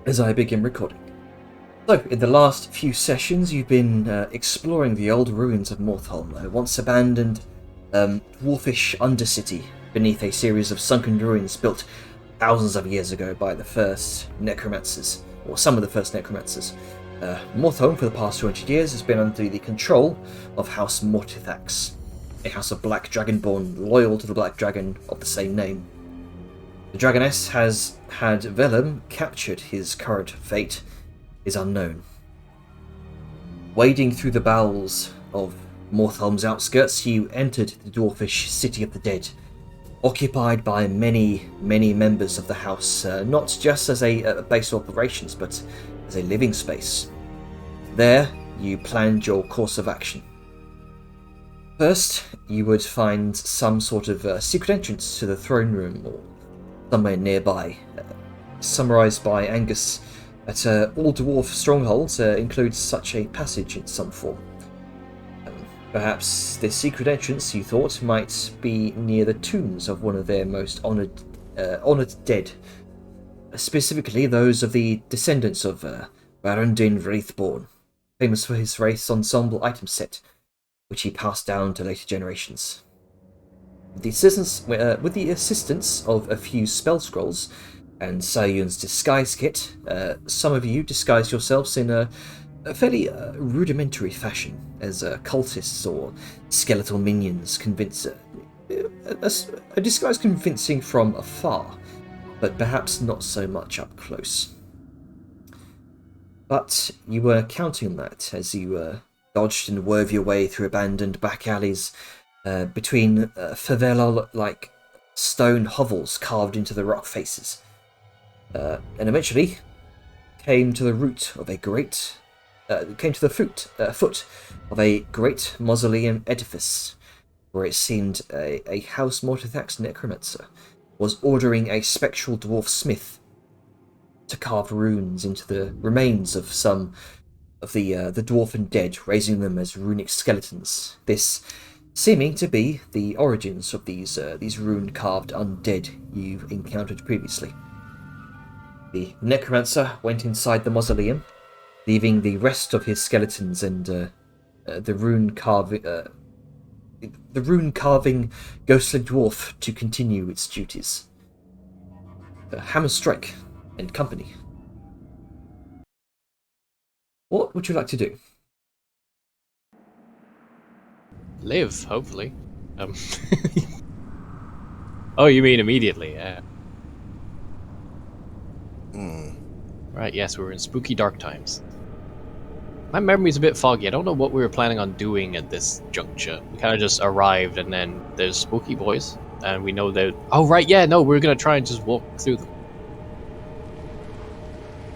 as I begin recording. So, in the last few sessions, you've been exploring the old ruins of Mortholm, a once abandoned dwarfish undercity beneath a series of sunken ruins built thousands of years ago by the first necromancers, or some of the first necromancers. Mortholm, for the past 200 years, has been under the control of House Mortithax, a house of black dragonborn loyal to the black dragon of the same name. The Dragoness has had Vellum captured. His current fate is unknown. Wading through the bowels of Mortholm's outskirts, you entered the dwarfish City of the Dead, occupied by many members of the house, not just as a base of operations, but as a living space. There, you planned your course of action. First, you would find some sort of secret entrance to the throne room, or somewhere nearby. Summarised by Angus, that all dwarf strongholds includes such a passage in some form. Perhaps this secret entrance, you thought, might be near the tombs of one of their most honoured dead, specifically those of the descendants of Barundin Wraithborn, famous for his Wraith's ensemble item set, which he passed down to later generations. With the assistance of a few spell scrolls and Sayun's disguise kit, some of you disguised yourselves in a fairly rudimentary fashion as cultists or skeletal minions, a disguise convincing from afar, but perhaps not so much up close. But you were counting on that as you dodged and wove your way through abandoned back alleys, between favela-like stone hovels carved into the rock faces, and eventually came to the foot of a great mausoleum edifice, where it seemed a House Mortithax necromancer was ordering a spectral dwarf smith to carve runes into the remains of some of the dwarfen dead, raising them as runic skeletons. This seeming to be the origins of these rune-carved undead you encountered previously. The necromancer went inside the mausoleum, leaving the rest of his skeletons and the rune-carving ghostly dwarf to continue its duties. Hammerstrike and company. What would you like to do? Live, hopefully. Oh, you mean immediately, yeah. Right, yes, we're in spooky dark times. My memory's a bit foggy. I don't know what we were planning on doing at this juncture. We kind of just arrived, and then there's spooky boys, and we know that... Oh, right, yeah, no, we're gonna try and just walk through them.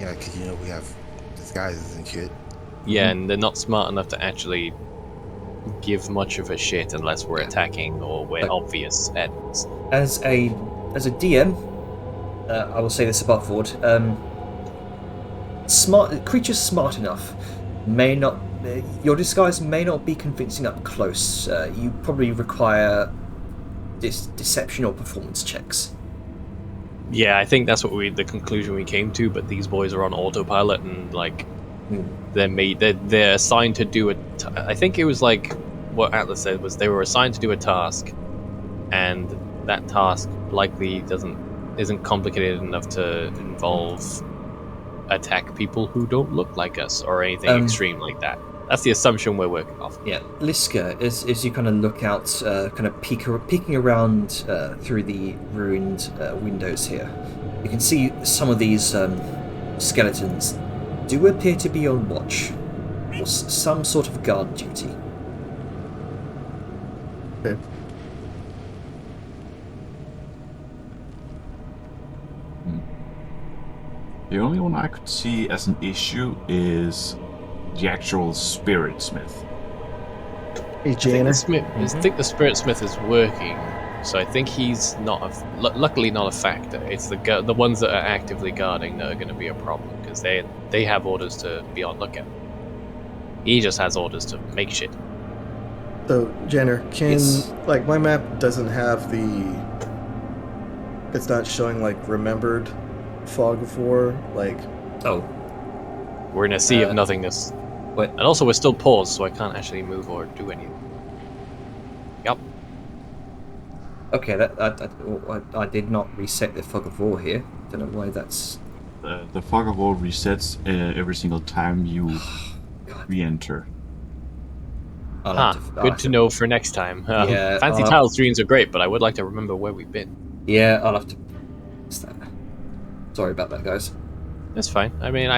Yeah, because, we have disguises and shit. Yeah, and they're not smart enough to actually give much of a shit unless we're attacking or we're obvious ends. As a DM, I will say this above board. Creatures smart enough may not. Your disguise may not be convincing up close. You probably require deception or performance checks. Yeah, I think that's what the conclusion we came to. But these boys are on autopilot and they're assigned to do I think it was like what Atlas said was they were assigned to do a task, and that task likely isn't complicated enough to involve attack people who don't look like us or anything extreme like that. That's the assumption we're working off. Yeah, Liska, as you kind of look out, kind of peeking around through the ruined windows here, you can see some of these skeletons do appear to be on watch, or some sort of guard duty. Okay. The only one I could see as an issue is the actual spirit smith. Hey, I think the spirit smith is working, so I think he's not luckily not a factor. It's the ones that are actively guarding that are going to be a problem, because they have orders to be on lookout. He just has orders to make shit. So, Jenner, my map doesn't have it's not showing remembered fog of war, Oh, We're in a sea of Uh, nothingness. wait. And also, we're still paused, so I can't actually move or do anything. Yep. Okay, I did not reset the fog of war here. Don't know why that's. The fog of war resets every single time you God, re-enter. I'll Huh. have to. I'll Good have to know for next time. Yeah, Fancy I'll tile screens are great, but I would like to remember where we've been. Yeah, I'll have to. What's that? Sorry about that, guys. That's fine. I mean,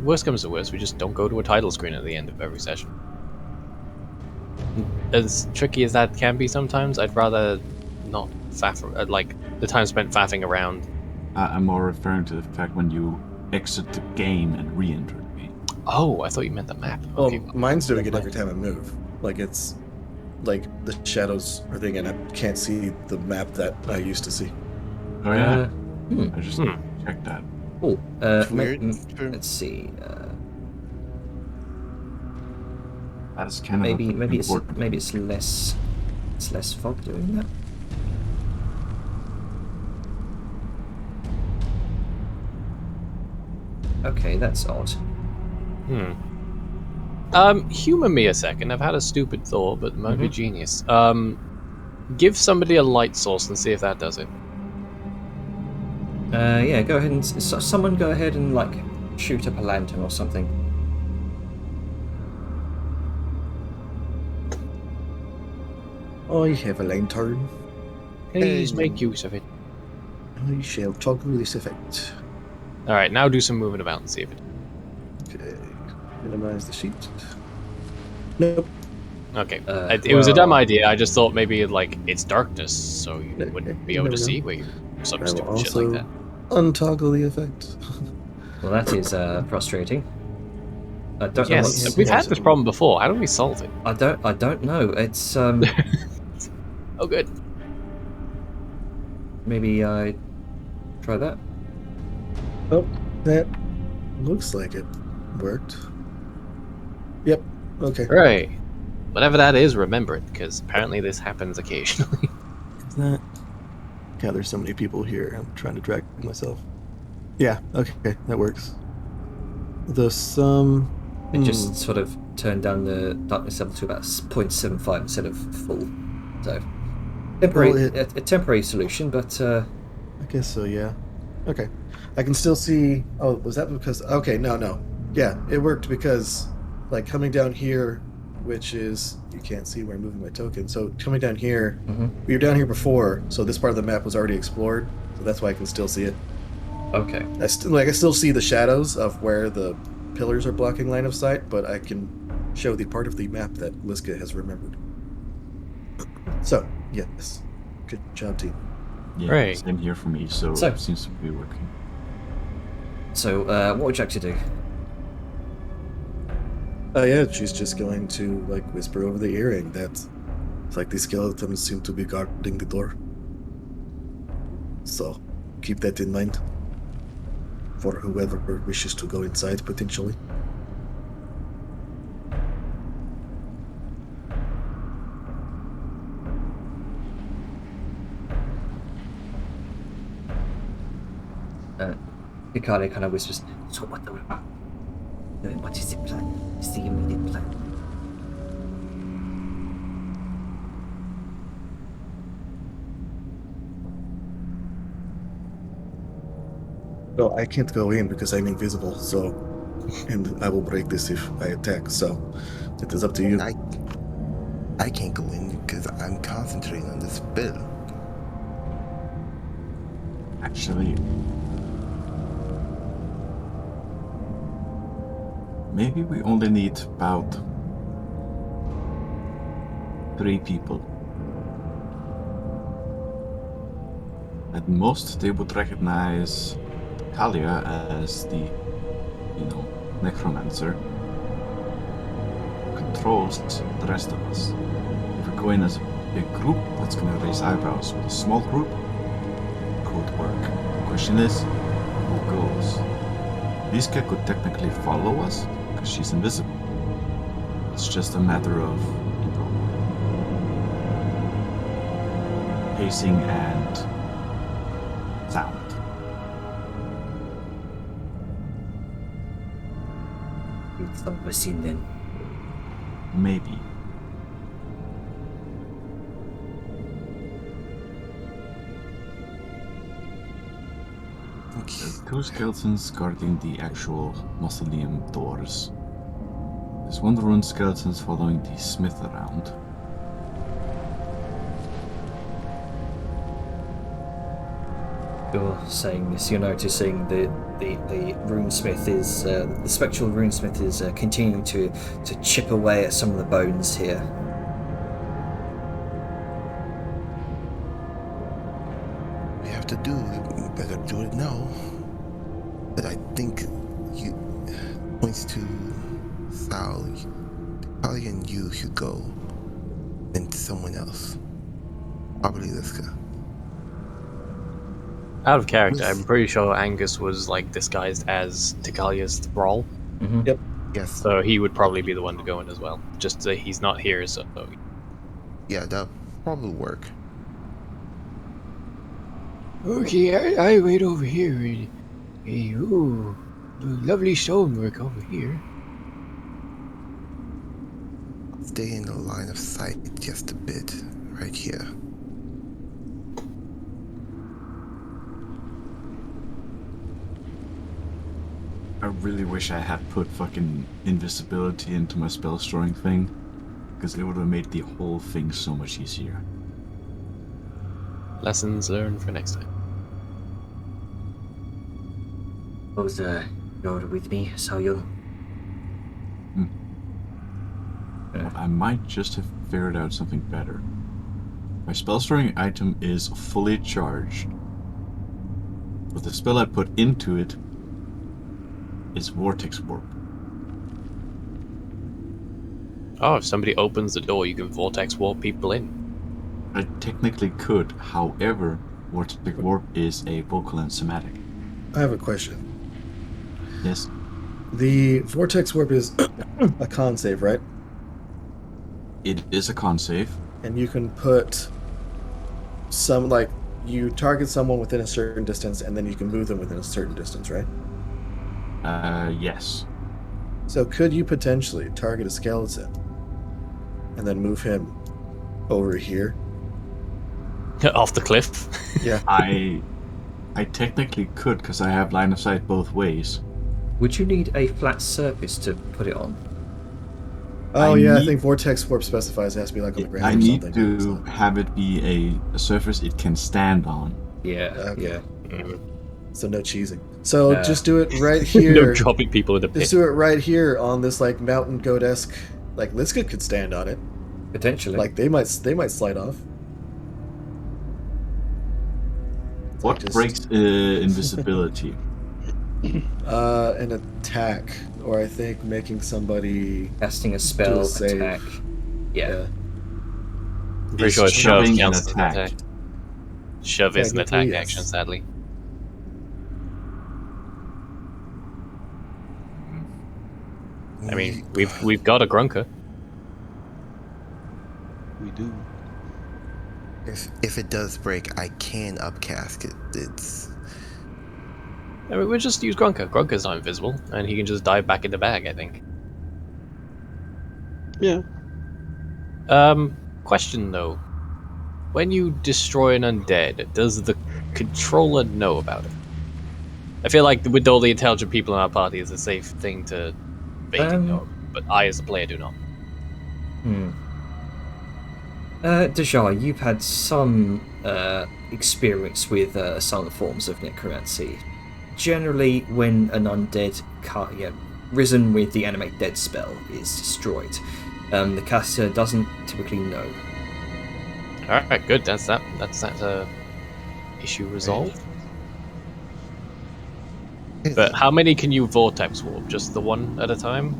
worst comes to worst, we just don't go to a title screen at the end of every session. As tricky as that can be sometimes, I'd rather not faff, like the time spent faffing around. I'm more referring to the fact when you exit the game and re-enter the game. Oh, I thought you meant the map. Well, Okay. mine's doing it every time I move. Like it's like the shadows are thing, and I can't see the map that I used to see. Oh yeah, I just Hmm. checked that. Oh, It's weird. let's see. That's kind of Maybe important. it's less fog doing that. Okay, that's odd. Humor me a second. I've had a stupid thought, but it might be Mhm. genius. Give somebody a light source and see if that does it. Yeah, go ahead and someone go ahead and like shoot up a lantern or something. I have a lantern. Please make use of it. I shall toggle this effect. All right, now do some moving about and see if it. Okay. Minimize the sheet. Nope. Okay, Uh, it was a dumb well- idea. I just thought maybe like it's darkness, so you Okay, wouldn't be there able we to go. see where you some I will stupid shit also like that. untoggle the effect. Well, that is frustrating. I don't know Yes, what's. we've had this problem before. How do we solve it? I don't know. It's Oh, good. maybe I try that. Oh, that looks like it worked. Yep. Okay. Right. Whatever that is, remember it, because apparently this happens occasionally. Is that? God, there's so many people here. I'm trying to drag myself. Yeah. Okay, that works. The sum. It just sort of turned down the darkness level to about 0.75 instead of full. So temporary, Well, a temporary solution, but I guess so. Yeah. Okay. I can still see. Oh, was that because? Okay. No. Yeah, it worked because, like, coming down here, which is you can't see where I'm moving my token. So coming down here, we were down here before, so this part of the map was already explored. So that's why I can still see it. okay. I still see the shadows of where the pillars are blocking line of sight, but I can show the part of the map that Liska has remembered. So yes, good job, team. Yeah, Right. same here for me. So So- it seems to be working. So what would you actually do? Yeah, she's just going to like whisper over the earring that it's like the skeletons seem to be guarding the door. So keep that in mind for whoever wishes to go inside potentially. Hikari kind of whispers, "So what what is the plan? Is the immediate plan?" Well, I can't go in because I'm invisible, so and I will break this if I attack, so it is up to you. I can't go in because I'm concentrating on this spell. Actually, maybe we only need about 3 people. At most, they would recognize Kalia as the, necromancer. Controls the rest of us. If we go in as a big group, that's gonna raise eyebrows. With a small group, could work. The question is, who goes? Liska could technically follow us because she's invisible. It's just a matter of, pacing and sound. It's unseen then. Maybe. Okay. There's 2 skeletons guarding the actual mausoleum doors. There's 1 rune skeleton following the smith around. You're saying this, you're noticing the runesmith is, the spectral runesmith is continuing to chip away at some of the bones here. We have to do, we better do it now. But I think you points to Sal. Probably and you should go. And someone else. Probably Liska. Out of character, Yes. I'm pretty sure Angus was like disguised as Tikalia's thrall, Mm-hmm. Yep. Yes. so he would probably be the one to go in as well. Just that he's not here, so Yeah, that'll probably work. okay, I wait over here. Ooh, lovely stonework over here. Stay in the line of sight just a bit. Right here. I really wish I had put fucking invisibility into my spell storing thing, because it would have made the whole thing so much easier. Lessons learned for next time. Suppose you're with me, Saoyun. Well, I might just have figured out something better. My spell storing item is fully charged, but the spell I put into it is Vortex Warp. Oh, if somebody opens the door, you can vortex warp people in. I technically could, however, Vortex Warp is a vocal and somatic. I have a question. Yes, The vortex warp is a con save, right? it is a con save. And you can put some, like, you target someone within a certain distance, and then you can move them within a certain distance, right? Yes. So could you potentially target a skeleton and then move him over here? Off the cliff. Yeah. I technically could, because I have line of sight both ways. Would you need a flat surface to put it on? Oh I yeah, I need- think vortex warp specifies it has to be like on the ground I or need something. to have it be a surface it can stand on. Yeah, Okay. yeah. So no cheesing. So Yeah. just do it right no here. dropping people in the Just pit. do it right here on this like mountain goat-esque. Like Liska could stand on it. Potentially. Like they might slide off. It's What like just, breaks invisibility? an attack, or I think making somebody. casting a spell, do a save. attack. Yeah. I'm pretty Is sure shove shoving counts an as an attack? attack. Shove is an Technically, attack yes. action, sadly. I mean, we've got a grunker. We do. If it does break, I can upcast it. It's I mean, we'll just use Grunker. Grunker's not invisible, and he can just dive back in the bag, I think. Yeah. Question though. When you destroy an undead, does the controller know about it? I feel like with all the intelligent people in our party, it's a safe thing to vaguely know, but I, as a player, do not. Dejar, you've had some experience with some forms of necromancy. Generally, when an undead risen with the animate dead spell is destroyed, the caster doesn't typically know. Alright, good. That's that issue resolved. But how many can you vortex warp? Just the one at a time?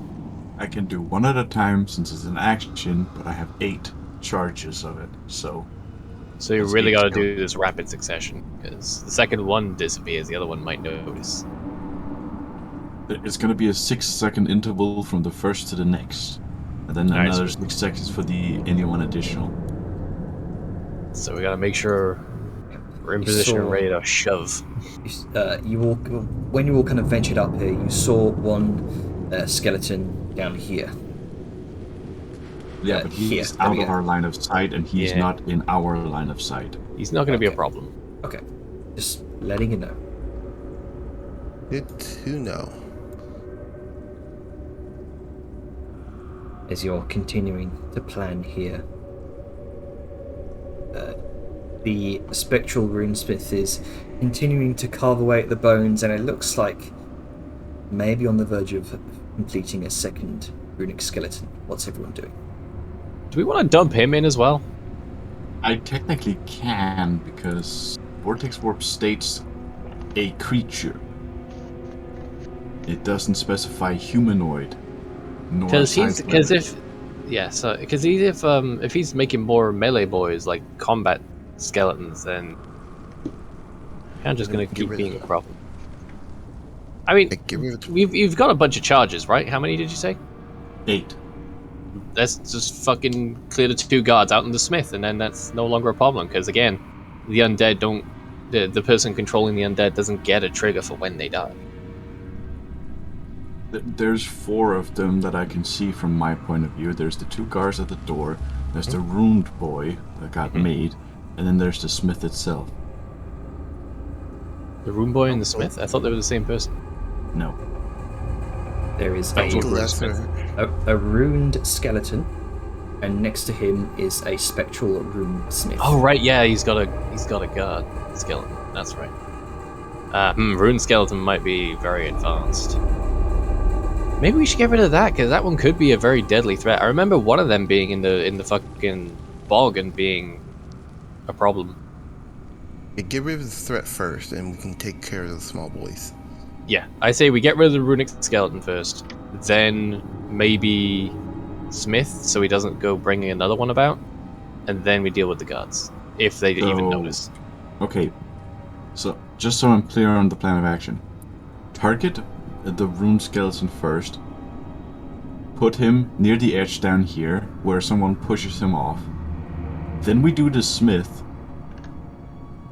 I can do one at a time since it's an action, but I have 8 charges of it, so So you That's really each got to go. do this rapid succession, because the second one disappears, the other one might notice. it's going to be a 6-second interval from the first to the next, and then Alright, another so- 6 seconds for the anyone additional. So we gotta make sure we're in You position and saw- ready to shove. You all, when you all kind of ventured up here, you saw one skeleton down here. Yeah, but he's here. There out we of go. our line of sight, and he's Yeah. not in our line of sight. He's not going to be a Okay. problem. Okay, just letting you know. Good to know. As you're continuing to plan here, the spectral runesmith is continuing to carve away at the bones, and it looks like maybe on the verge of completing a second runic skeleton. What's everyone doing? Do we want to dump him in as well? I technically can, because Vortex Warp states a creature. It doesn't specify humanoid. Because if he's making more melee boys like combat skeletons, then I'm just going to Get keep rid being of a problem. I mean, Hey, get rid of you've got a bunch of charges, right? How many did you say? 8. Let's just fucking clear the 2 guards out in the smith, and then that's no longer a problem. Because again, the undead don't. The person controlling the undead doesn't get a trigger for when they die. There's 4 of them that I can see from my point of view. There's the 2 guards at the door. There's the ruined boy that got made, and then there's the smith itself. The room boy and the smith? I thought they were the same person. No. There is Spectral the lesser. a ruined skeleton, and next to him is a spectral rune smith. Oh right, yeah, he's got a guard skeleton. That's right. Rune skeleton might be very advanced. Maybe we should get rid of that, because that one could be a very deadly threat. I remember one of them being in the fucking bog and being a problem. Yeah, get rid of the threat first, and we can take care of the small boys. Yeah, I say we get rid of the runic skeleton first, then maybe Smith, so he doesn't go bringing another one about, and then we deal with the guards, if they even notice. Okay. So, just so I'm clear on the plan of action. Target the rune skeleton first. Put him near the edge down here, where someone pushes him off. Then we do the smith.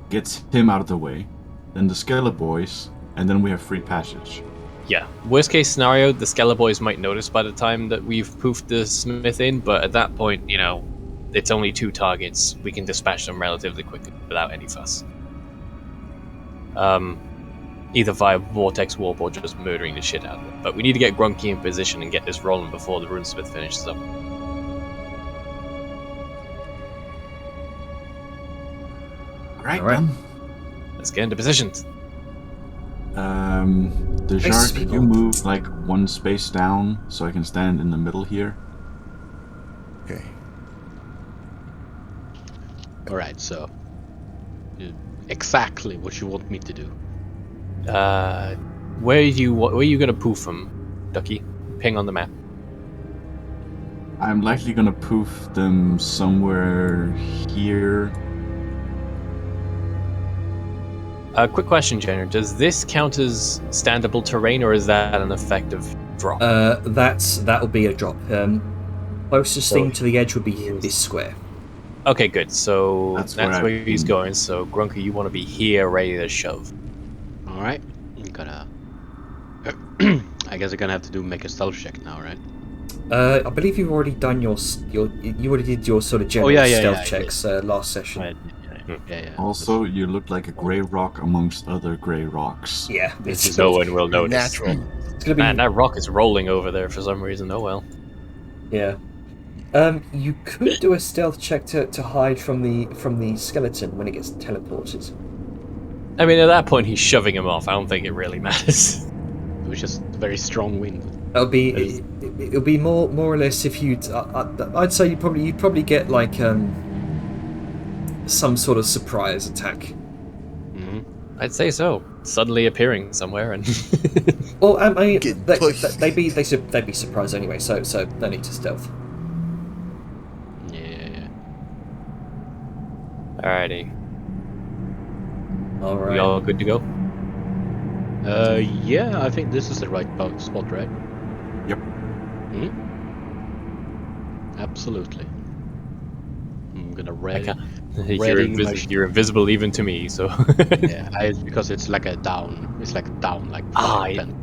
Gets him out of the way. Then the skeleton boys, and then we have free passage. Yeah, worst case scenario, the Skeletor boys might notice by the time that we've poofed the smith in, but at that point, you know, it's only 2 targets. We can dispatch them relatively quickly without any fuss. Either via Vortex Warp or just murdering the shit out of them. But we need to get Grunky in position and get this rolling before the Runesmith finishes up. Alright, Alright. then. Let's get into positions. The Nice shark, people. you move like 1 space down so I can stand in the middle here. Okay. Alright, so exactly what you want me to do. Where are you gonna poof them, Ducky? Ping on the map. I'm likely gonna poof them somewhere here. Quick question, Jenner. Does this count as standable terrain, or is that an effective drop? That'll be a drop. Closest So thing to the edge would be this square. Okay, good. So That's that's where where I've he's been. going. So Grunky, you want to be here, ready to shove. Alright, I'm gonna. I guess I'm gonna have to make a stealth check now, right? I believe you've already done you already did your sort of general yeah, stealth I checks last session. Right. Yeah. Also, you look like a grey rock amongst other grey rocks. Yeah, it's No one will notice. Natural. It's gonna be Man, that rock is rolling over there for some reason. Oh well. yeah. You could do a stealth check to hide from the skeleton when it gets teleported. I mean, at that point, he's shoving him off. I don't think it really matters. It was just very strong wind. It'll be more or less if you'd. I'd say you'd probably get like some sort of surprise attack. Mm-hmm. I'd say so. Suddenly appearing somewhere and. Well, I mean, Get they'd pushed. be surprised anyway. So no need to stealth. Yeah. Alrighty. All We right. all good to go? Yeah, I think this is the right spot, right? Yep. Hmm? Absolutely. I'm gonna I ready. can't. Reading my You're invisible even to me, so. Yeah, because it's like a down. It's like down, like Ah, pen.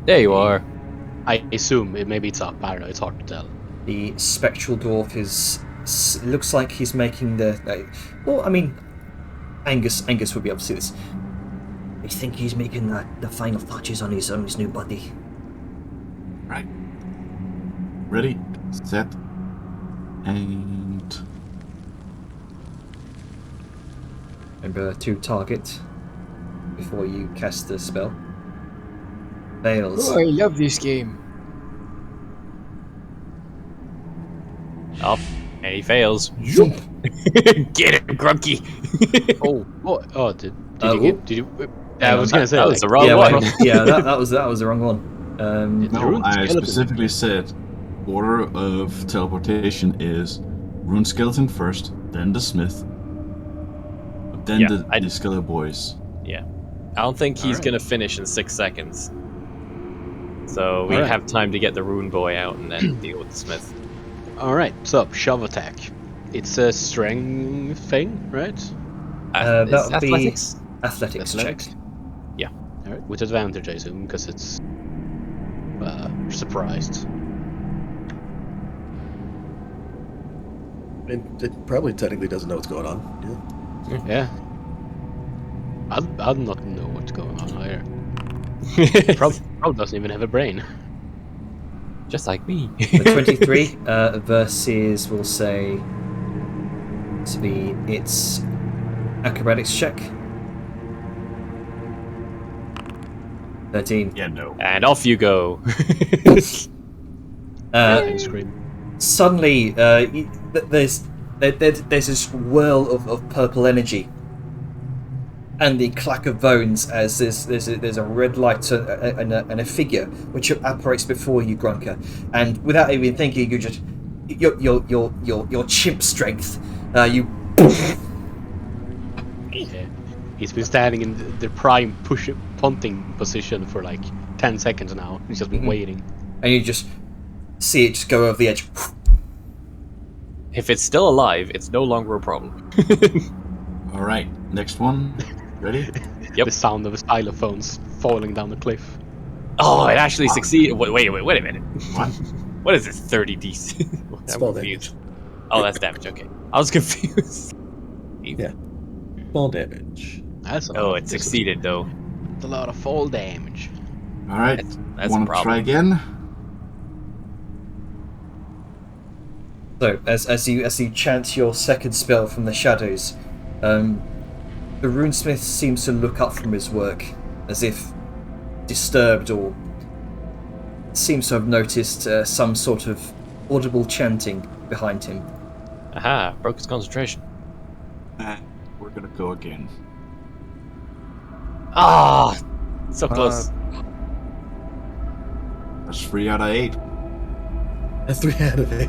There you are. I assume maybe it's up. I don't know. It's hard to tell. The spectral dwarf looks like he's making the. Well, I mean, Angus would be able to see this. I think he's making the final touches on his new body. Right. Ready, set, and Remember to target before you cast the spell. Fails. Oh, I love this game. Oh, and he fails. Jump. Get it, Grunky. Did Oh, you get? Did you? I was gonna say that was the wrong yeah, one. wait, yeah, that was the wrong one. It's no, rune I skeleton. specifically said order of teleportation is rune skeleton first, then the smith, then Yeah, the skeleton boys. Yeah. I don't think he's Alright. gonna finish in 6 seconds. So we Alright. have time to get the rune boy out and then deal with the smith. All right. So shove attack. It's a strength thing, right? That Is would be athletics? athletics check. Athletics? All right. With advantage, I assume, because it's surprised. It probably technically doesn't know what's going on. Yeah. Yeah. I'd not know what's going on either. Probably doesn't even have a brain. Just like me. The 23 versus, we'll say, its acrobatics check. 13. Yeah, no. And off you go. And scream. Suddenly, there's this whirl of purple energy, and the clack of bones as there's a red light and a figure which apparates before you, Grunker, and without even thinking, you just your chimp strength, you. Yeah. He's been standing in the prime punting position for like 10 seconds now. He's just been waiting. And you just see it just go over the edge. If it's still alive, it's no longer a problem. All right, next one. Ready? Yep. The sound of xylophones falling down the cliff. Oh, it actually succeeded. Wait a minute. What? What is this 30 DC? I'm Small confused. Oh, that's damage. Okay. I was confused. Yeah. Small damage. That's a Oh, lot. it succeeded though. That's a lot of fall damage. All right. That's a Want to problem. try again? So as you chant your second spell from the shadows, the runesmith seems to look up from his work as if disturbed, or seems to have noticed some sort of audible chanting behind him. Aha, broke his concentration. We're gonna go again. Ah, so close. That's 3 out of 8. That's 3 out of 8.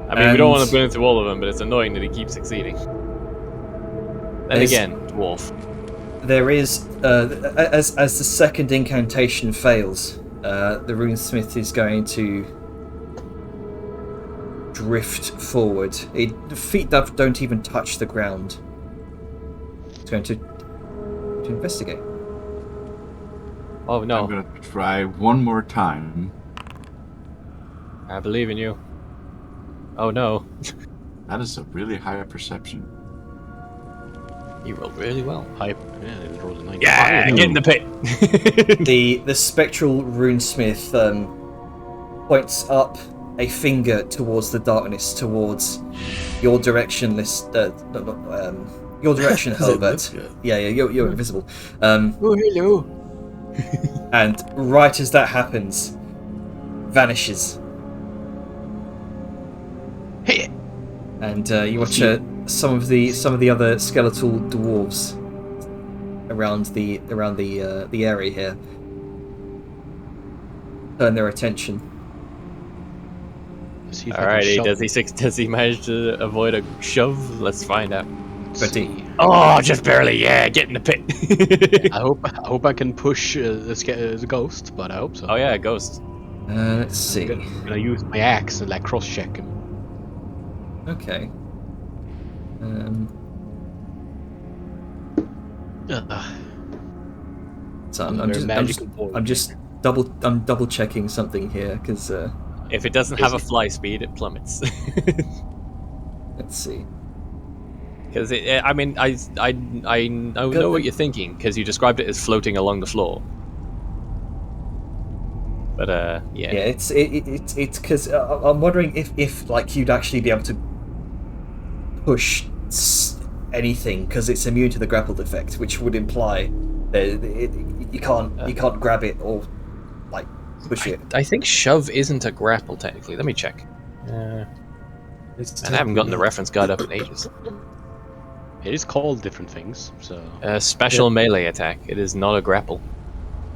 I mean, we don't and- want to burn through all of them, but it's annoying that he keeps succeeding. Then There's- again, dwarf. There is, as the second incantation fails, the runesmith is going to drift forward. The feet don't even touch the ground. It's going to investigate. Oh I'm no, gonna try one more time. I believe in you. Oh no, That is a really high perception. you rolled really well. Hype. Yeah, they rolled a 9. Yeah, get in the pit. The spectral runesmith points up a finger towards the darkness, towards your direction, your direction, Is it Herbert. invisible? Yeah, you're invisible. Oh hello. And right as that happens, vanishes. Hey! And you watch some of the other skeletal dwarves around the area here turn their attention. See if I can Alrighty, shove does he manage to avoid a shove? Let's find out. it. 20. Oh, just barely. Yeah, get in the pit. I hope I can push the ghost, but I hope so. Oh yeah, ghost. Let's see. I'm gonna use my axe and like cross check him. Okay. So I'm just double checking something here because If it doesn't have a fly speed, it plummets. let's see. Because I mean, I know what you're thinking because you described it as floating along the floor. But yeah. Yeah, it's because I'm wondering if like you'd actually be able to push anything because it's immune to the grappled effect, which would imply that you can't grab it or like push it. I think shove isn't a grapple technically. Let me check. It's Man, I haven't gotten the reference guide up in ages. It is called different things, so Special melee attack. It is not a grapple.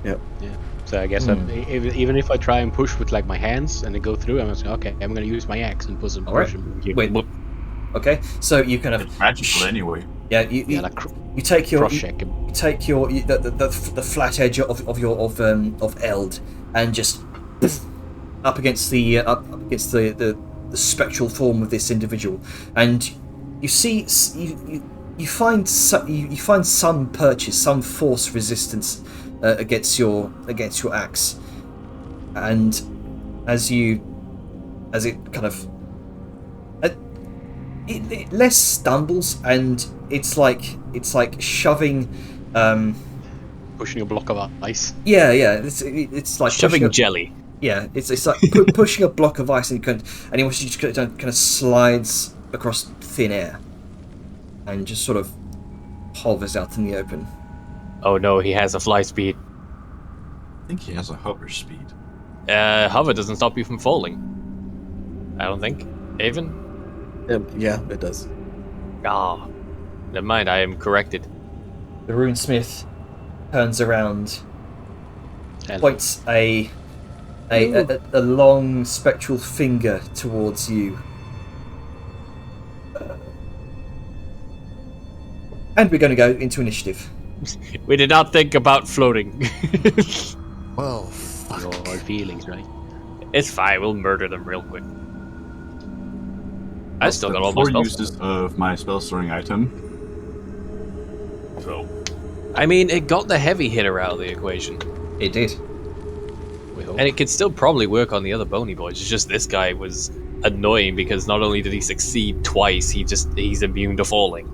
Yep. yeah. So I guess even if I try and push with like my hands and they go through, I'm just okay. I'm gonna use my axe and push them. All right. Wait. Okay. So you kind of It's magical anyway. Yeah. You take your cross check. you take your the flat edge of Eld and just up against the spectral form of this individual, and you see you find some purchase, some force resistance against your axe, and as it kind of it less stumbles, and it's like shoving Pushing a block of ice. yeah it's like Shoving jelly. Yeah, it's like pushing a block of ice, and he wants you to kind of slides across thin air, and just sort of hovers out in the open. Oh no, he has a fly speed. I think he has a hover speed. Hover doesn't stop you from falling. I don't think. Even? Yeah, it does. Ah, never mind. I am corrected. The runesmith turns around, And points a long spectral finger towards you, and we're going to go into initiative. We did not think about floating. Well, fuck. your feelings, right? It's fine. We'll murder them real quick. I still got all my 4 spells. uses of my spell storing item. So I mean, it got the heavy hitter out of the equation. It did. We hope. And it could still probably work on the other bony boys. It's just this guy was annoying because not only did he succeed twice, he's immune to falling.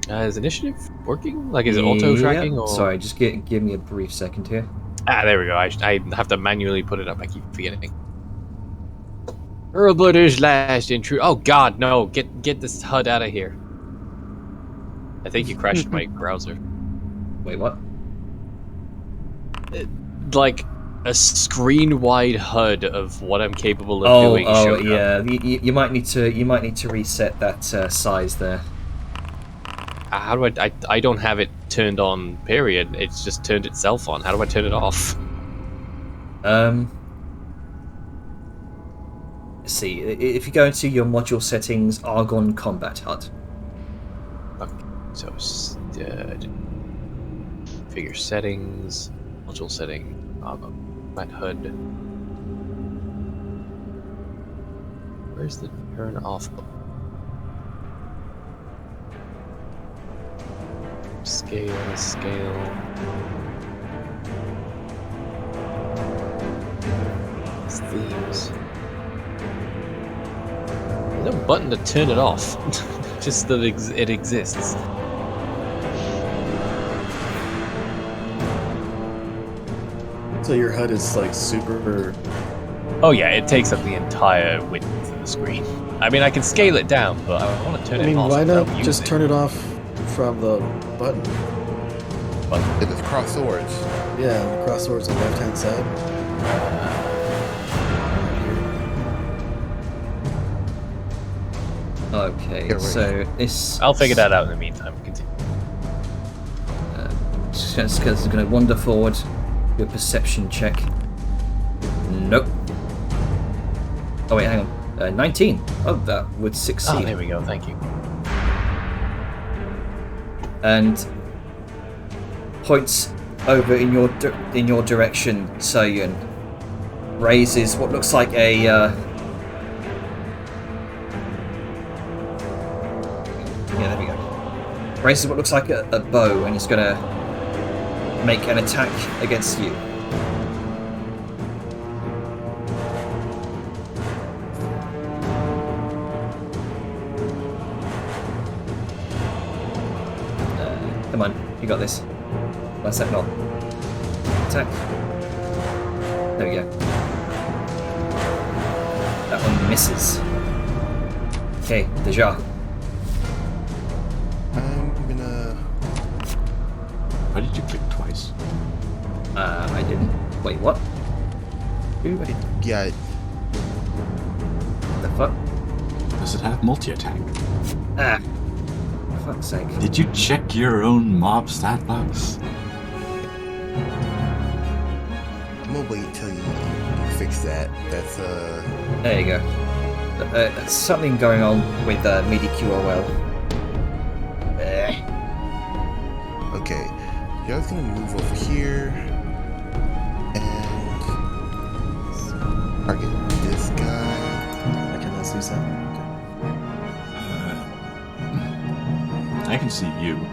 Is initiative working? Like, is it auto-tracking? Or... Sorry, just give me a brief second here. There we go. I have to manually put it up. I keep forgetting. Hurlbutter's last intrude. Oh god, no! Get this HUD out of here. I think you crashed my browser. Wait, what? Like a screen-wide HUD of what I'm capable of doing. Oh, showed yeah. up. You might need to reset that size there. How do I don't have it turned on. Period. It's just turned itself on. How do I turn it off? Let's see. If you go into your module settings, Argon Combat HUD. Okay, so figure settings, module setting, Combat HUD. Where's the turn off button? Scale. Themes. There's no button to turn it off. Just that it exists. So your HUD is like super. Oh yeah, it takes up the entire width of the screen. I mean, I can scale it down, but I want to turn it off. Why not without just using turn it off from the button? It is cross swords. Yeah, the cross swords on the left-hand side. Okay, Yeah, right. so this. I'll figure that out in the meantime. Continue. Just because going to wander forward, do a perception check. Nope. Oh wait, hang on. 19. Oh, that would succeed. Oh, there we go. Thank you. And points over in your direction, Soyun. Raises what looks like a yeah, there we go. raises what looks like a bow, and is going to make an attack against you. Come on, you got this. Last second on. Attack. There we go. That one misses. Okay, Deja. I'm gonna. Why did you click twice? I didn't. Wait, what? Who? I didn't. Yeah, The fuck? Does it have multi-attack? Ah. For fuck's sake. Did you check your own mob stat box? I'm gonna wait till you fix that. That's There you go. Something going on with MIDI QOL. okay. You're just gonna move over here and target this guy. I cannot see sound. I can see you. Okay.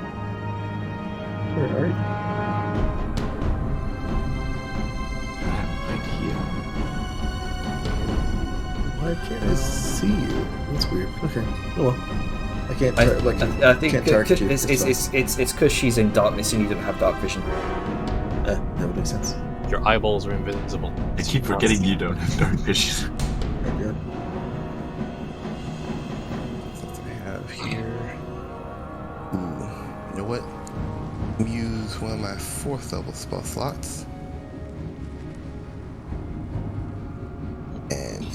Where are you? I'm right here. Why can't I see you? That's weird. Okay. Oh well. I can't. I think can't target you. it's That's because she's in darkness and you don't have dark vision. fine. That would make sense. Your eyeballs are invisible. I keep forgetting you don't have dark vision. Yeah. What do I have here? Ooh, you know what? I'm gonna use one of my 4th level spell slots. And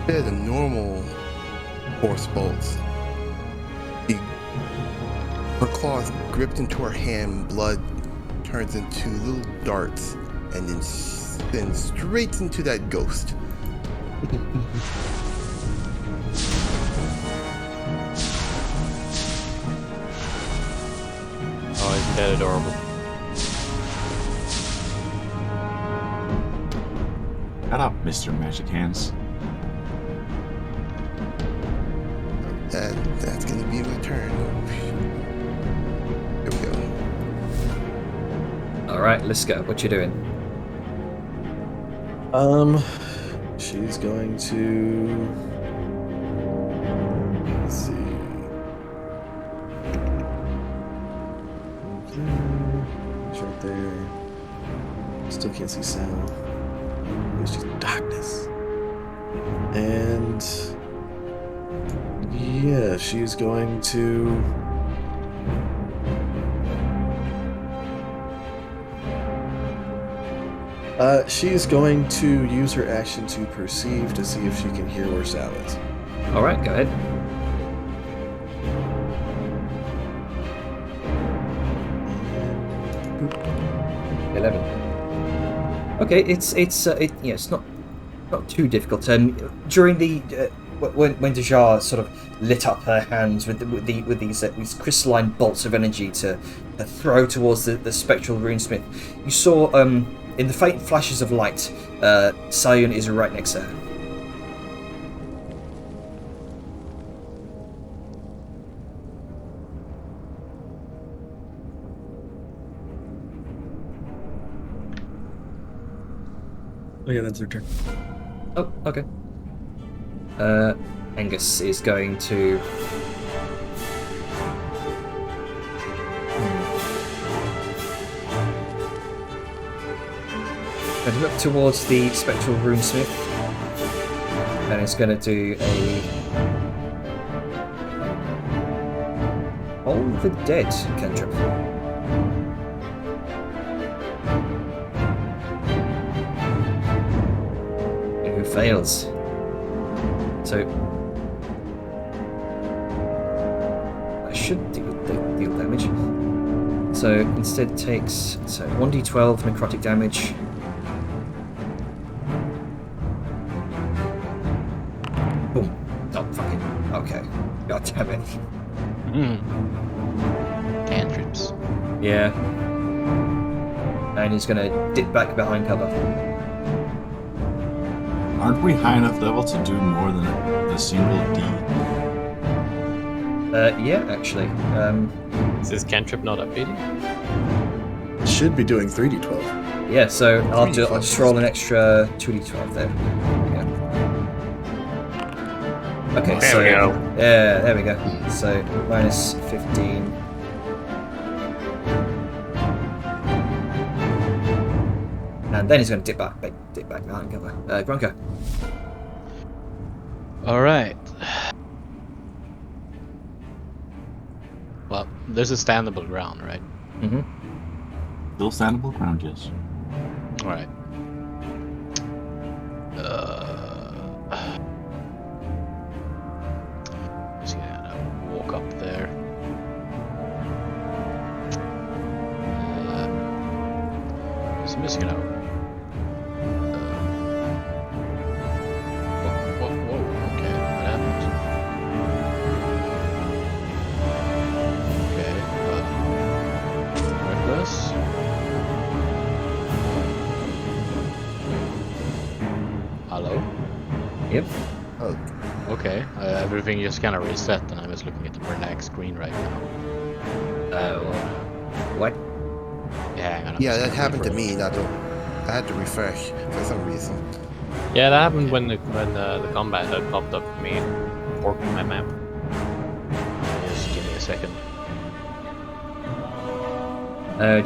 instead of the normal force bolts, her claws gripped into her hand, blood turns into little darts and then straight into that ghost. Oh, isn't that adorable? Shut up, Mr. Magic Hands. That's gonna be my turn. Here we go. Alright, Liska, what you doing? She's going to. Let's see. It's right there. Still can't see sound. It's just darkness. And yeah, she's going to. She's going to use her action to perceive to see if she can hear where Sal is. Alright, go ahead. Boop. 11. Okay, it's not too difficult. During the when Deja sort of lit up her hands with these crystalline bolts of energy to throw towards the spectral runesmith, you saw in the faint flashes of light, Sayun is right next to her. Oh yeah, that's her turn. Oh, okay. Angus is going to. Going to look towards the spectral runesmith, and it's going to do a Hold the Dead cantrip. Who fails? So I should deal damage. So instead takes 1d12 necrotic damage. Boom. Oh fucking okay. God damn it. Cantrips. Yeah. And he's gonna dip back behind cover. Aren't we high enough level to do more than the single D? Yeah, actually. Is this cantrip not updated? Should be doing 3d12. Yeah, so I'll 3d12 just roll an extra 2d12 there. Okay, There so we go. yeah, there we go. So minus 15. And then he's going to dip back behind cover. Grunker. Alright. Well, there's a standable ground, right? Mm-hmm. Still standable ground, yes. Alright. Just gonna walk up there. Just missing it out. Whoa, okay, what happened? Okay, reckless. Hello? Yep. Oh, Okay, everything just kind of reset, and I'm just looking at the black screen right now. What? Yeah, hang on. yeah, that happened to me. I had to refresh for some reason. Yeah, that happened when the combat HUD popped up for me, working my map. Just give me a second.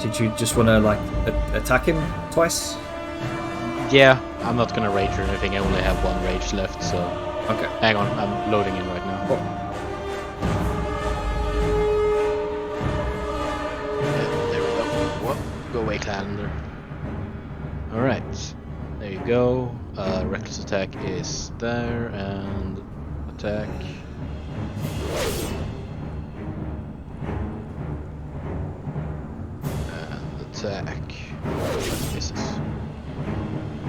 Did you just want to like attack him twice? Yeah, I'm not gonna rage or anything. I only have one rage left, so Okay. hang on. I'm loading in right now. Yeah, there we go. Whoop. Go away, calendar. All right, there you go. Reckless attack is there, and attack. And attack. Misses.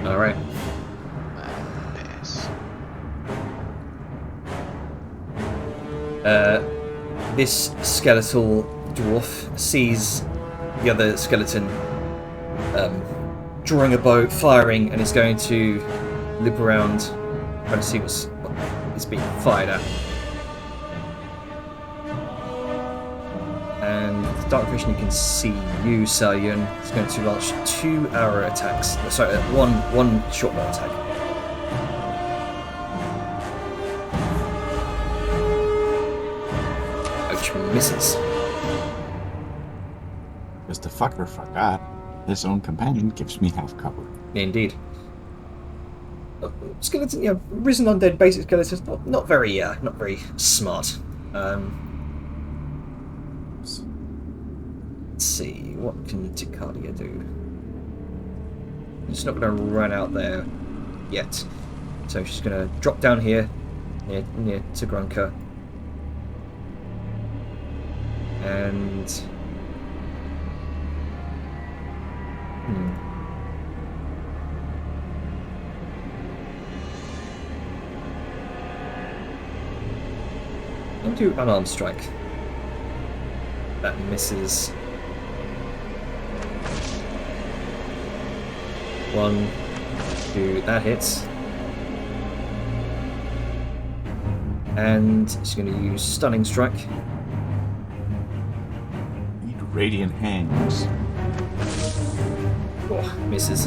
All right. And pass. This skeletal dwarf sees the other skeleton drawing a bow, firing, and is going to loop around, trying to see what is being fired at. And with dark vision, you can see you, Selyun. It's going to launch 2 arrow attacks. Sorry, one short bow attack. Which misses. Because the fucker forgot his own companion gives me half cover. Indeed. Skeleton, yeah, risen undead basic skeletons, not very smart. Let's see, what can Ticardia do? She's not going to run out there yet, so she's going to drop down here near to Grunker, and I'll do unarmed strike. That misses. 1, 2, that hits. And she's going to use stunning strike. Need radiant hands. Oh, misses.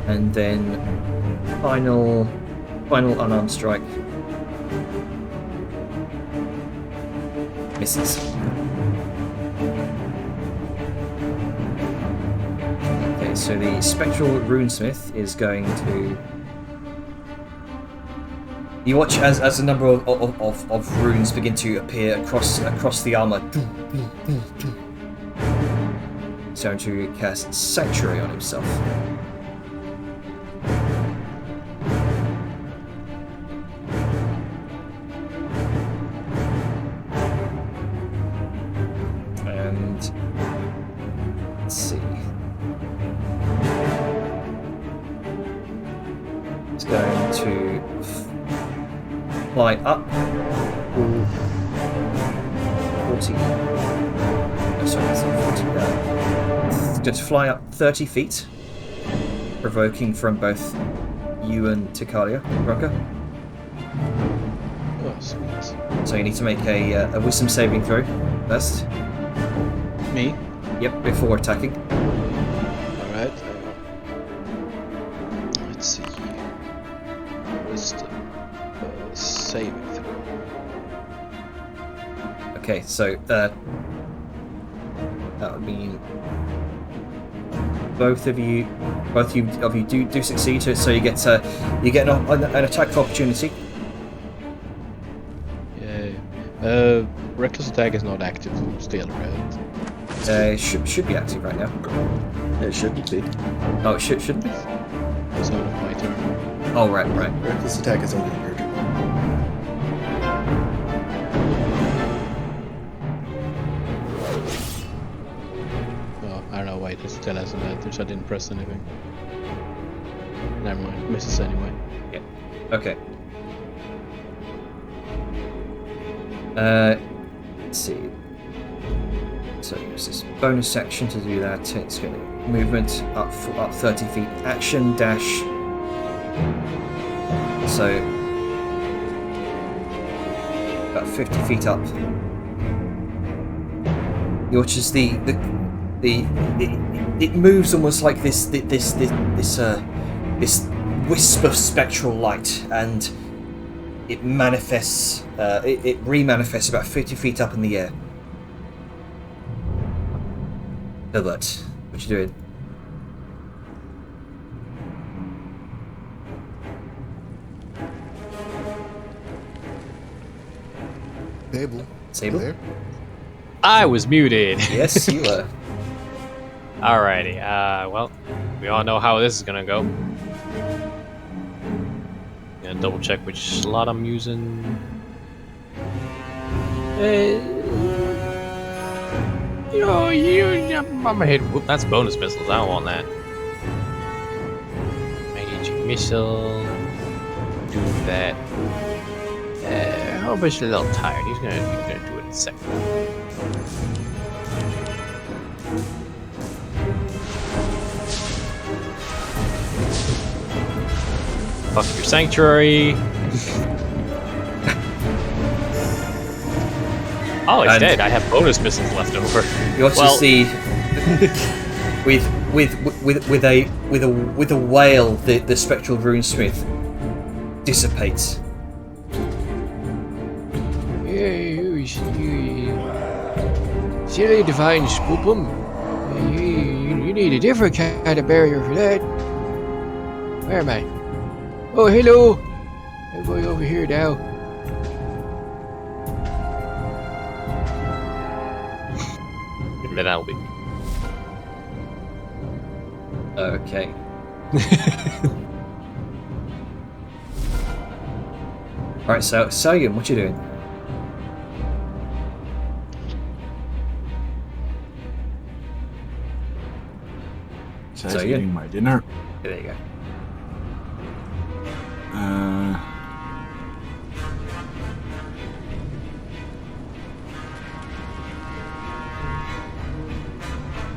And then final unarmed strike. Misses. Okay, so the spectral runesmith is going to. You watch as a number of runes begin to appear across the armor. He's going to cast Sanctuary on himself. And let's see. He's going to fly up 40. Oh, sorry, that's not 40 there. Just fly up 30 feet, provoking from both you and Tikalia, Rucker. Oh, sweet. So you need to make a wisdom saving throw first. Me? Yep, before attacking. Alright. Let's see. Wisdom. Saving throw. Okay, so that would mean both of you do succeed. So you get an attack opportunity. Yeah. Reckless attack is not active still, right? Should be active right now. It shouldn't be. Oh, it shouldn't be. It's not my turn. Oh, right. Reckless attack is only your turn. Oh, I don't know why it still hasn't entered, so I didn't press anything. Never mind, misses anyway. Yeah. Okay. Let's see. So use this bonus action to do that. It's going to movement up 30 feet. Action dash. So about 50 feet up. Which is it moves almost like this wisp of spectral light, and it manifests. It re-manifests about 50 feet up in the air. Hilbert, what you doing? Sable. Sable? You there? I was muted. Yes, you were. Alrighty. Well, we all know how this is gonna go. Gonna double check which slot I'm using. I'm gonna hit. Whoop, that's bonus missiles. I don't want that. Magic missile. Do that. Hobart's a little tired. He's gonna do it in a second. Fuck your sanctuary. Oh, it's dead. I have bonus missiles left over. You also see with a wail, the spectral runesmith dissipates. Silly divine spoopum. You need a different kind of barrier for that. Where am I? Oh, hello. I'm going over here now. Then I'll be. Okay. Alright, so Salyun, what you doing? So yeah. eating my dinner. There you go.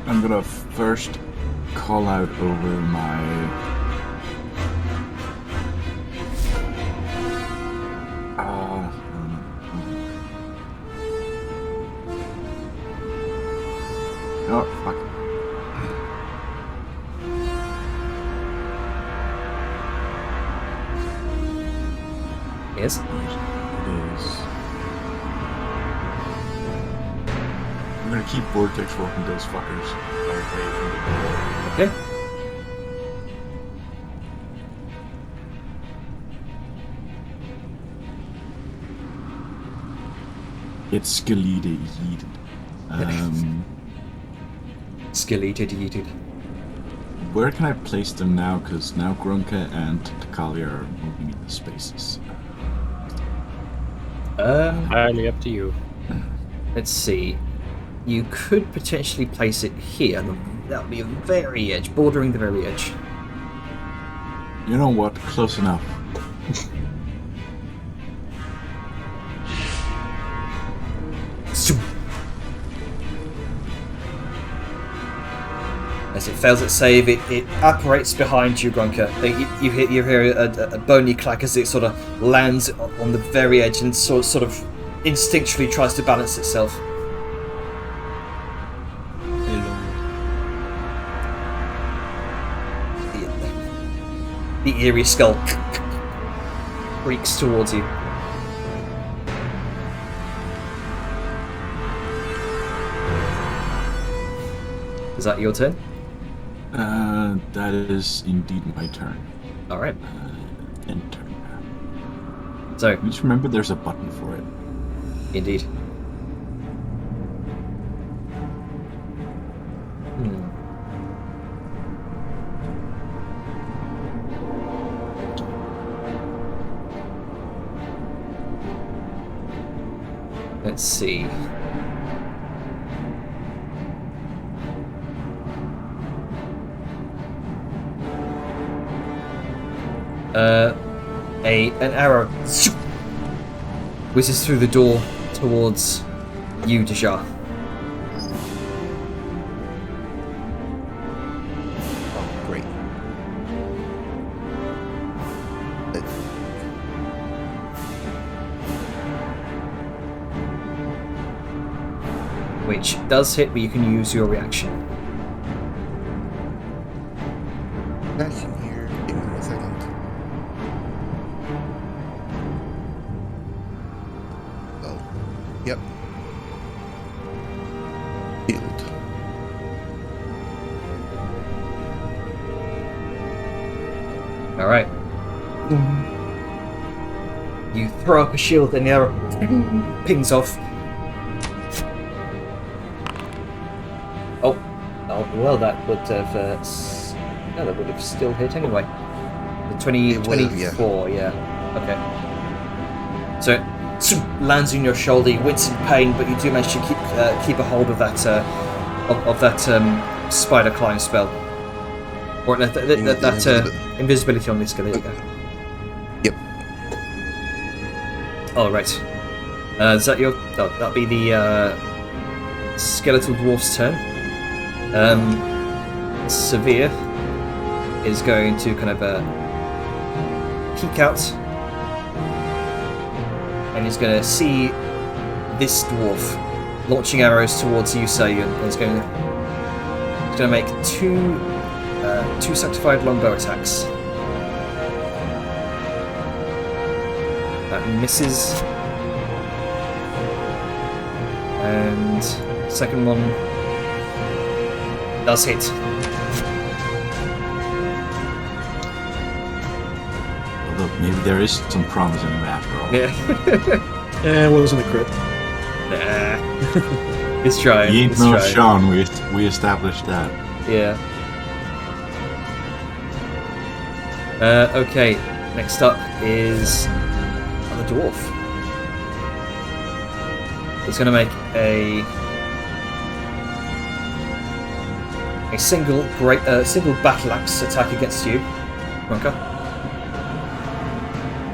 I'm gonna first call out over my oh fuck. Yes? It is. I'm gonna keep vortex walking those fuckers away from the door. Okay. It's Skellige yeeted. Skeleted, yeeted. Where can I place them now? Because now Grunke and Takalia are moving into spaces. Entirely up to you. Let's see. You could potentially place it here. That would be a very edge, bordering the very edge. You know what? Close enough. As it fails its save, it apparates behind you, Grunker. You hear a bony clack as it sort of lands on the very edge and sort of instinctually tries to balance itself. The eerie skull creaks towards you. Is that your turn? That is indeed my turn. All right. End turn. So, Just remember there's a button for it. indeed. Let's see. An arrow whizzes through the door towards you, Deja. Oh, great. Which does hit, but you can use your reaction. Action here. Give me 1 second. Oh. Yep. Healed. All right. You throw up a shield, and the arrow pings off. Oh, well, that would have. No, that would have still hit anyway. The 20, It would have, 24, yeah. Okay. So it lands on your shoulder. You wince in pain, but you do manage to keep a hold of that spider climb spell, or that invisibility on this skill. There you go. Yep. Oh, right. Is that your? That'll be the skeletal dwarf's turn. Severe is going to kind of peek out, and he's going to see this dwarf launching arrows towards you, say, and he's going to make two sanctified longbow attacks. That misses, and second one does hit. Look, maybe there is some promise in him after all. Yeah. It wasn't a crit. Nah. He's trying. He ain't He's no trying. Sean, we established that. Yeah. Okay, next up is the dwarf. He's going to make a single battle axe attack against you, Ronka.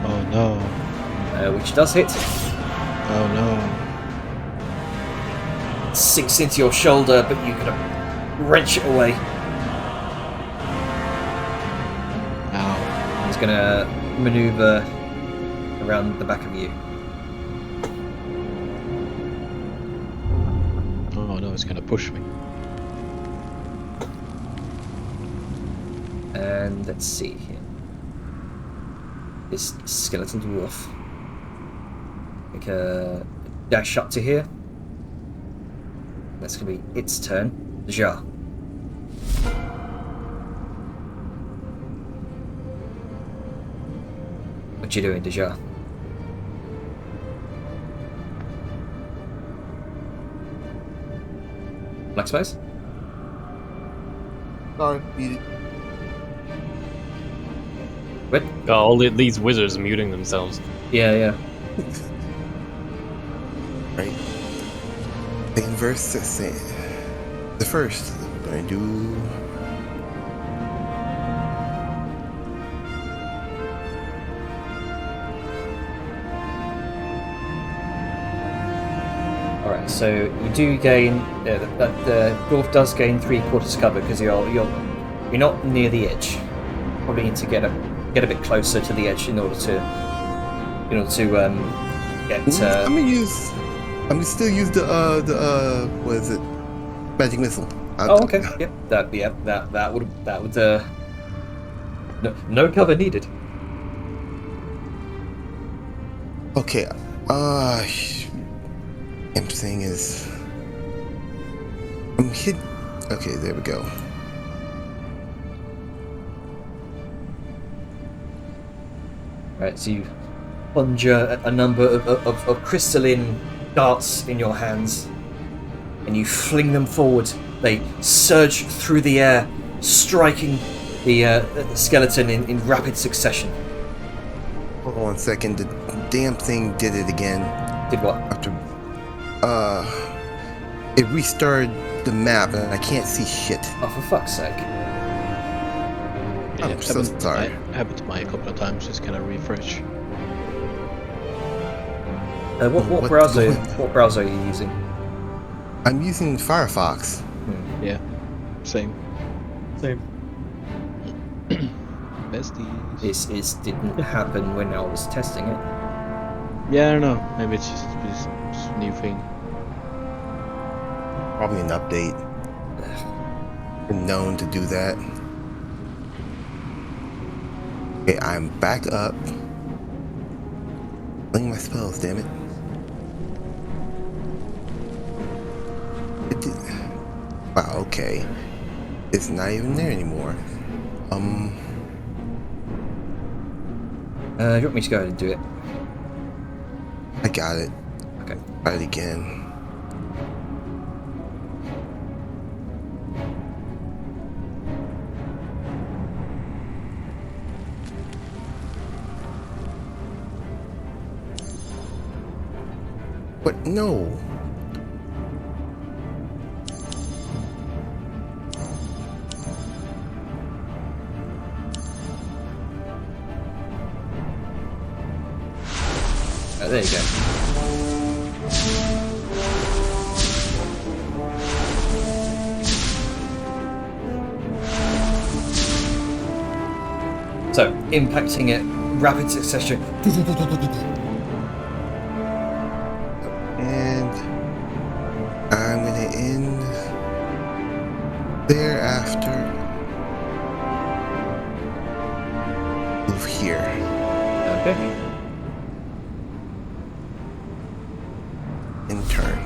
Oh no. Which does hit. Oh no. Sinks into your shoulder, but you kind of wrench it away. Ow. He's going to maneuver around the back of you. Oh no, it's gonna push me. And let's see here. This skeletal dwarf. Make a dash up to here. That's gonna be its turn. Ja. What you doing, Deja? Black space? Sorry, beat it. What? Oh, all these wizards muting themselves. Yeah. Right. The inverse. The first. We're going to do. Right, so you do gain. The dwarf does gain 3/4 cover because you're not near the edge. Probably need to get a bit closer to the edge in order to get. I'm gonna still use the what is it? Magic missile. Oh, okay. Yep. That would. No cover needed. Okay. Damn thing is. I'm hit. Okay, there we go. Right, so you conjure a number of crystalline darts in your hands, and you fling them forward. They surge through the air, striking the skeleton in rapid succession. Hold on a second. The damn thing did it again. Did what? After, it restarted the map and I can't see shit. Oh, for fuck's sake. Yeah, I'm so sorry. Happened to me a couple of times. Just kind of refresh. What browser? What browser are you using? I'm using Firefox. Yeah, same. Same. Besties. This didn't happen when I was testing it. Yeah, I don't know. Maybe it's just this new thing. Probably an update. Been known to do that. Okay, I'm back up. Playing my spells, damn it. Wow, okay. It's not even there anymore. Do you want me to go ahead and do it? I got it. Okay. Try it again. But no. There you go. So, impacting it, rapid succession. And I'm gonna end thereafter. Move here. Okay. In turn.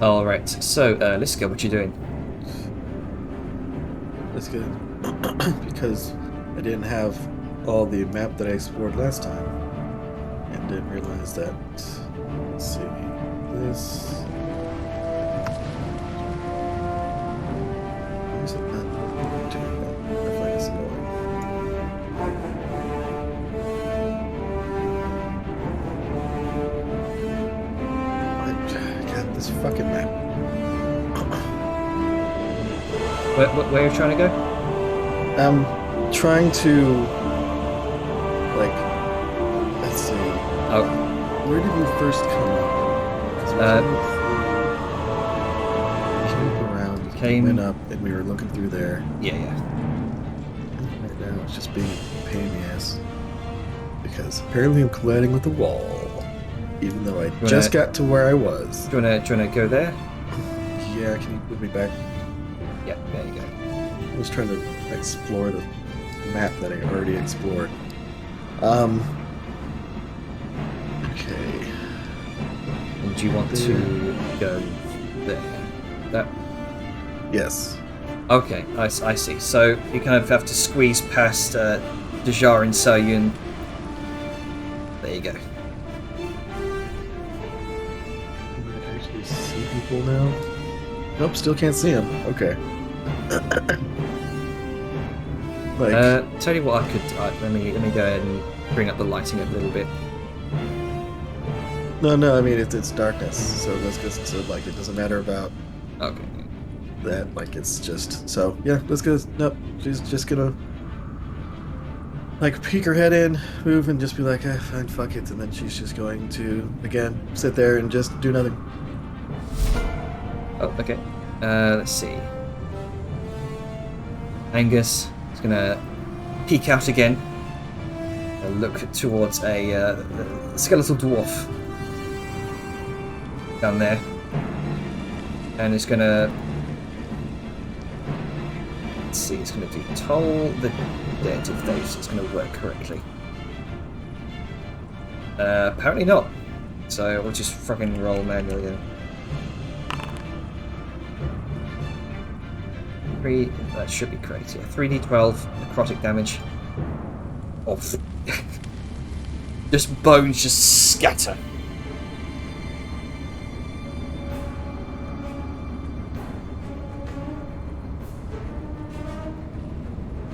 Alright, so, Liska, what you doing? That's good. Because I didn't have all the map that I explored last time. And didn't realize that. Let's see. This. Why is it not going to where the fuck is it going? I got this fucking map. Where are you trying to go? I'm trying to, like, let's see. Oh, Where did we first come up? 'Cause we came up around, went up, and we were looking through there. yeah. Right now, it's just being a pain in the ass. Because apparently I'm colliding with the wall. Even though I just got to where I was. Do you wanna go there? Yeah, can you put me back? Yeah, there you go. I was trying to explore the map that I already explored. Okay. And do you want to go there? That. Yes. Okay, I see. So you kind of have to squeeze past Dejar and Soyun. There you go. Can I actually see people now? Nope, still can't see them. Okay. Like, Tell you what, I could. Let me go ahead and bring up the lighting a little bit. no, I mean it's darkness, so that's just so like it doesn't matter about Okay. that. Like it's just so yeah. Let's go. Nope, she's just gonna. like peek her head in, move, and just be like, fine, fuck it. And then she's just going to, again, sit there and just do nothing. Oh, okay. Let's see. Angus is gonna peek out again and look towards a skeletal dwarf down there, and is gonna. Let's see. It's gonna do toll the dead if it's gonna work correctly. Apparently not. So we'll just fucking roll manually then. That should be correct, yeah. 3d12 necrotic damage. Oh, just bones just scatter.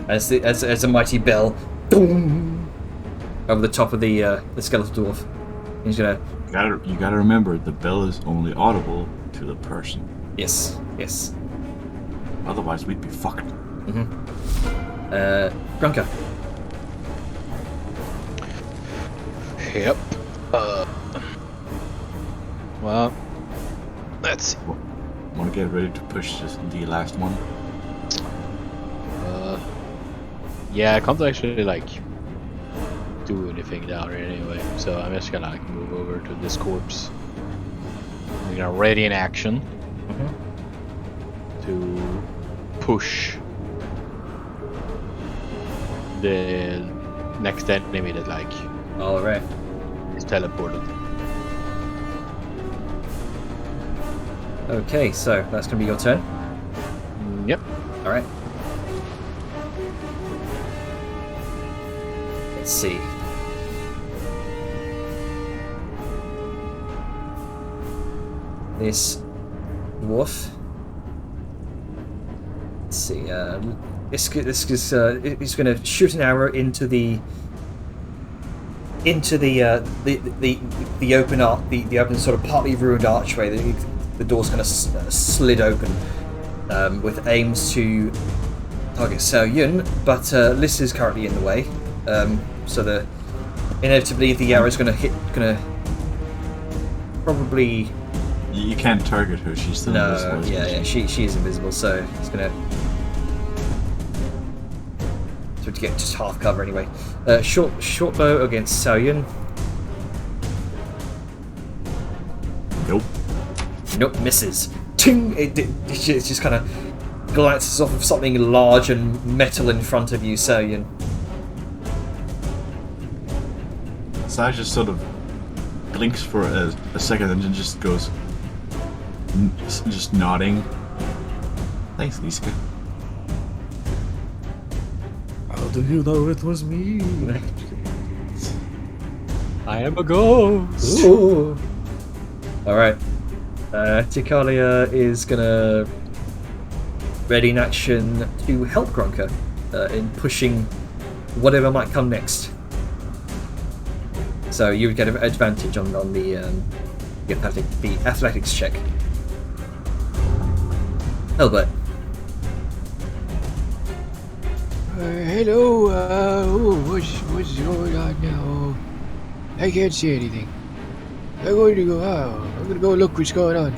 As a mighty bell, boom, over the top of the skeletal dwarf. He's gonna. You gotta remember, the bell is only audible to the person. Yes, yes. Otherwise, we'd be fucked. Grunker. Yep. Well, let's see. Want to get ready to push the last one? Yeah, I can't actually like do anything down here anyway, so I'm just gonna like move over to this corpse. We're gonna ready in action to push the next enemy that like All right. is teleported. Okay, so that's gonna be your turn. Yep. All right. Let's see. This dwarf. Let's see. This is he's going to shoot an arrow into the open the open sort of partly ruined archway. The door's going to slid open with aims to target Seo Yun, but Liz is currently in the way. So inevitably the arrow is going to probably. You can't target her. She's still invisible. Yeah, she is invisible, so it's going to get just half cover anyway. Short bow against Seo Yun. Nope, misses. Ting! It just kind of glances off of something large and metal in front of you, Seo Yun. Sai just sort of blinks for a second and then just goes, just nodding. Thanks, Lisa. How do you know it was me? I am a ghost. Ooh. All right. Tikalia is gonna ready in action to help Grunker in pushing whatever might come next. So you would get an advantage on the athletics check. Albert. Hello, what's going on now? I can't see anything. I'm going to go out. I'm going to go look what's going on.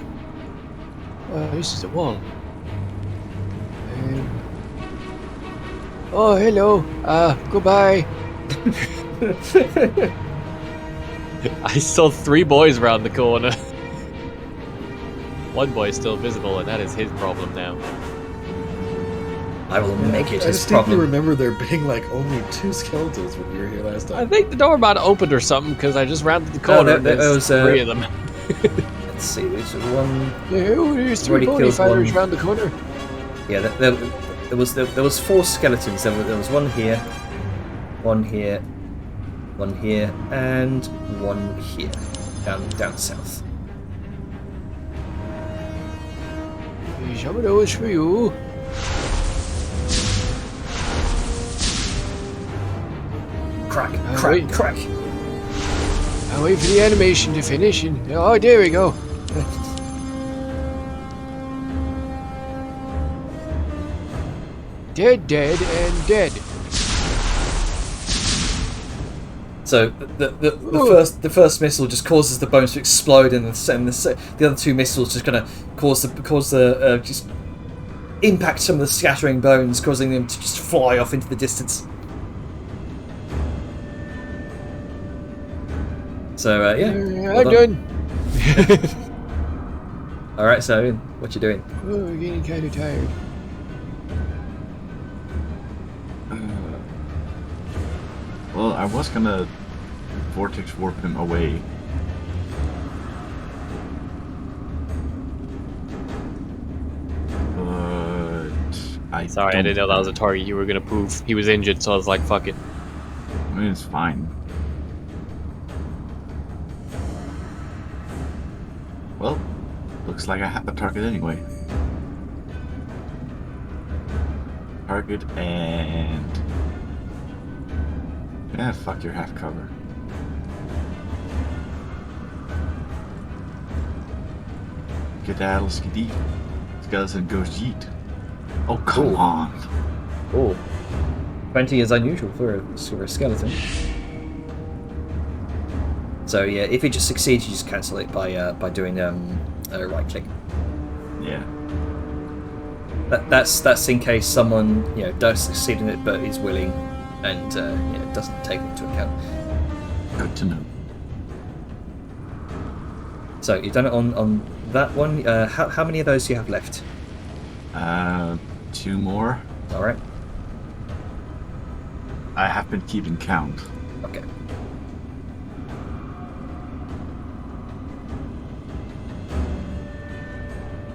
This is the wall. Oh, hello. Goodbye. I saw 3 boys around the corner. One boy is still visible, and that is his problem now. I will make it I his distinctly problem. remember there being like only 2 skeletons when we were here last I time. think the door might have opened or something, because I just rounded the corner and there there's was, 3 of them. Let's see, there's one. There's 3 Already bony killed fighters one. around the corner. Yeah, there was 4 skeletons. There was one here, one here, one here, and one here, down south. Some of those for you. Crack, wait. crack, crack. I'll wait for the animation to finish and... Oh, there we go. Dead, and dead. So the first missile just causes the bones to explode, and the other two missiles just kind of cause the just impact some of the scattering bones, causing them to just fly off into the distance. So yeah, I'm done. All right, so what you doing? Oh, we're getting kind of tired. Well, I was gonna vortex warp him away. But Sorry, I didn't know that was a target you were gonna prove. He was injured, so I was like, fuck it. I mean, it's fine. Well, looks like I have the target anyway. Target and... yeah, fuck your half cover. Skedaddle, skedeet. Skeleton goes yeet. Oh, come Ooh. on. Oh, 20 is unusual for a skeleton. So yeah, if it just succeeds, you just cancel it by doing a right click. Yeah. That's in case someone does succeed in it but is willing and doesn't take it into account. Good to know. So you've done it on that one. How many of those do you have left? 2 more. All right. I have been keeping count. Okay.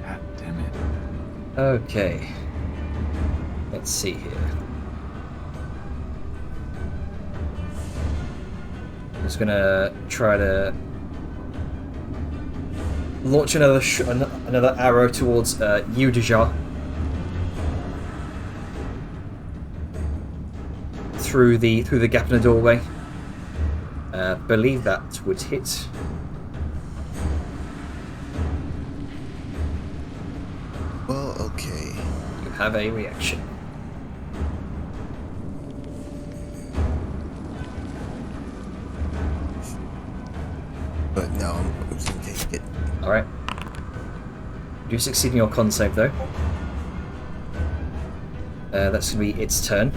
God damn it. Okay. Let's see here. I'm just gonna try to launch another arrow towards you, Deja. Through the gap in the doorway. Believe that would hit. Well, okay. You have a reaction. But no, I'm just gonna take it. Alright. You succeed in your con save though. That's going to be its turn.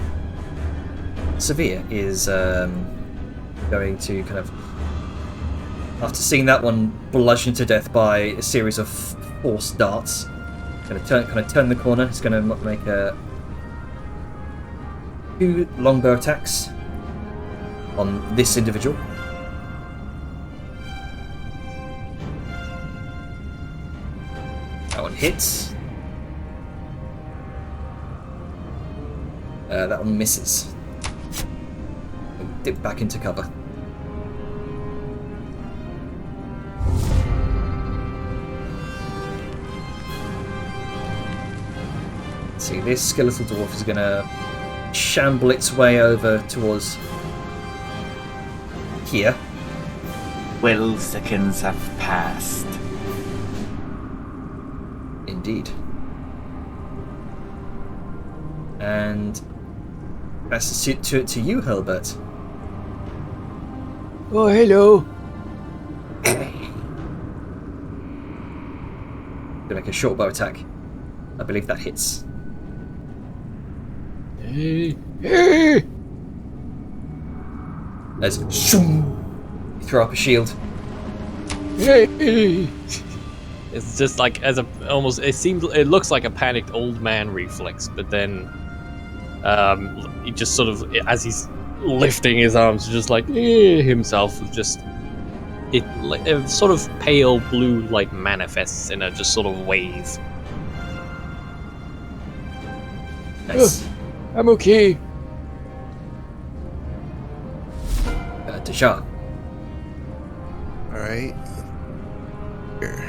Severe is going to kind of, after seeing that one bludgeoned to death by a series of forced darts, going to turn the corner. It's going to make 2 longbow attacks on this individual. That one hits. That one misses. Dip back into cover. See, this skeletal dwarf is going to shamble its way over towards here. 12 seconds have passed. Indeed. And that's to you, Hilbert. Oh, hello. To make a short bow attack. I believe that hits. Hey. As shoom, you throw up a shield. Hey. It's just like it looks like a panicked old man reflex, but then he just sort of, as he's lifting his arms, just like himself, just a sort of pale blue light manifests in a just sort of wave. Nice. I'm okay. Deja. Alright. Here.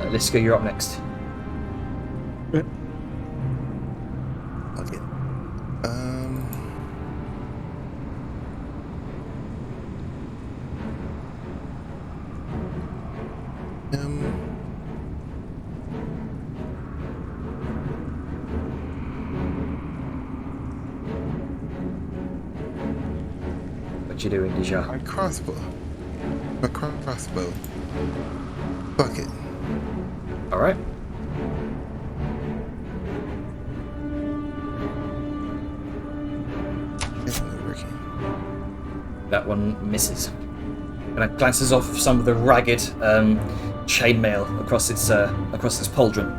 Liska, you're up next. Okay. What you doing, Deja? My crossbow. My crossbow. Fuck it. All right. It's not working. That one misses. And it glances off some of the ragged chainmail across its pauldron.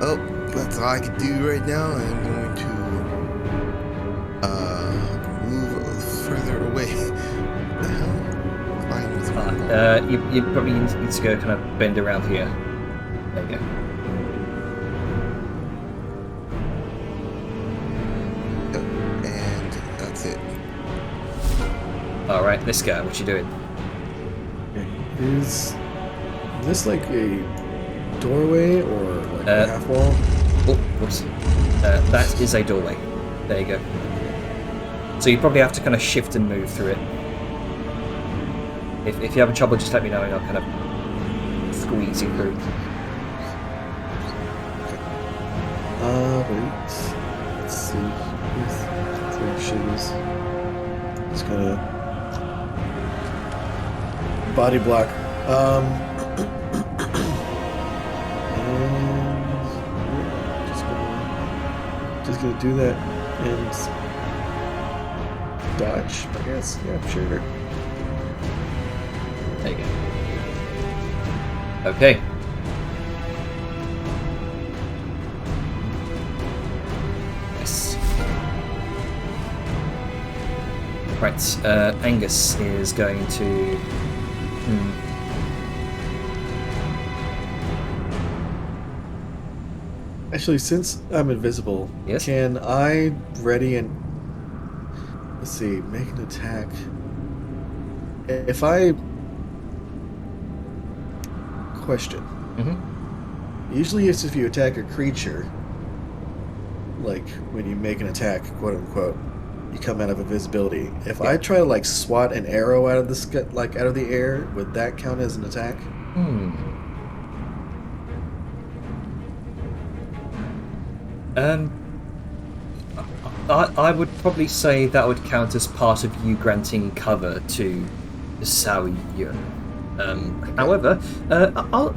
Oh, that's all I can do right now. I'm going to move a little further away. What the hell? Climb with one. You probably need to go kind of bend around here. There you go. Yep, and that's it. All right, this guy. What you doing? Is this like a doorway or like a half wall? Oh, whoops. That is a doorway. There you go. So you probably have to kind of shift and move through it. If you're having trouble, just let me know and I'll kind of squeeze you through. Wait. Let's see. Three shoes. Just gonna body block. And just gonna do that and dodge, I guess. Yeah, sure. There you go. Okay. Yes. Right, Angus is going to... Actually, since I'm invisible, Yes? can I ready and... Let's see, make an attack. If I... Question. Mm-hmm. Usually it's if you attack a creature, like when you make an attack, quote unquote, you come out of invisibility. If I try to like swat an arrow out of the out of the air, would that count as an attack? I would probably say that would count as part of you granting cover to Sao Yun. However, I'll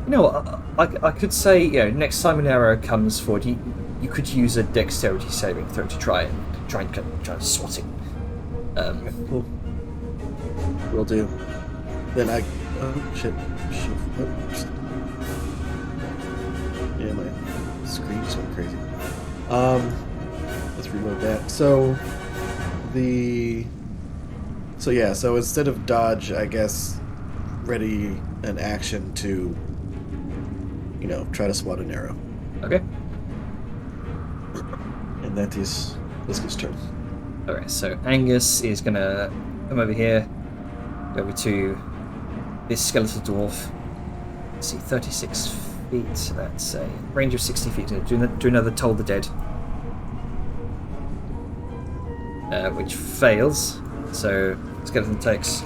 you know what, I could say, next time an arrow comes forward, you could use a dexterity saving throw to try and swat it. Cool. Will do. Then I... Oh, shit. Oops. Yeah, my screen just went crazy. Let's reload that. So instead of dodge, I guess ready an action to, try to swat an arrow. Okay. And that is Liska's turn. Alright, so Angus is gonna come over here, go over to this skeletal dwarf. Let's see, 36 feet, that's a range of 60 feet. Do another Toll the Dead. Which fails, so skeleton takes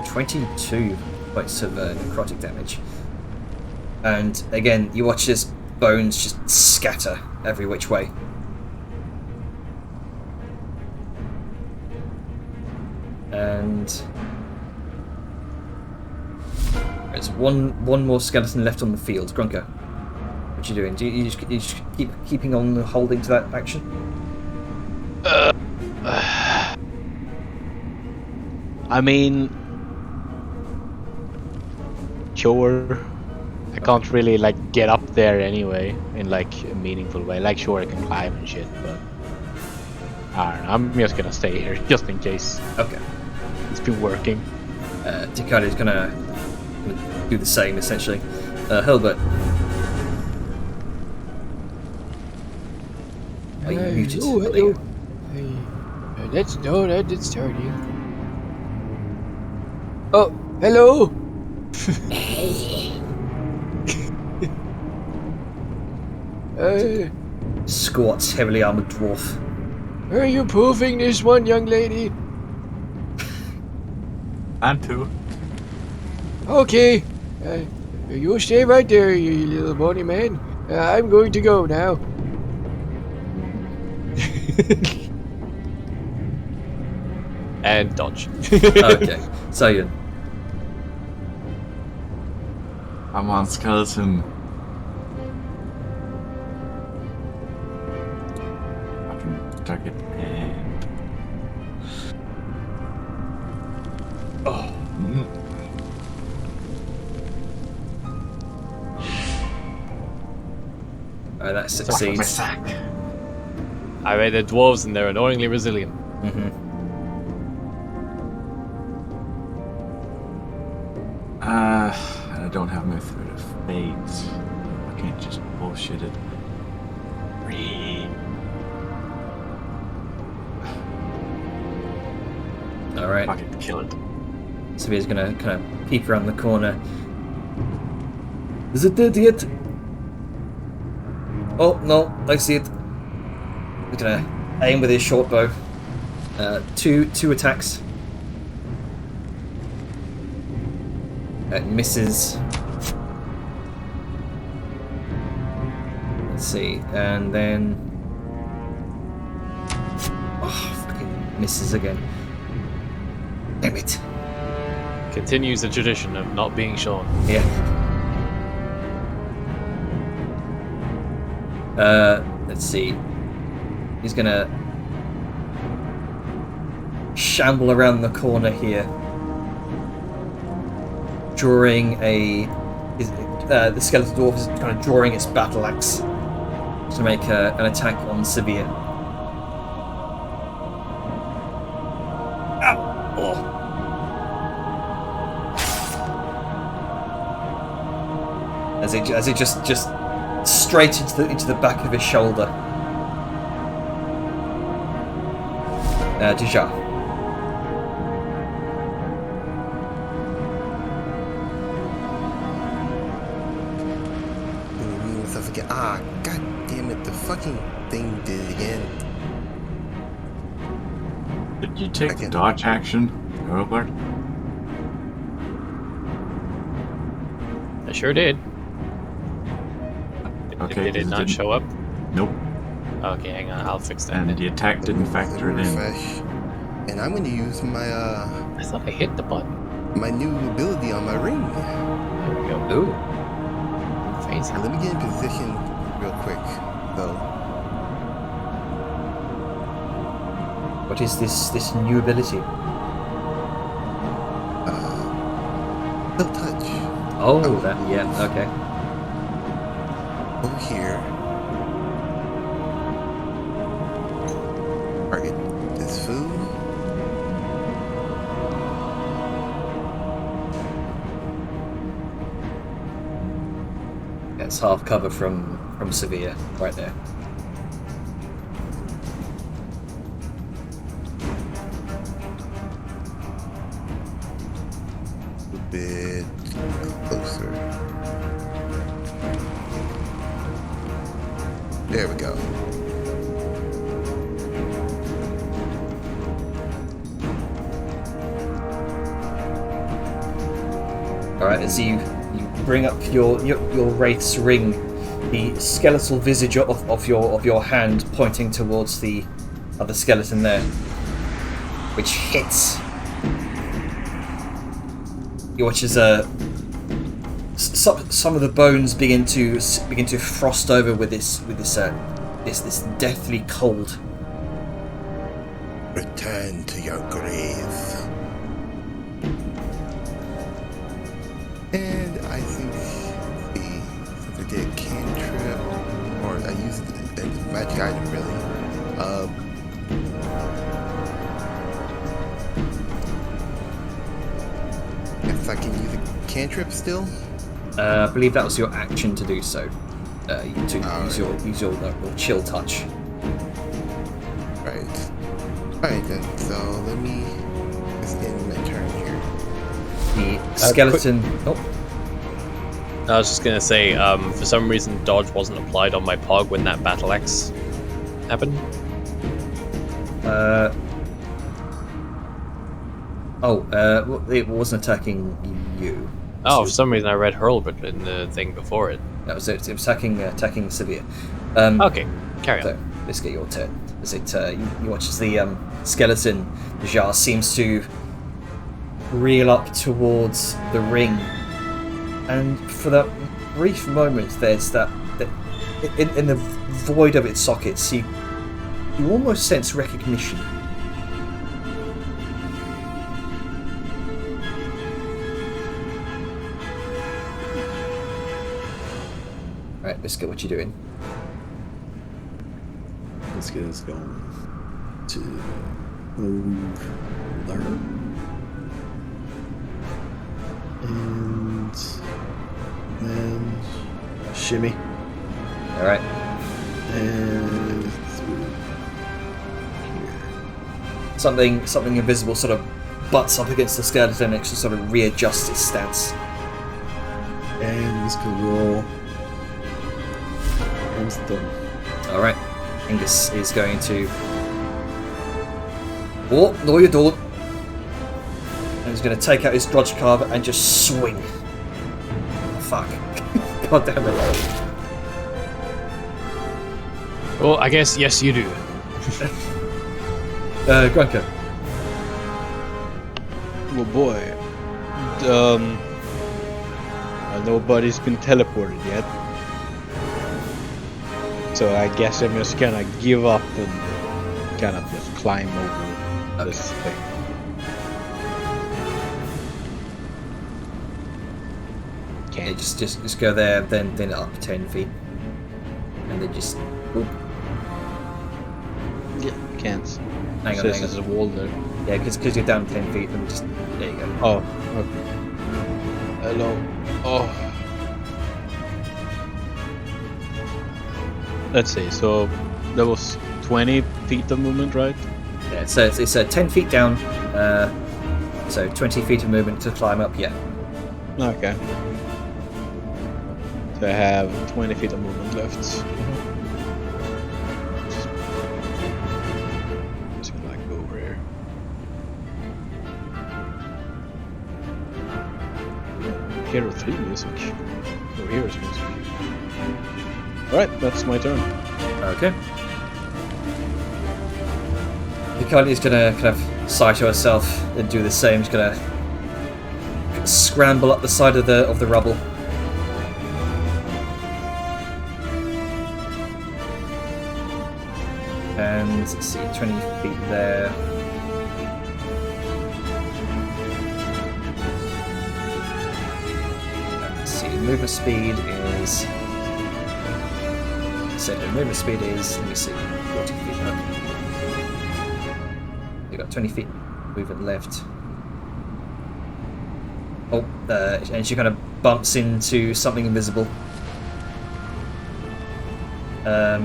22 points of necrotic damage. And again, you watch his bones just scatter every which way. And there's one more skeleton left on the field. Grunker, what you doing? You just keeping on holding to that action? I mean, sure. I can't really get up there anyway in a meaningful way. Sure, I can climb and shit, but I don't know. I'm just gonna stay here just in case. Okay. It's been working. Takada is gonna do the same essentially. Hilbert, are you muted? Oh, hello. That's starting. Oh, hello. Squats, heavily armored dwarf. Are you proving this one, young lady? And two. Okay. You stay right there, you little bony man. I'm going to go now. And dodge. Okay, so you. I'm on skeleton. I can tuck it and. Oh, that My succeeds. sack. I read the dwarves and they're annoyingly resilient. Mm-hmm. And I don't have my thread of fate. I can't just bullshit it. All right. Fuck it, kill it. Savir's gonna kind of peep around the corner. Is it dead yet? Oh no, I see it. He's gonna aim with his short bow. Two attacks. It misses. Let's see, and then fucking misses again. Damn it. Continues the tradition of not being shown. Yeah. Let's see. He's gonna shamble around the corner here, drawing the skeleton dwarf is kind of drawing its battle axe to make an attack on Severe. Ow! Oh. As it just straight into the back of his shoulder. Deja. Me myself again. Ah, god damn it! The fucking thing did it again. Did you take the Again. dodge action, Robert? I sure did. Okay, Did it 'cause not didn't- show up? Nope. Okay, hang on. I'll fix that. And the attack didn't factor it in. Refresh. And I'm going to use my I thought I hit the button. my new ability on my ring. There we go. Ooh. Fancy. Let me get in position real quick, though. What is this new ability? Still touch. Oh, that yeah. Okay. Over here. Target this food. It's half cover from Severe right there. A bit closer. There we go. All right, as you bring up your wraith's ring, the skeletal visage of your hand pointing towards the other skeleton there, which hits. You watch as some of the bones begin to frost over with this deathly cold. Return to your grave. And I think since I did a cantrip, or I used a magic item really, if I can use a cantrip still. I believe that was your action to do so. Use your chill touch. Right. Alright then, so let me just end my turn here. The skeleton. I was just gonna say, for some reason, dodge wasn't applied on my pog when that battle axe happened. It wasn't attacking you. Oh, for some reason I read hurlbut in the thing before it. That was it. It was attacking Severe. Okay, carry on. So let's get your turn. as you watch as the skeleton Jar seems to reel up towards the ring, and for that brief moment, there's that in the void of its sockets, you almost sense recognition. Right, Biscuit, what you doing? Biscuit is going to move there. And then shimmy. Alright. And through here. Something invisible sort of butts up against the skeleton and actually sort of readjusts its stance. And he's going to roll. And it's done. Alright. Angus is going to... Oh, no you don't. And he's going to take out his drudge carve and just swing. Fuck. God damn it. Well, I guess yes, you do. Grunker. Well, boy. Nobody's been teleported yet. So I guess I'm just gonna give up and kind of just climb over this thing. Yeah, just go there, then up 10 feet. And then just... Oop. Yeah, can't. Hang on, Says hang there's on. a wall there. Yeah, because you're down 10 feet, and just... There you go. Oh, okay. Hello. Oh. Let's see, so there was 20 feet of movement, right? Yeah, so it's 10 feet down, so 20 feet of movement to climb up, yeah. Okay. So I have 20 feet of movement left. Just gonna like go over here. Hero 3 music. Oh, here's music. Alright, that's my turn. Okay. Hikari's gonna kind of sigh to herself and do the same. She's gonna scramble up the side of the rubble. And let's see, 20 feet there. Let's see, movement speed is... So the movement speed is, let me see, 40 feet up. You've got 20 feet movement left. Oh, and she kind of bumps into something invisible. I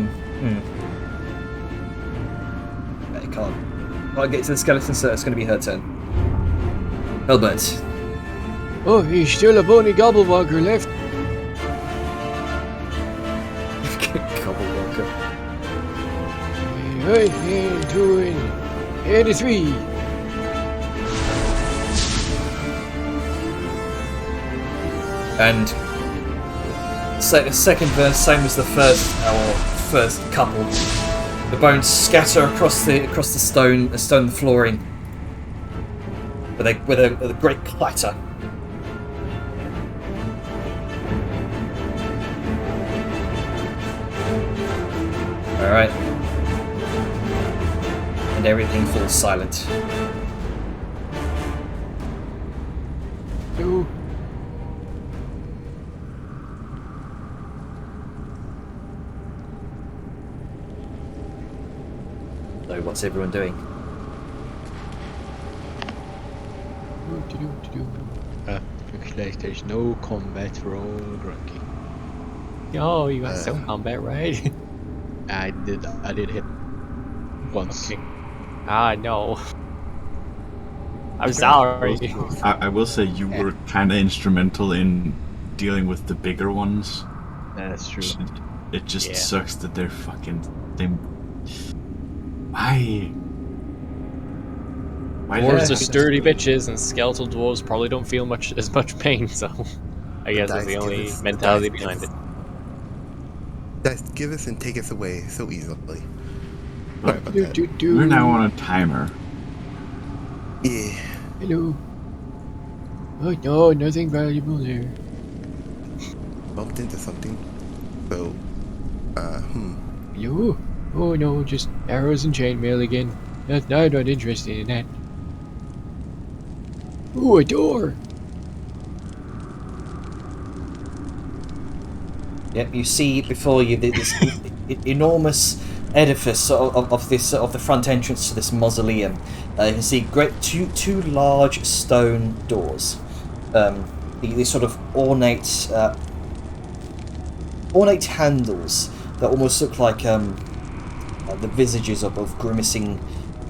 can't get to the skeleton, so it's going to be her turn. Hilbert. Oh, he's still a bony gobblewalker left. Gobblewalker. Right, and 2 and 3. And second verse, same as the first couple. The bones scatter across the stone flooring with a great clatter. All right, and everything falls silent. No. So what's everyone doing? Looks like there's no combat for all Grunky. Oh, you got some combat, right? I did hit once. Okay. Ah, no. I'm sorry. I will say you were kind of instrumental in dealing with the bigger ones. That's true. It just Yeah. sucks that they're fucking... Why? Why Dwarves did are sturdy bitches, and skeletal dwarves probably don't feel as much pain, so I guess that's the only mentality behind it. That give us and take us away so easily. Sorry about that. We're now on a timer. Yeah. Hello. Oh no, nothing valuable there. Bumped into something. So, Hello? Oh no, just arrows and chainmail again. No, I'm not interested in that. Ooh, a door! Yep, you see before you this enormous edifice of the front entrance to this mausoleum. You can see two large stone doors. These sort of ornate handles that almost look like the visages of grimacing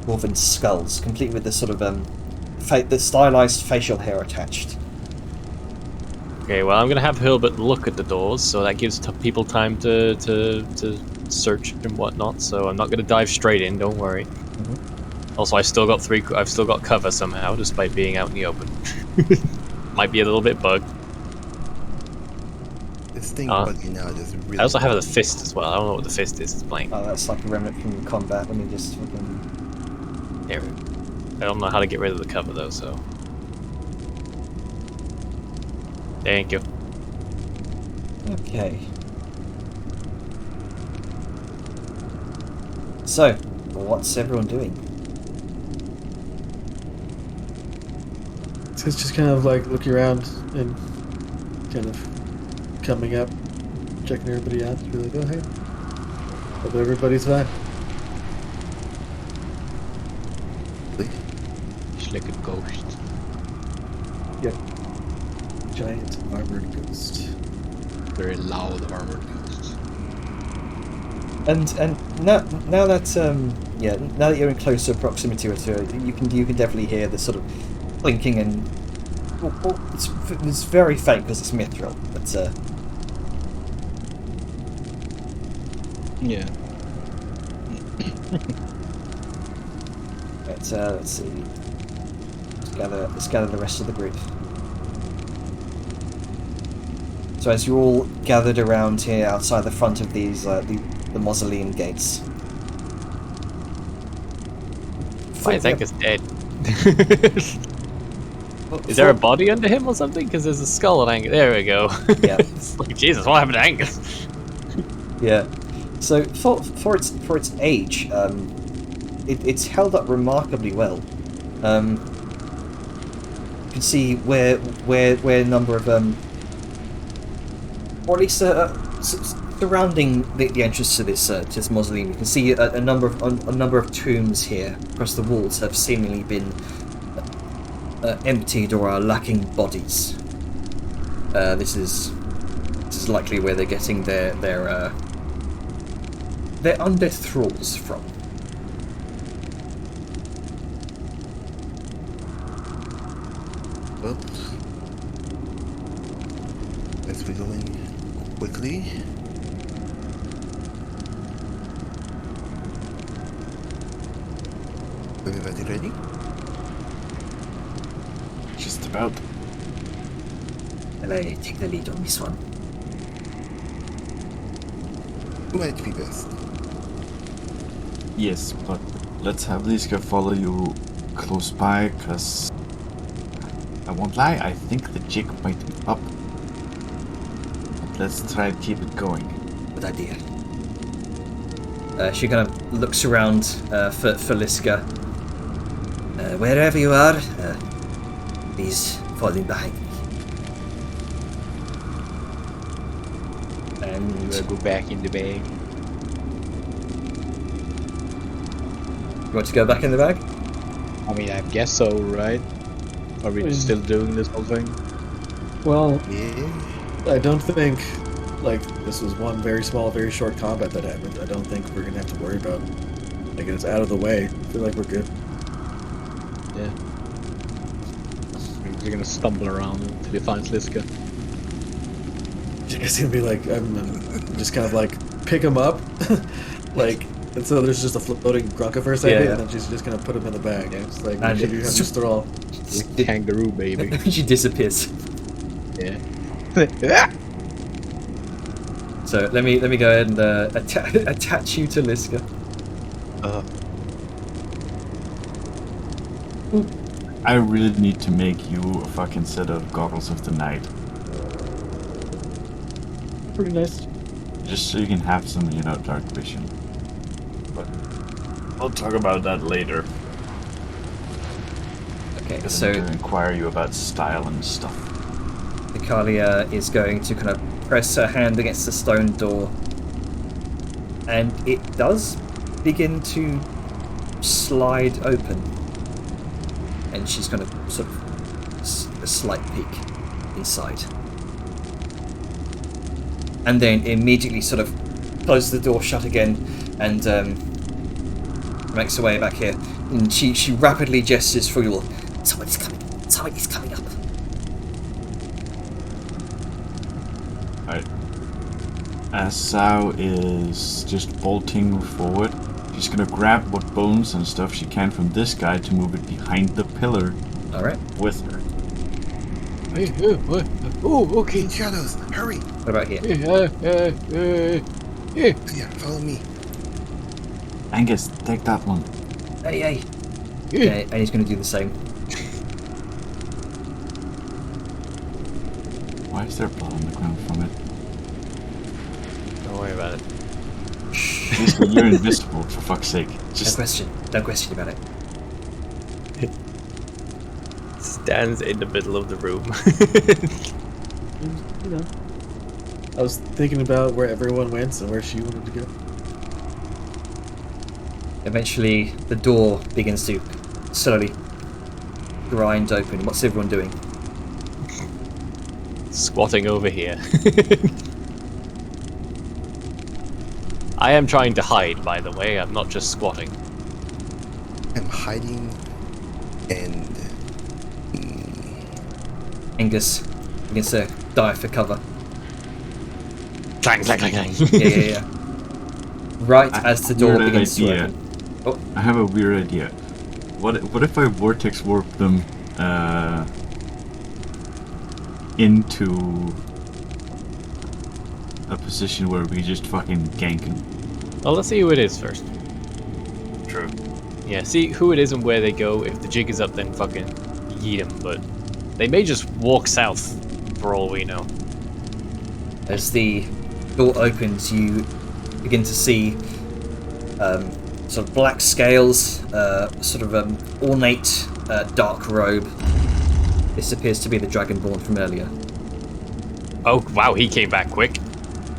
dwarven skulls, complete with the sort of the stylized facial hair attached. Okay, well, I'm gonna have Hilbert look at the doors, so that gives people time to search and whatnot. So I'm not gonna dive straight in. Don't worry. Also, I've still got cover somehow, despite being out in the open. Might be a little bit bugged. this thing bugging out is really. I also have the fist as well. I don't know what the fist is. It's blank. Oh, that's like a remnant from combat. Let me just fucking... There. I don't know how to get rid of the cover though. So. Thank you. Okay. So, what's everyone doing? So it's just kind of like looking around and kind of coming up, checking everybody out. Be like, oh hey, hope everybody's fine. It's like a ghost. Yep. Giant armored ghost. Very loud armored ghost. And now that now that you're in closer proximity to it, you can definitely hear the sort of clinking and it's very faint because it's mithril, but Yeah. let's see. Let's gather the rest of the group. So as you're all gathered around here outside the front of these the mausoleum gates. I think it's dead. Is there a body under him or something? Because there's a skull on Angus. There we go. Yeah. It's like, Jesus, what happened to Angus? Yeah. So for its age, it's held up remarkably well. You can see where a number of or at least surrounding the entrance to this mausoleum, you can see a number of tombs here across the walls have seemingly been emptied or are lacking bodies. This is likely where they're getting their undead thralls from. Well, as we go in quickly. Everybody ready? Just about. Will I take the lead on this one? Might be best. Yes, but let's have Liska follow you close by, cause I won't lie, I think the jig might be up. But let's try to keep it going. Good idea. She kind of looks around for Liska. Wherever you are, please fall in behind me. And We'll go back in the bag. you want to go back in the bag? I mean, I guess so, right? Are we still doing this whole thing? Well, Yeah. I don't think like this was one very small, very short combat that happened. I don't think we're gonna have to worry about like it's out of the way. I feel like we're good. Yeah. We're gonna stumble around until he finds Liska. It's gonna be like I'm just kind of like pick him up, like, and so there's just a floating grunka for a second, Yeah. and then she's just gonna put him in the bag. Yeah. It's like And maybe you have it's- to thrall. Kangaroo baby. She disappears. Yeah. So let me go ahead and attach you to Liska. I really need to make you a fucking set of goggles of the night, Pretty nice. just so you can have some, dark vision. But we'll talk about that later. Okay, Because I so need to inquire you about style and stuff. Icalia is going to kind of press her hand against the stone door, and it does begin to slide open. And she's going to sort of a slight peek inside. And then immediately sort of closes the door shut again and makes her way back here. And she rapidly gestures for you all. Somebody's coming. Somebody's coming up. Alright. As Sao is just bolting forward, she's gonna grab what bones and stuff she can from this guy to move it behind the pillar Alright. with her. Oh, okay. In shadows, hurry! What about here? Yeah, follow me. Angus, take that one. Hey. Okay, and he's going to do the same. Why is there blood on the ground from it? Don't worry about it. Listen, you're invisible, for fuck's sake. Just No question about it. Stands in the middle of the room. You know. I was thinking about where everyone went and where she wanted to go. Eventually, the door begins to slowly grind open. What's everyone doing? Squatting over here. I am trying to hide, by the way. I'm not just squatting. I'm hiding and Angus begins to dive for cover. Clang, clang, clang, clang. Yeah. Right I as the door weird begins to idea. open. Oh, I have a weird idea. What if I vortex warp them into a position where we just fucking gank them? Well, let's see who it is first. True. Yeah, see who it is and where they go. If the jig is up, then fucking yeet them. But they may just walk south, for all we know. as the door opens, you begin to see sort of black scales, sort of ornate dark robe. This appears to be the Dragonborn from earlier. Oh, wow, he came back quick.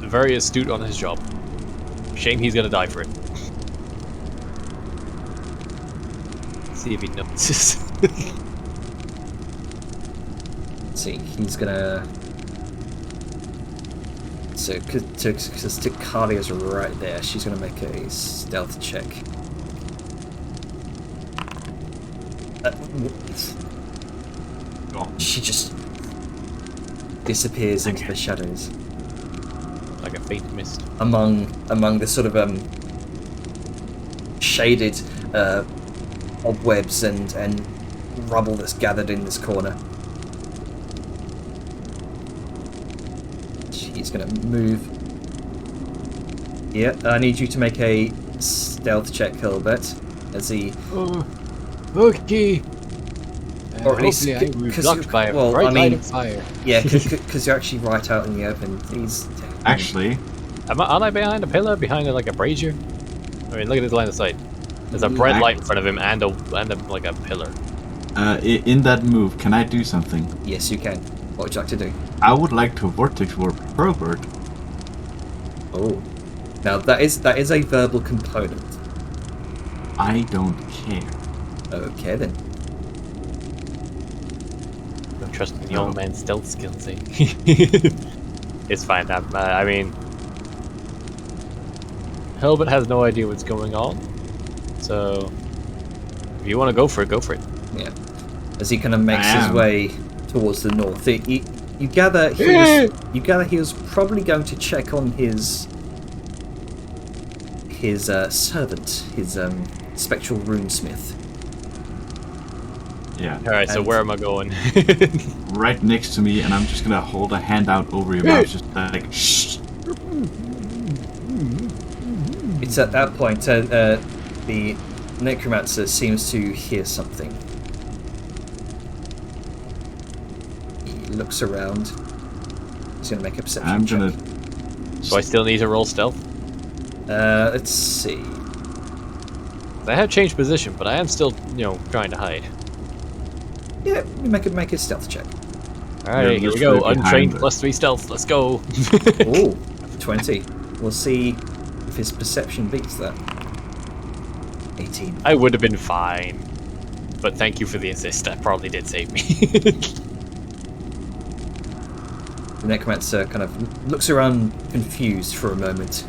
Very astute on his job. Shame he's gonna die for it. See if he notices. Let's see, he's gonna. So, because Kalia's right there, she's gonna make a stealth check. She just disappears into the shadows Like a faint mist. among the sort of shaded cobwebs and rubble that's gathered in this corner. He's gonna move. Yeah, I need you to make a stealth check, Hilbert, as he. Oh, okay. Or at least, hopefully I was 'cause blocked you- by a well, bright I light mean- of fire. Yeah, because you're actually right out in the open. He's. Actually, Aren't I behind a pillar? Behind like a brazier? I mean, look at his line of sight. There's a bright light in front of him and a like a pillar. in that move, can I do something? Yes, you can. What would you like to do? I would like to vortex warp Herbert. Oh, now that is a verbal component. I don't care. Okay then. Don't trust in the old man's stealth skills, eh? It's fine. I mean, Hilbert has no idea what's going on. So, if you want to go for it, go for it. Yeah. As he kind of makes his Wow. way towards the north, you gather he was probably going to check on his servant, his spectral runesmith. Yeah, All right. So And- where am I going? right next to me, and I'm just gonna hold a hand out over your mouth, just like shh. It's at that point The necromancer seems to hear something. He looks around. He's going to make a perception I'm check. gonna. So I still need to roll stealth. Let's see. I have changed position, but I am still, trying to hide. Yeah, you make a stealth check. Alright, here we literally go. behind Untrained it. +3 stealth. Let's go. Ooh, 20. We'll see if his perception beats that. 18. I would have been fine. But thank you for the assist. That probably did save me. The necromancer kind of looks around confused for a moment.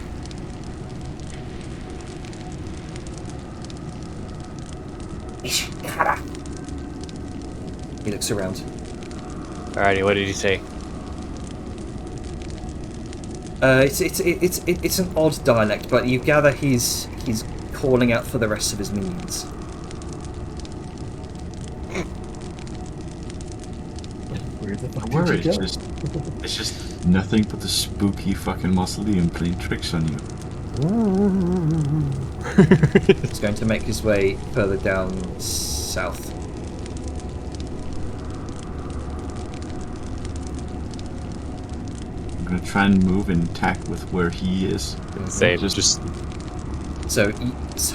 He looks around. Alrighty, what did he say? It's an odd dialect, but you gather he's calling out for the rest of his minions. Where the fuck Don't worry, did you go? it's just nothing but the spooky fucking mausoleum playing tricks on you. He's going to make his way further down south. I'm gonna try and move in tack with where he is. Say Just- So,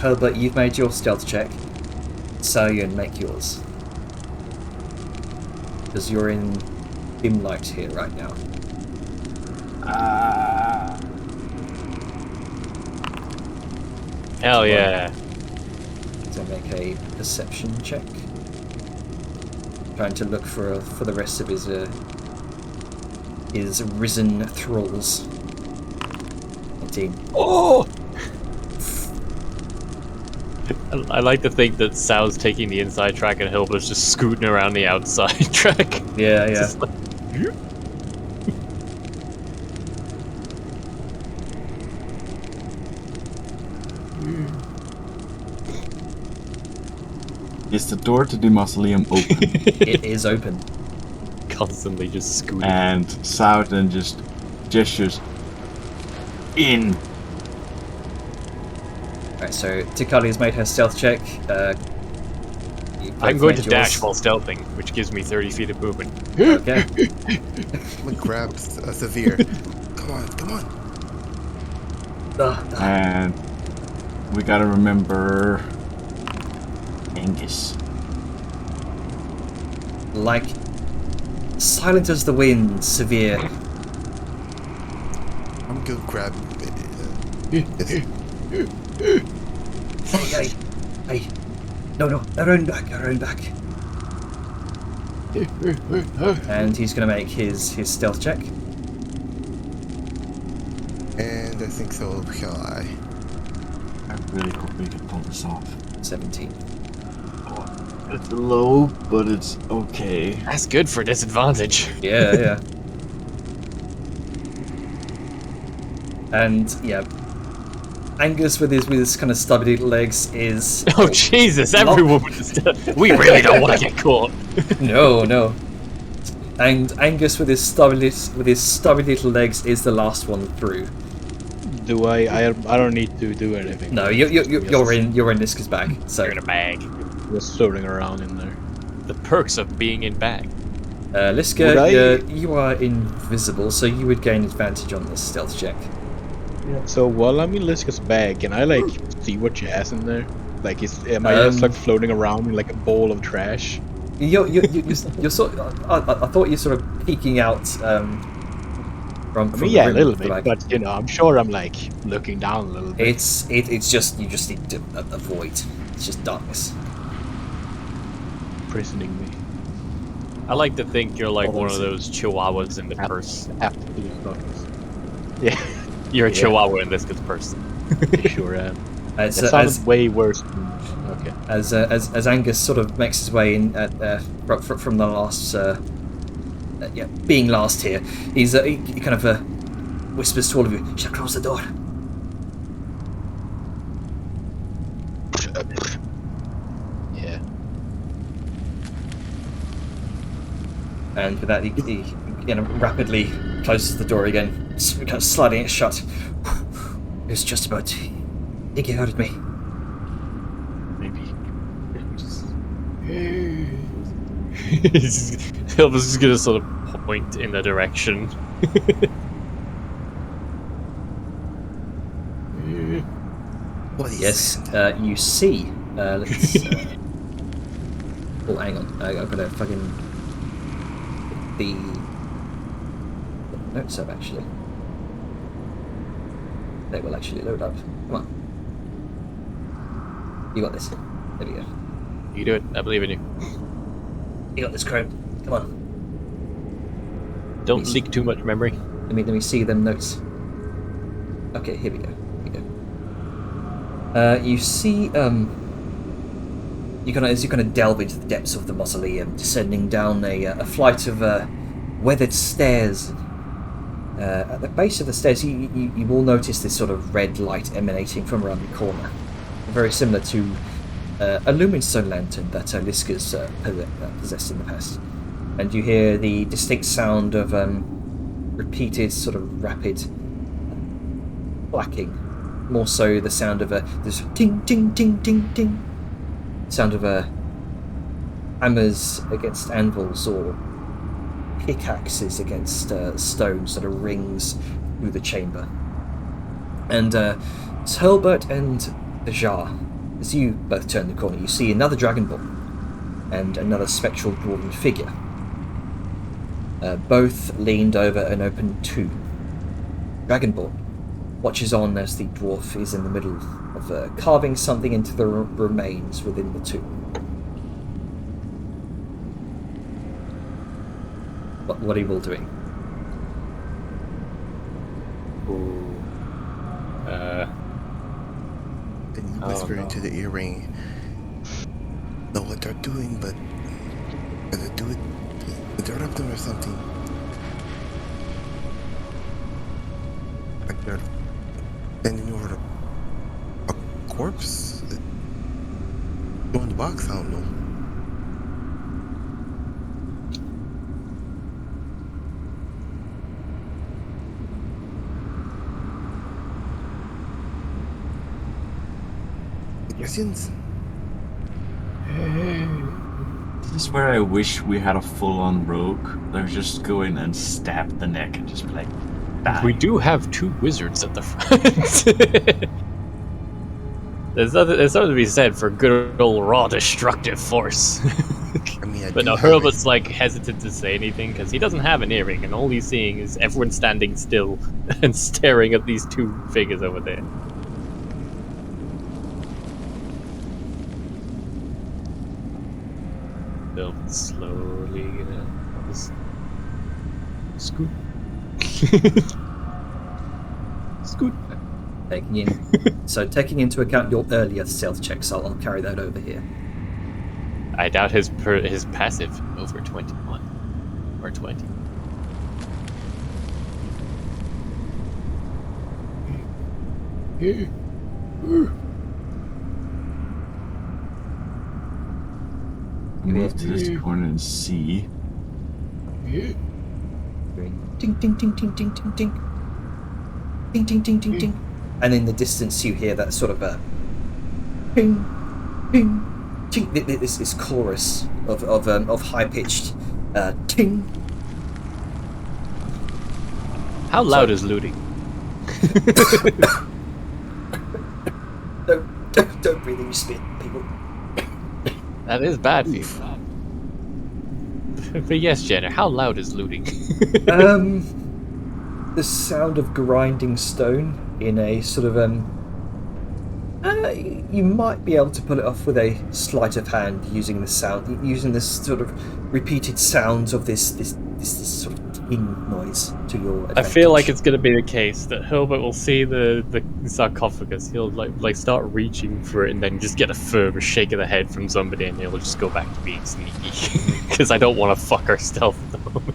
Herbert, you've made your stealth check. Salian, make yours. Because you're in dim light here right now. Hell yeah. So make a perception check. Trying to look for the rest of his risen thralls. 19. Oh! I like to think that Sal's taking the inside track and Hilbert's just scooting around the outside track. Yeah, yeah. Just like- Is the door to the mausoleum open? It is open. constantly just scooting. And Sao then just gestures in. Alright, so Tikali has made her stealth check. I'm going to dash while stealthing, which gives me 30 feet of movement. Okay. I'm gonna grab a severe. Come on, come on. And we gotta remember Angus. Like silent as the wind, severe. I'm gonna grab. Yes. Hey. No, around back. And he's gonna make his stealth check. And I think so shall I. I really hope we can pull this off. 17. It's low, but it's okay. That's good for disadvantage. Yeah. And yeah, Angus with his kind of stubby little legs is Oh Jesus! Everyone we really don't want to get caught. no. And Angus with his stubby little legs is the last one through. Do I don't need to do anything. No, you're in Niska's bag. So You're in a bag. Just floating around in there. The perks of being in bag. Liska, Would I- you are invisible, so you would gain advantage on this stealth check. So while I'm in Liska's bag, can I like see what she has in there? Like, am I just like floating around in like a bowl of trash? You're sort. I thought you're sort of peeking out from. I the mean, yeah, a rim little of the bit, bag. but you know, I'm sure I'm like looking down a little bit. It's just you just need to avoid. It's just darkness. Imprisoning me. I like to think you're like one of those chihuahuas in the purse. Absolute darkness. Yeah, You're a Yeah. chihuahua in this good person. sure am. As That sounded way worse. Okay. as Angus sort of makes his way in from the last, being last here, he kind of whispers to all of you, "Shall I close the door?" Yeah. And with that, he rapidly closes the door again, kind of sliding it shut. It's just about to get out of me. Hilva's just gonna sort of point in the direction. What is Yes, that? you see. Let's. Oh, hang on. I've got to fucking. The notes up actually. They will actually load up. Come on. You got this. There we go. You do it. I believe in you. You got this, Chrome. Come on. Don't Please. leak too much memory. Let me see them notes. Okay, here we go. You see, as you kind of delve into the depths of the mausoleum, descending down a flight of weathered stairs. At the base of the stairs, you will notice this sort of red light emanating from around the corner, very similar to a luminstone lantern that Liska's possessed in the past. And you hear the distinct sound of repeated, sort of rapid clacking. More so the sound of this ting ting ting ting ting sound of hammers against anvils or pickaxes against stone sort of rings through the chamber. And Hurlbert and Jar, as you both turn the corner, you see another dragonborn and another spectral dwarven figure, both leaned over an open tomb. Dragonborn watches on as the dwarf is in the middle of carving something into the remains within the tomb. What are you all doing? Then you whisper into the earring. Know what they're doing, but gonna do it. Interrupt them or something. Like they're bending over a corpse. Go in the box. I don't know. Questions? This is where I wish we had a full-on rogue. They're just go in and stab the neck and just be like, die. We do have 2 wizards at the front. There's something to be said for good old raw destructive force. I mean, But no, Herbert's like hesitant to say anything because he doesn't have an earring, and all he's seeing is everyone standing still and staring at these 2 figures over there. They'll slowly just scoot. Scoot. Taking into account your earlier stealth checks, I'll carry that over here. I doubt his passive over 21 or 20. Move to this corner and see. Ding ding ding ding ding ding ding. Ding ding ding ding ding. And in the distance you hear that sort of a ping ping ting. This chorus of high pitched ting. How loud is looting? Don't breathe in your spit, people. That is bad for you. But yes, Jenner, how loud is looting? The sound of grinding stone in a sort of you might be able to pull it off with a sleight of hand using this sort of repeated sounds of this sort of ting noise to your advantage. I feel like it's going to be the case that Hilbert will see the sarcophagus. He'll like start reaching for it and then just get a firm shake of the head from somebody, and he'll just go back to being sneaky. Because I don't want to fuck our stealth at the moment.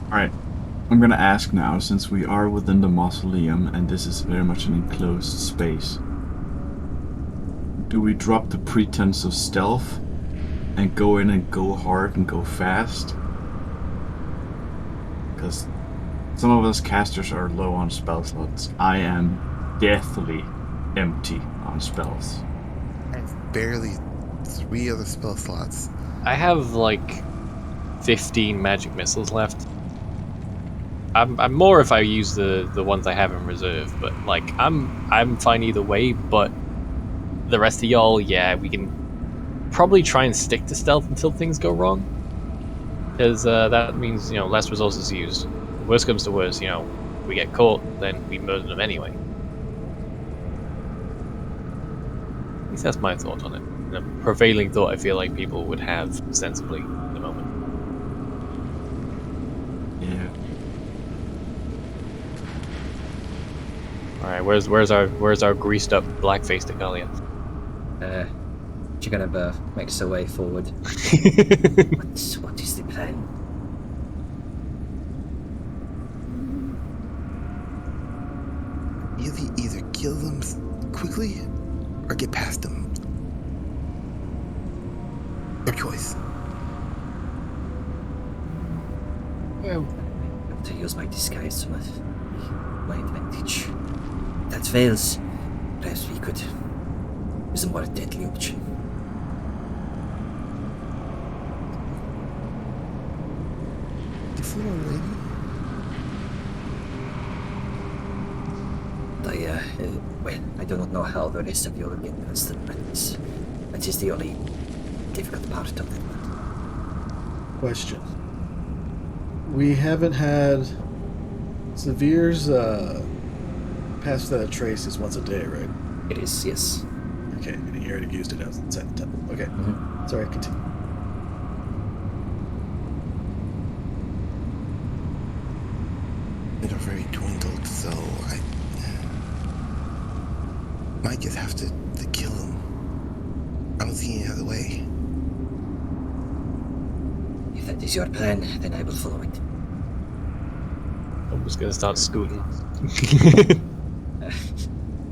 Alright, I'm gonna ask now, since we are within the mausoleum and this is very much an enclosed space. Do we drop the pretense of stealth and go in and go hard and go fast? Because some of us casters are low on spell slots. I am deathly empty on spells. I've barely 3 other spell slots. I have like 15 magic missiles left. I'm more if I use the ones I have in reserve, but like I'm fine either way. But the rest of y'all, yeah, we can probably try and stick to stealth until things go wrong, because that means less resources used. Worst comes to worst, we get caught, then we murder them anyway. At least that's my thought on it. And a prevailing thought I feel like people would have sensibly at the moment. Yeah. All right, where's our greased up black-faced Italia? She kind of makes her way forward. What is the plan? Either kill them quickly or get past them. Your choice. Well, I want to use my disguise to my advantage. If that fails, perhaps we could use a more deadly option. The floor lady. Well, I do not know how the rest of you will get past them, but that is the only difficult part of it. Question. We haven't had Severe's pass that trace is once a day, right? It is, yes. Okay, and he already used it outside the temple. Okay. Mm-hmm. Sorry, continue. They're very dwindled, so I might just have to kill them. I don't see any other way. If that is your plan, then I will follow it. I'm just gonna start scooting.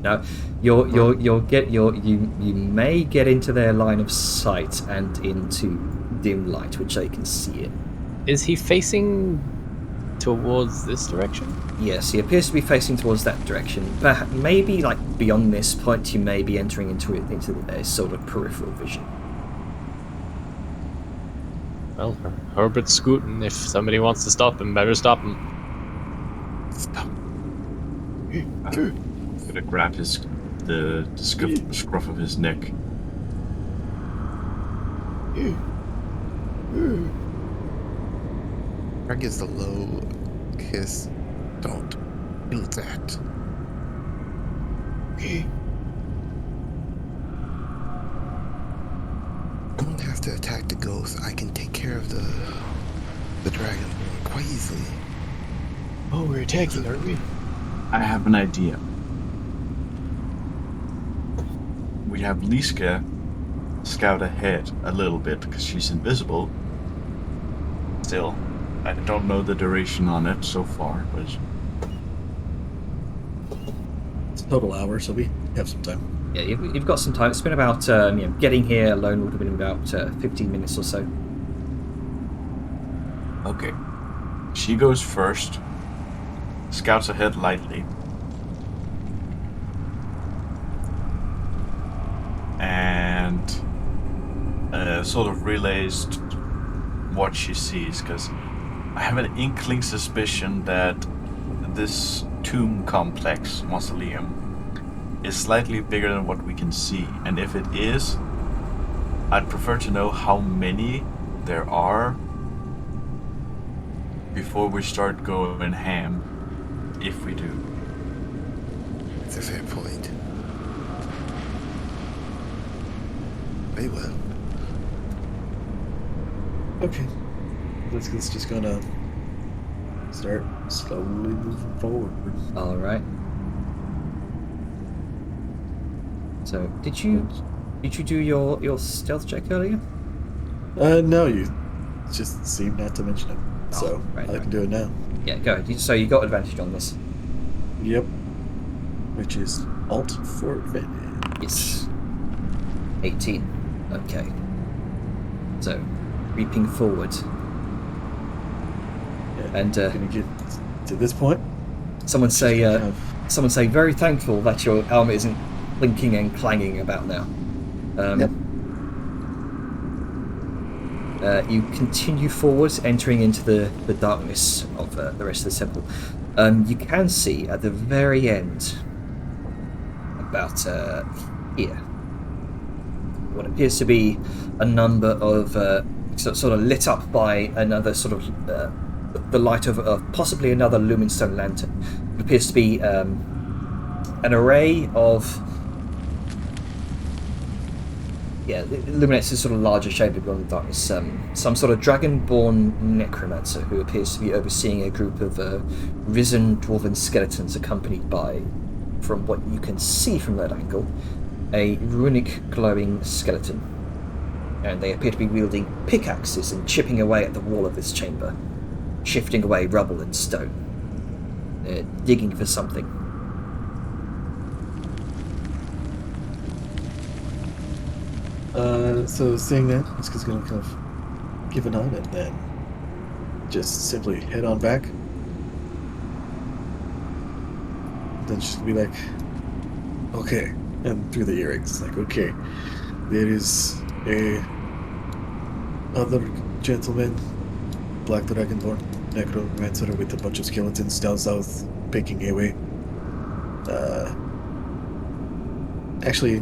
No, you may get into their line of sight and into dim light, which I can see it. Is he facing towards this direction? Yes, he appears to be facing towards that direction. But maybe, like, beyond this point, you may be entering into a sort of peripheral vision. Well, Herbert's scooting. If somebody wants to stop him, better stop him. Stop. I'm gonna grab the scruff of his neck. I gives a low kiss. Don't do that. okay. I won't have to attack the ghost. I can take care of the dragon quite easily. Oh, we're attacking, aren't we? I have an idea. We have Liska scout ahead a little bit because she's invisible. Still, I don't know the duration on it so far, but It's a total hour, so we have some time. Yeah, you've got some time. It's been about, getting here alone would have been about 15 minutes or so. okay. She goes first, scouts ahead lightly, and sort of relays what she sees, because I have an inkling suspicion that this tomb complex mausoleum is slightly bigger than what we can see, and if it is, I'd prefer to know how many there are before we start going ham, if we do. That's a fair point. Very well. Okay. Let's just gonna start slowly moving forward. All right. So, did you do your stealth check earlier? No, you just seem not to mention it. So right, I right. can do it now. Yeah, go ahead. So you got advantage on this. Yep. Which is Alt for advantage. Yes. 18. Okay. So, reaping forward. Yeah. And Gonna get to this point. someone say, have- very thankful that your helmet isn't blinking and clanging about now. Yep. You continue forward, entering into the darkness of the rest of the temple. You can see at the very end, about here, what appears to be a number of sort of lit up by another sort of the light of possibly another luminstone lantern. It appears to be an array of it illuminates a sort of larger shape beyond the darkness. Some sort of dragonborn necromancer who appears to be overseeing a group of risen dwarven skeletons, accompanied by, from what you can see from that angle, a runic glowing skeleton. And they appear to be wielding pickaxes and chipping away at the wall of this chamber, shifting away rubble and stone. They're digging for something. So seeing that, Miska's gonna kind of give a nod and then just simply head on back. Then she's gonna be like, okay, and through the earrings, like, okay, there is a other gentleman, Black Dragonborn, necromancer with a bunch of skeletons down south, picking away. Actually,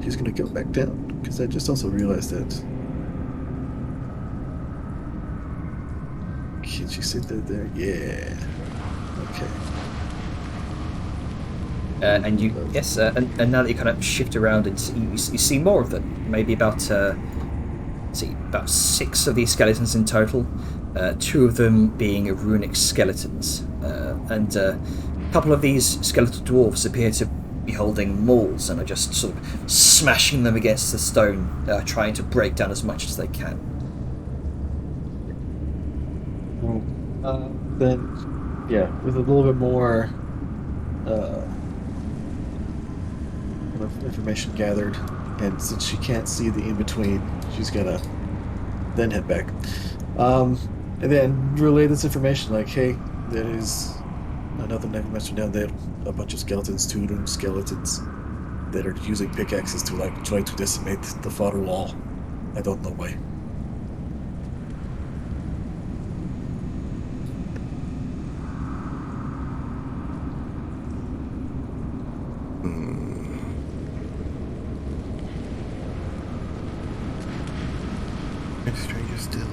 he's gonna go back down, because I just also realized that. Can she sit there? Yeah. Okay. And you, yes, and now that you kind of shift around and you see more of them, maybe about 6 of these skeletons in total, 2 of them being runic skeletons, and a couple of these skeletal dwarves appear to be holding mauls and are just sort of smashing them against the stone, trying to break down as much as they can. Then, yeah, with a little bit more kind of information gathered, and since she can't see the in-between, she's gonna then head back. And then relay this information, like, hey, there is another necromancer down there, a bunch of skeletons, 2 rune skeletons that are using pickaxes to, like, try to decimate the far wall. I don't know why. Stranger still.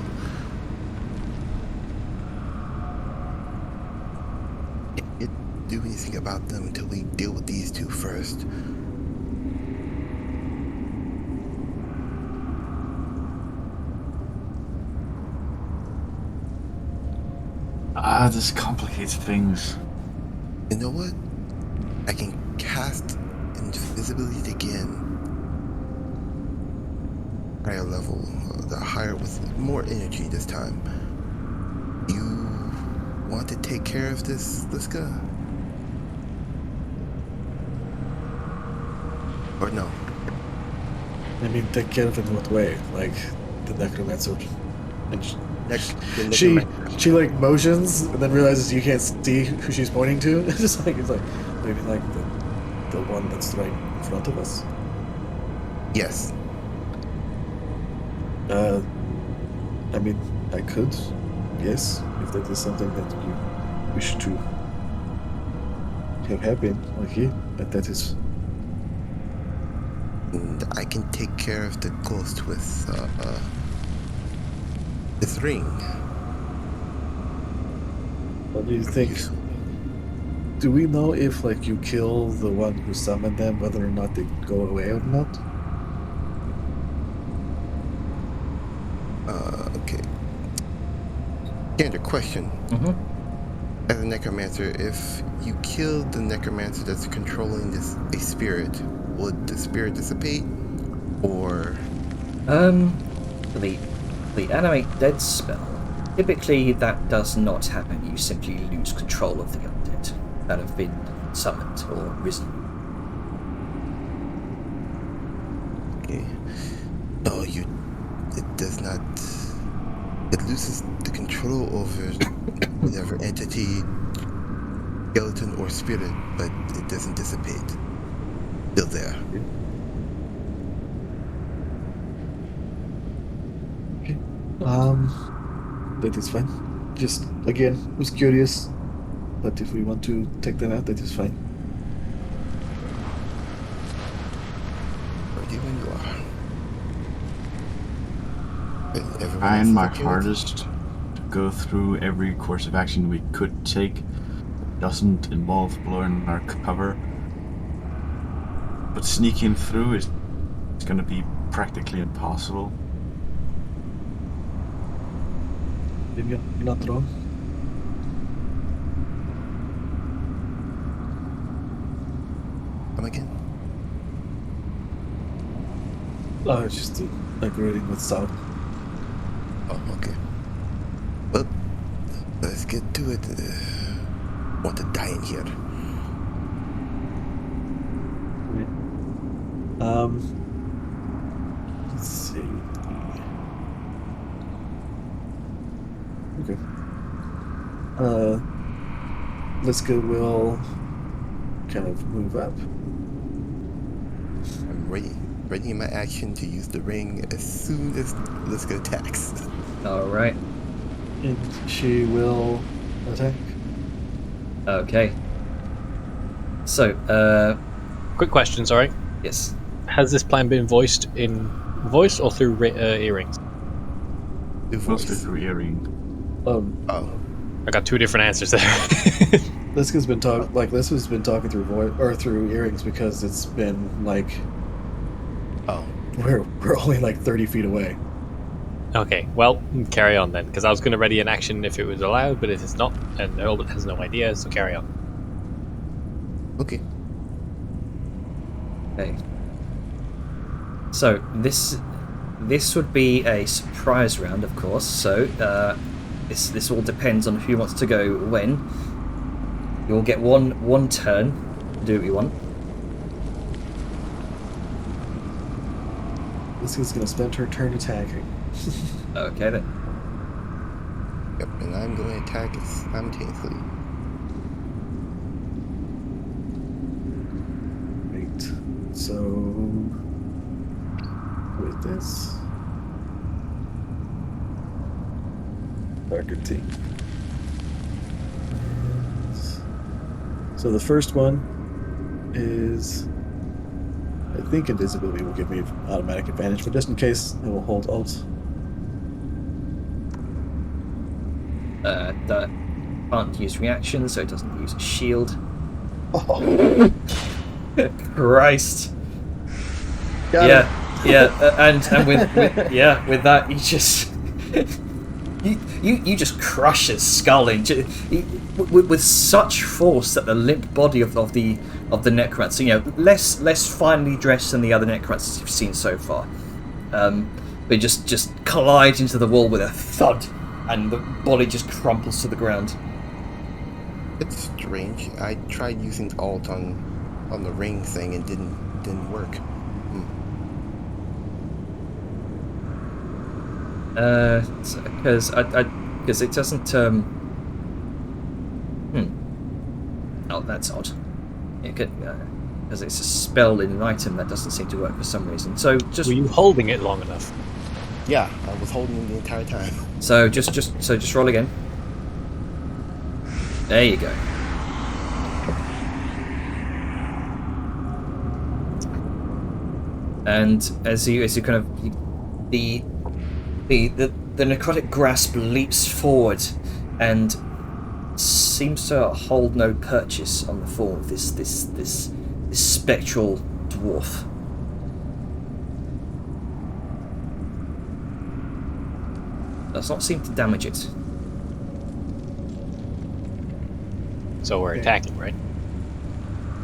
Can't do anything about them until we deal with these 2 first. This complicates things. You know what? I can cast invisibility again. Higher level, the higher with more energy this time. You want to take care of this, Liska? Or no? I mean, take care of it in what way? Like, the necromancer. And she like motions and then realizes you can't see who she's pointing to. It's like maybe like the one that's right in front of us. Yes. I mean, I could, yes, if that is something that you wish to have happen, okay, but that is... And I can take care of the ghost with, this ring. What do you think? Do we know if, like, you kill the one who summoned them, whether or not they go away or not? Okay. Standard question. As a necromancer, if you killed the necromancer that's controlling a spirit, would the spirit dissipate? Or... The animate dead spell, typically that does not happen. You simply lose control of the undead that have been summoned or risen. Okay. No, it does not... It loses the control over whatever entity, skeleton, or spirit, but it doesn't dissipate. Still there. Okay. That is fine. Just again, was curious. But if we want to take them out, that is fine. Ready when you are. Everyone else Trying is my okay with- hardest to go through every course of action we could take that doesn't involve blowing our cover. But sneaking through is going to be practically impossible. You're not wrong. Come again? Oh, it's just agreeing with Sal. Oh, okay. Well, let's get to it. Want to die in here? Let's see. Okay. Liska will kind of move up. I'm ready my action to use the ring as soon as Liska attacks. All right. And she will attack. Okay. So, Quick question, sorry. yes. Has this plan been voiced in voice or through earrings? The Mostly voice. through earring. Oh, I got two different answers there. Liska's been Liska's been talking through voice or through earrings because it's been like oh. we're only like 30 feet away. Okay, well, carry on then, because I was going to ready an action if it was allowed, but if it's not, and Hurlbut has no idea, so carry on. Okay. Okay. So this would be a surprise round, of course. So this all depends on who wants to go when. You'll get one turn to do what you want. Liska's gonna spend her turn attacking. Okay then. Yep, and I'm going to attack simultaneously. Great. So with this target team. So the first one is, I think invisibility will give me automatic advantage, but just in case, I will hold alt. That can't use reaction, so it doesn't use a shield. Oh, Christ. got Yeah, it. and with that you just you just crush his skull with such force that the limp body of the necromancer, less finely dressed than the other necromancers you've seen so far, but just collides into the wall with a thud, and the body just crumples to the ground. It's strange. I tried using alt on the ring thing and didn't work. Because it doesn't. Oh, that's odd. Because it's a spell in an item that doesn't seem to work for some reason. So just Were you holding it long enough? Yeah, I was holding him the entire time. so just roll again. There you go. And as you kind of the necrotic grasp leaps forward and seems to hold no purchase on the form of this spectral dwarf. Does not seem to damage it. So we're Okay. attacking, right?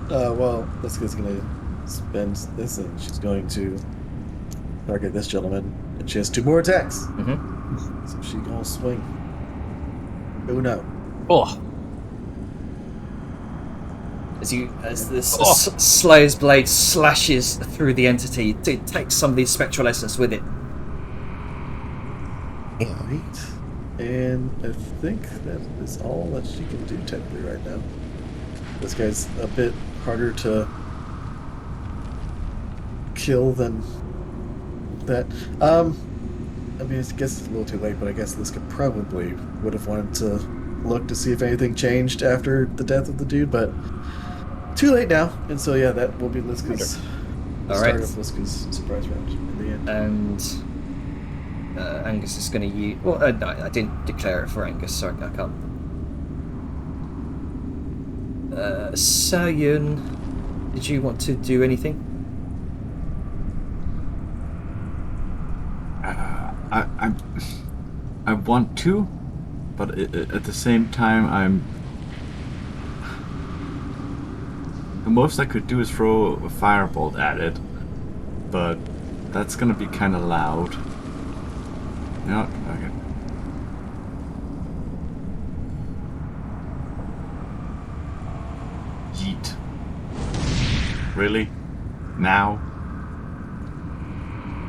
Well, Liska's gonna spend this, and she's going to target this gentleman, and she has 2 more attacks. Mm-hmm. So she gonna swing. Oh no! Oh, As this Oh. Slayer's blade slashes through the entity, it takes some of the spectral essence with it. Yeah. Right. And I think that is all that she can do technically right now. This guy's a bit harder to kill than that. I mean, I guess it's a little too late, but I guess Liska probably would have wanted to look to see if anything changed after the death of the dude, but too late now. And so, yeah, that will be Liska's. The All start right. of Liska's surprise round in the end. And Angus is going to use. Well, no, I didn't declare it for Angus. Sorry, I can't. Sayun, did you want to do anything? I want to, but at the same time, the most I could do is throw a firebolt at it, but that's gonna be kind of loud. No, okay. Yeet. Really? Now?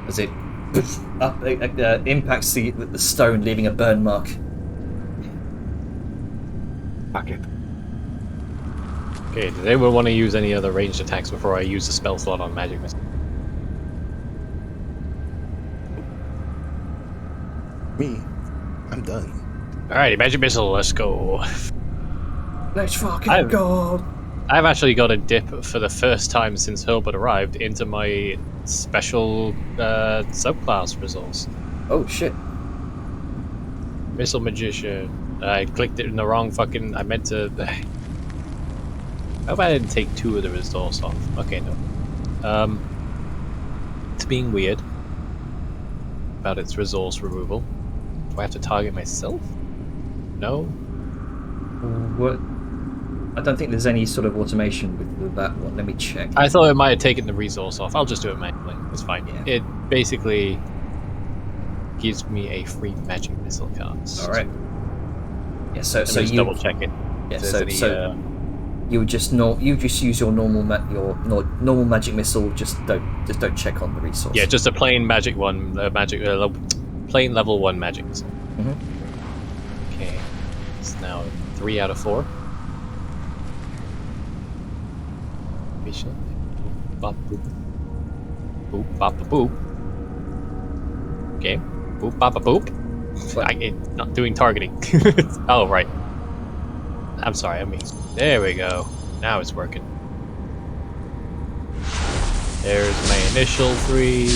As it impacts the stone, leaving a burn mark. Fuck it. Okay, does anyone want to use any other ranged attacks before I use the spell slot on magic missile? Me, I'm done. Alrighty, magic missile, let's go. Let's fucking go! I've actually got a dip for the first time since Hilbert arrived into my special subclass resource. Oh shit. Missile Magician. I clicked it in the wrong fucking... I meant to... I hope I didn't take 2 of the resource off. Okay, no. It's being weird about its resource removal. Do I have to target myself? No? What? I don't think there's any sort of automation with that one. Let me check. I thought it might have taken the resource off. I'll just do it manually. It's fine. Yeah. It basically gives me a free magic missile cast. All right. Yeah. So Let me just you double check it. Yeah. If there's So you just use your normal normal magic missile. Just don't check on the resource. yeah, just a plain magic one, plain level 1 magic missile. Mhm. Okay, it's now 3 out of 4. Mission. Boop, boop. Boop, bop, boop. Okay. Boop, bop, boop. It's not doing targeting. Oh, right. I'm sorry, I mean... There we go. Now it's working. There's my initial 3,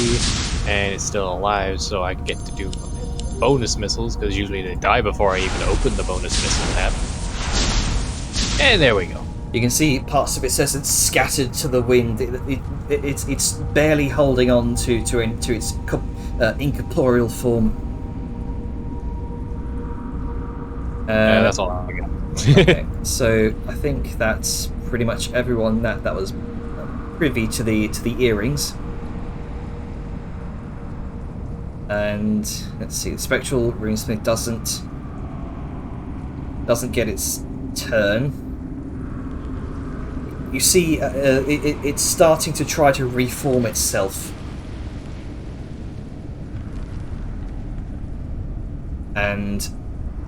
and it's still alive, so I get to do bonus missiles, because usually they die before I even open the bonus missile tab. And there we go. You can see parts of it says it's scattered to the wind. It's barely holding on to its incorporeal form. Yeah, that's all I got. Okay, so I think that's pretty much everyone that was privy to the earrings. And let's see, the spectral runesmith doesn't get its turn. You see, it's starting to try to reform itself. And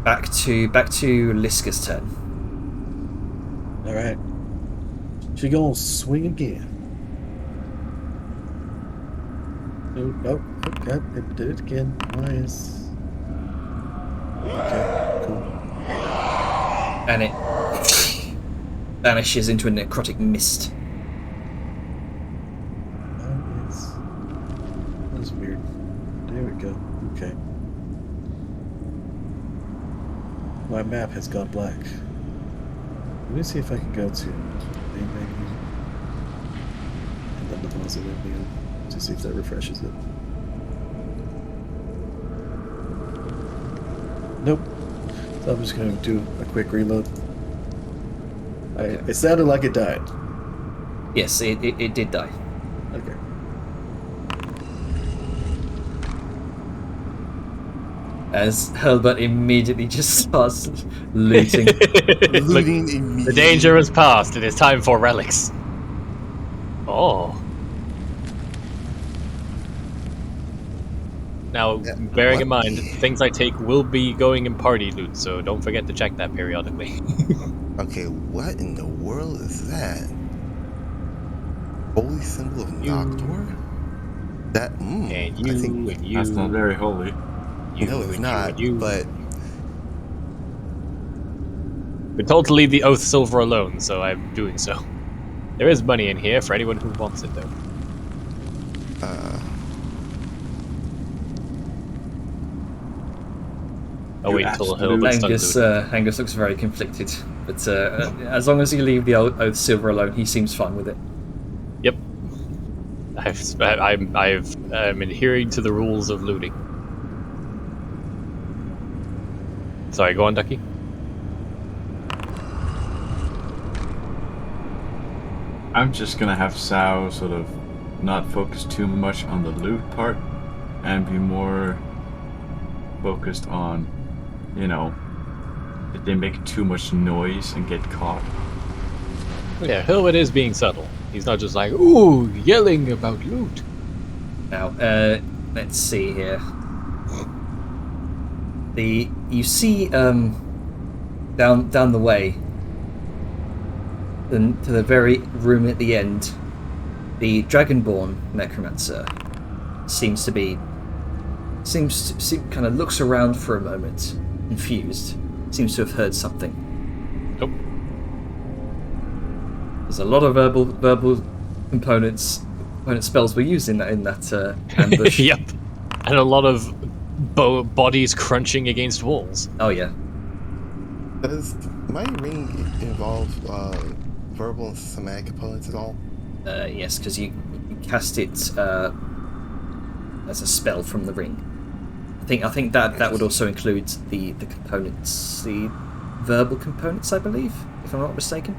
back to Liska's turn. All right. She gonna swing again. Oh, okay, it did it again. Nice. Okay, cool. And it vanishes into a necrotic mist. That's weird. There we go. Okay. My map has gone black. Let me see if I can go to main menu and then the mausoleum again to see if that refreshes it. Nope. So I'm just going to do a quick reload. It sounded like it died. Yes, it did die. Okay. As Hurlbut immediately just starts looting. Looting The immediately. danger has passed. It is time for relics. Oh. Now, Yeah, bearing in what? mind, things I take will be going in party loot, so don't forget to check that periodically. Okay, what in the world is that? Holy symbol of Noctor? That, And I you, think and you. That's not very holy. No, it's not. But We're told to leave the oath silver alone, so I'm doing so. There is money in here for anyone who wants it, though. Oh, wait until Hilbert's done Angus, looting. Angus looks very conflicted, but as long as you leave the oath silver alone, he seems fine with it. Yep. I'm adhering to the rules of looting. Sorry, go on, Ducky. I'm just gonna have Sao sort of not focus too much on the loot part and be more focused on, you know, did they make too much noise and get caught? Yeah, Hilbert is being subtle. He's not just like, ooh, yelling about loot. Now, let's see here. You see down the way, to the very room at the end, the Dragonborn necromancer seems kind of looks around for a moment, confused. Seems to have heard something. Nope. There's a lot of verbal component spells were used in that ambush. Yep. And a lot of bodies crunching against walls. Oh yeah. does my ring involve verbal and somatic components at all? Yes, because you cast it as a spell from the ring. I think that would also include the components, the verbal components, I believe, if I'm not mistaken.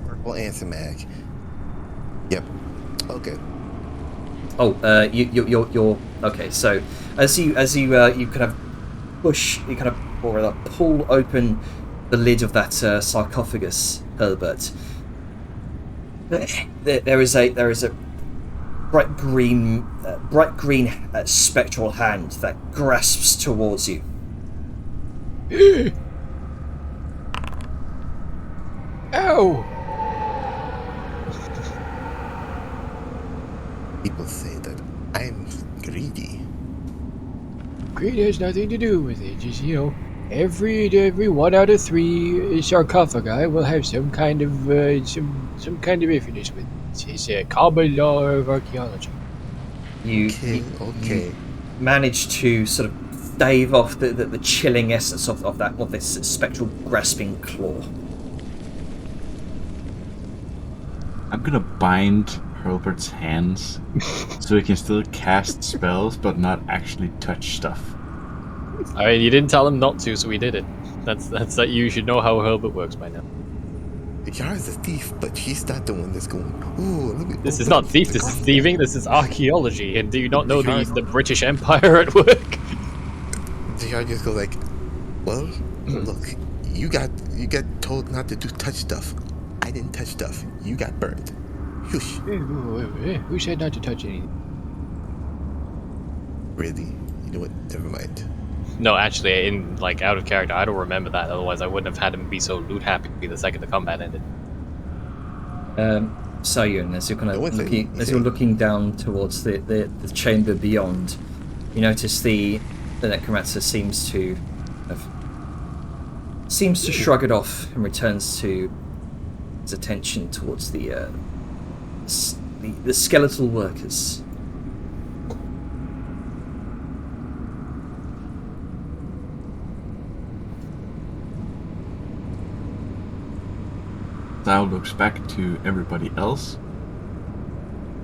Verbal and somatic. Yep. Okay. Oh, you're okay. So as you kind of pull open the lid of that sarcophagus, Herbert. There is a bright green spectral hand that grasps towards you. Ow! People say that I'm greedy. Greed has nothing to do with it. Just, every 1 out of 3 sarcophagi will have some kind of some kind of evidence with it. It's a common law of archaeology. You manage to sort of stave off the chilling essence of this spectral grasping claw. I'm gonna bind Herbert's hands so he can still cast spells but not actually touch stuff. I mean, you didn't tell him not to, so we did it. That's that. You should know how Herbert works by now. Yara's a thief, but she's not the one that's going, ooh, let me... This is not thief, this is thieving, this is archaeology, and do you not know the British Empire at work? Yara just goes like, well, look, you got told not to touch stuff. I didn't touch stuff. You got burned. Whoosh. Who said not to touch anything? Really? You know what? Never mind. No, actually, out of character, I don't remember that. Otherwise, I wouldn't have had him be so loot happy the second the combat ended. So, Ewan, as you're kind of looking down towards the chamber beyond, you notice the necromancer seems to shrug it off and returns to his attention towards the skeletal workers. Thou looks back to everybody else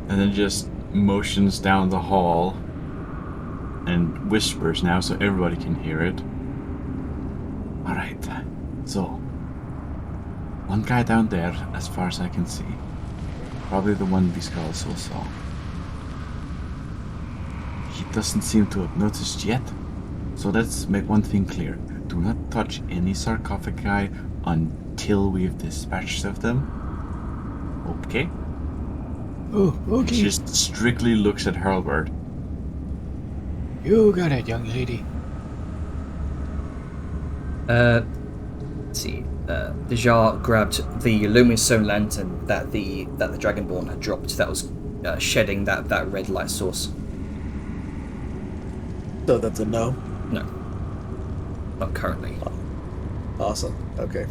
and then just motions down the hall and whispers now so everybody can hear it. Alright, so one guy down there as far as I can see. Probably the one these guys all saw. He doesn't seem to have noticed yet. So let's make one thing clear. Do not touch any sarcophagi until we've dispatched of them. Okay? Oh, okay. He just strictly looks at Herbert. You got it, young lady. Let's see. Dejar grabbed the luminous stone lantern that the Dragonborn had dropped. That was shedding that red light source. So that's a no. No, not currently. Awesome. Okay.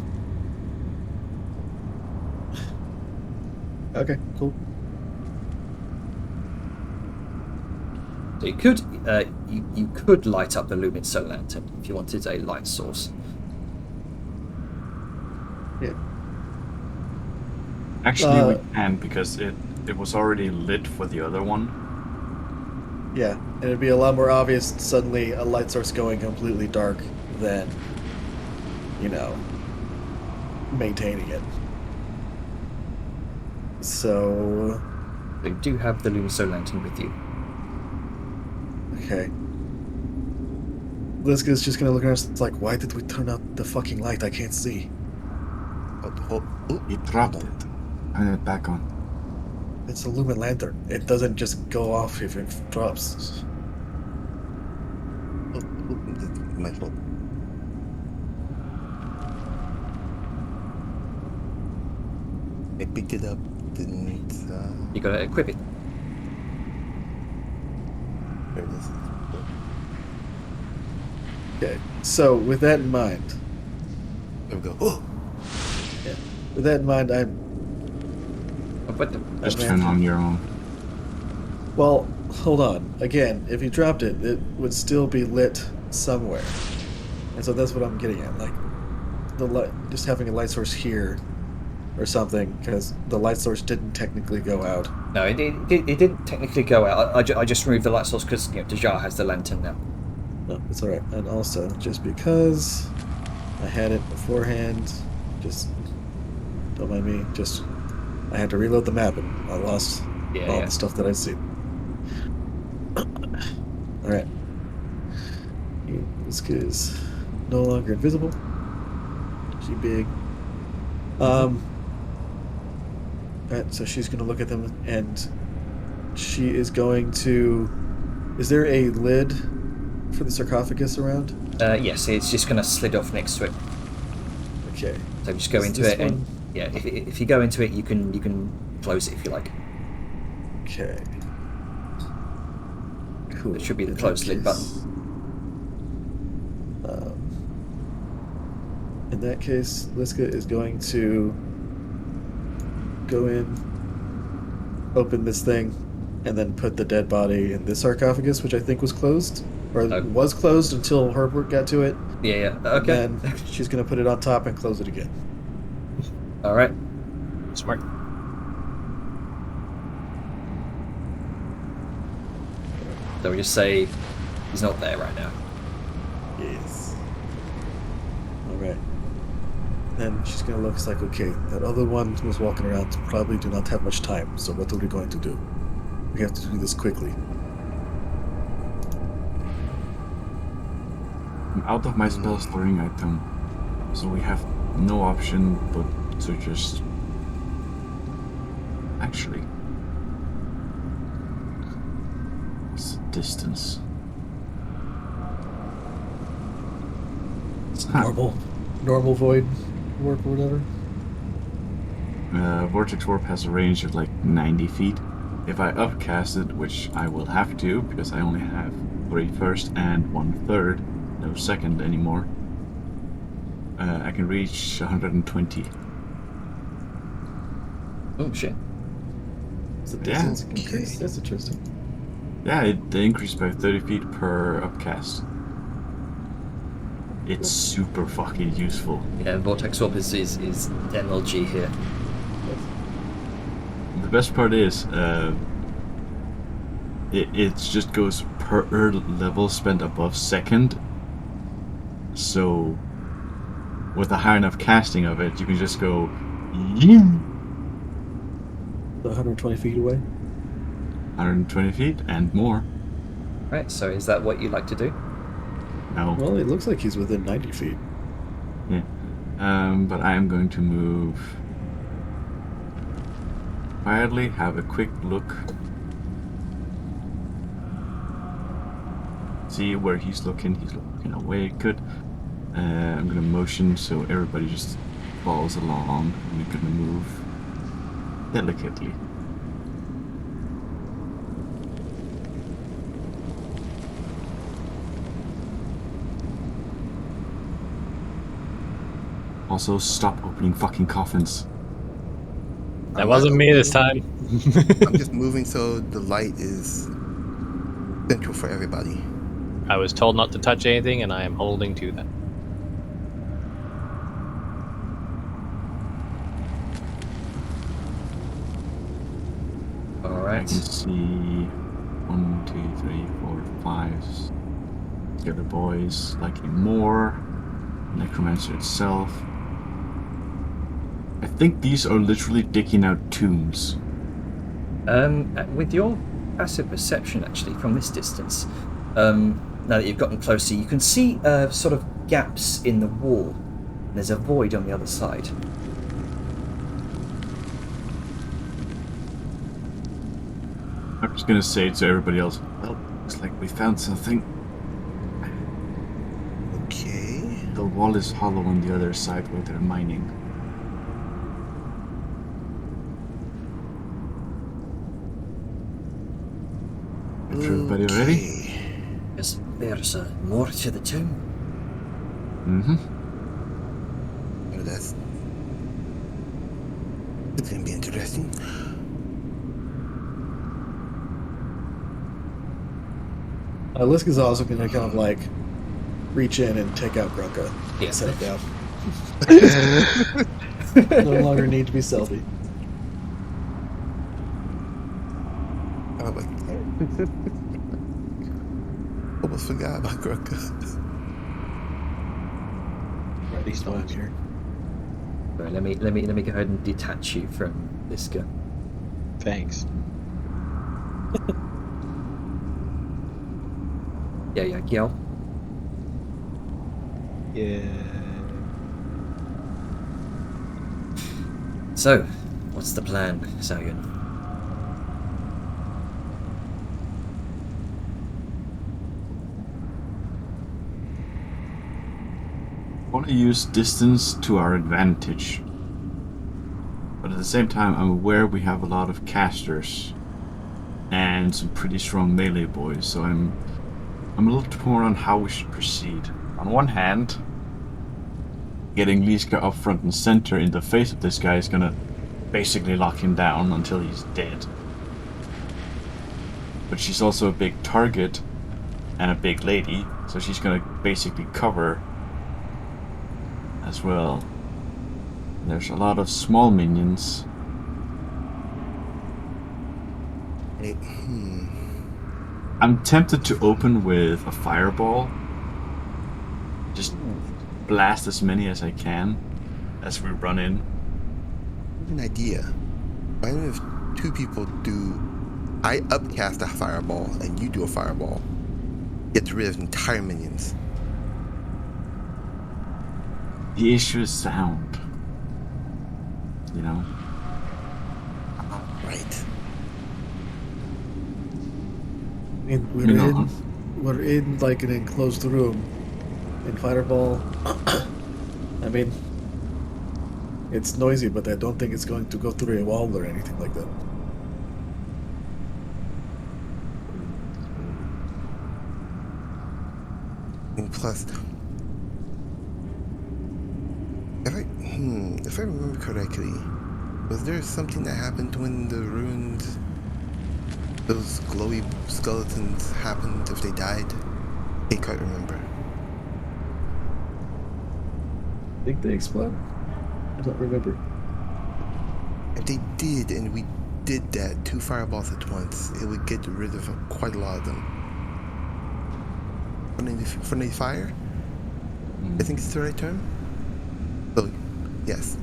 Okay. Cool. So you could light up the luminous lantern if you wanted a light source. Yeah. Actually, we can because it was already lit for the other one. Yeah, and it'd be a lot more obvious suddenly a light source going completely dark than, maintaining it. So, So you do have the luminous lantern with you. okay. Liska's just gonna look at us. It's like, why did we turn out the fucking light? I can't see. He dropped it. Turn it back on. It's a lumen lantern. It doesn't just go off if it drops. My fault. I picked it up, didn't. You gotta equip it. There it is. Okay, so with that in mind, There we go. Oh! with that in mind, Oh, what the? Just man. turn on your own. well, hold on. Again, if you dropped it, it would still be lit somewhere, and so that's what I'm getting at. Like, the light, just having a light source here, or something, because the light source didn't technically go out. No, it didn't technically go out. I just removed the light source because Dejar has the lantern now. No, it's all right. And also, just because I had it beforehand, just don't mind me. Just I had to reload the map and I lost all the stuff that I'd seen. All right. This kid is no longer invisible. She big. Alright, so she's gonna look at them and she is going to. Is there a lid for the sarcophagus around? Yes, it's just gonna slid off next to it. Okay. So just go Is into this it, and one? yeah, if you go into it, you can close it if you like. Okay. Cool. It should be the In close that lid button. case- In that case, Liska is going to go in, open this thing, and then put the dead body in this sarcophagus, which I think was closed, or was closed until Herbert got to it. Yeah. Okay. And then she's going to put it on top and close it again. All right. Smart. So we just say he's not there right now. Yes. All right. Then she's going to look. It's like, okay, that other one was walking around. Probably do not have much time. So what are we going to do? We have to do this quickly. I'm out of my spell storing item, so we have no option but to just actually. What's the distance? Normal void warp or whatever. Vortex Warp has a range of like 90 feet. If I upcast it, which I will have to because I only have 3 first and 1/3, no second anymore, I can reach 120. Oh shit. So Yeah. distance increase. That's interesting. Yeah, they increased by 30 feet per upcast. It's super fucking useful. Yeah, Vortex Warp is MLG here. The best part is, it just goes per level spent above second. So, with a high enough casting of it, you can just go. 120 feet away. 120 feet and more. Right. So is that what you'd like to do? No. Well, it looks like he's within 90 feet. Yeah. But I am going to move quietly, have a quick look. See where he's looking. He's looking away. Good. I'm gonna motion so everybody just follows along. We're gonna move delicately. Also, stop opening fucking coffins. That I'm wasn't not me this opening. time. I'm just moving so the light is central for everybody. I was told not to touch anything, and I am holding to that. All I right. can see 1, 2, 3, 4, 5. The other boys likely more. Necromancer itself. I think these are literally digging out tombs. With your passive perception, actually, from this distance, now that you've gotten closer, you can see sort of gaps in the wall. There's a void on the other side. I'm just gonna say to everybody else, well, looks like we found something. Okay. The wall is hollow on the other side where they're mining. Is everybody ready? There's more to the tomb. Mm-hmm. Oh, it's gonna be interesting. Liska's also going to kind of like reach in and take out Grunka. Yeah. Set it down. No longer need to be stealthy. Oh my god. Almost forgot about Grunka. Right, these down here. Right, let me go ahead and detach you from Liska. Thanks. Yeah, Gyal. Yeah. So, what's the plan, Sagan? I want to use distance to our advantage. But at the same time, I'm aware we have a lot of casters and some pretty strong melee boys, so I'm a little torn on how we should proceed. On one hand, getting Liska up front and center in the face of this guy is gonna basically lock him down until he's dead. But she's also a big target and a big lady, so she's gonna basically cover as well. There's a lot of small minions. Hey, I'm tempted to open with a fireball. Just blast as many as I can as we run in. an idea. Why don't if two people do... I upcast a fireball and you do a fireball. Gets rid of entire minions. The issue is sound. You know? Right. I mean, we're in like an enclosed room. In Fireball, I mean, it's noisy, but I don't think it's going to go through a wall or anything like that. And plus, if I remember correctly, was there something that happened when the ruins, those glowy skeletons happened if they died? I can't remember. Think they explode? I don't remember. If they did, and we did that, 2 fireballs at once, it would get rid of quite a lot of them. Friendly fire? I think it's the right term. So, yes.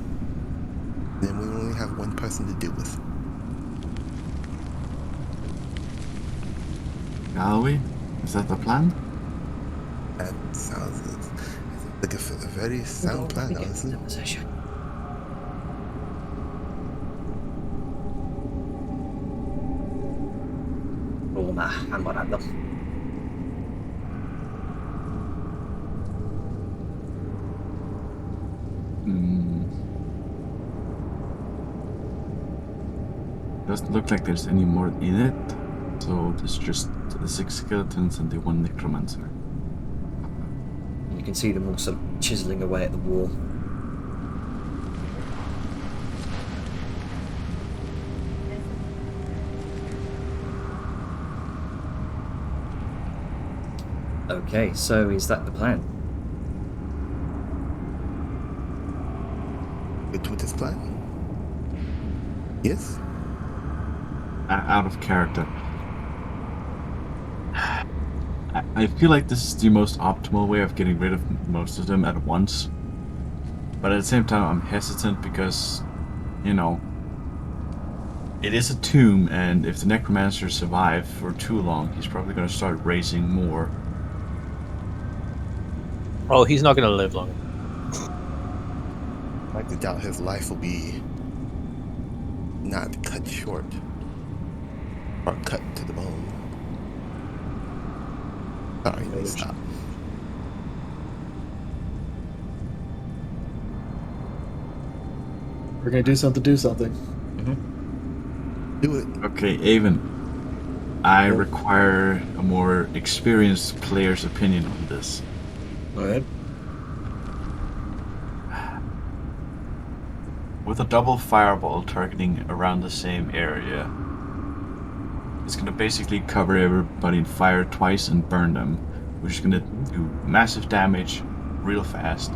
Then we only have one person to deal with. Shall we? Is that the plan? That sounds like a very sound plan, honestly. Position. Roll my hammer at them. Doesn't look like there's any more in it. So there's just the 6 skeletons and the 1 necromancer. You can see them all sort of chiseling away at the wall. Okay, so is that the plan? Good with this plan? Yes? Out of character. I feel like this is the most optimal way of getting rid of most of them at once. But at the same time, I'm hesitant because, you know, it is a tomb, and if the necromancer survives for too long, he's probably going to start raising more. Oh, he's not going to live long. I like to doubt his life will be not cut short or cut to the bone. Sorry, let me stop. We're gonna do something. Do it. Okay, Avon. I Yep. require a more experienced player's opinion on this. Go ahead. With a double fireball targeting around the same area, it's going to basically cover everybody in fire twice and burn them, which is going to do massive damage real fast.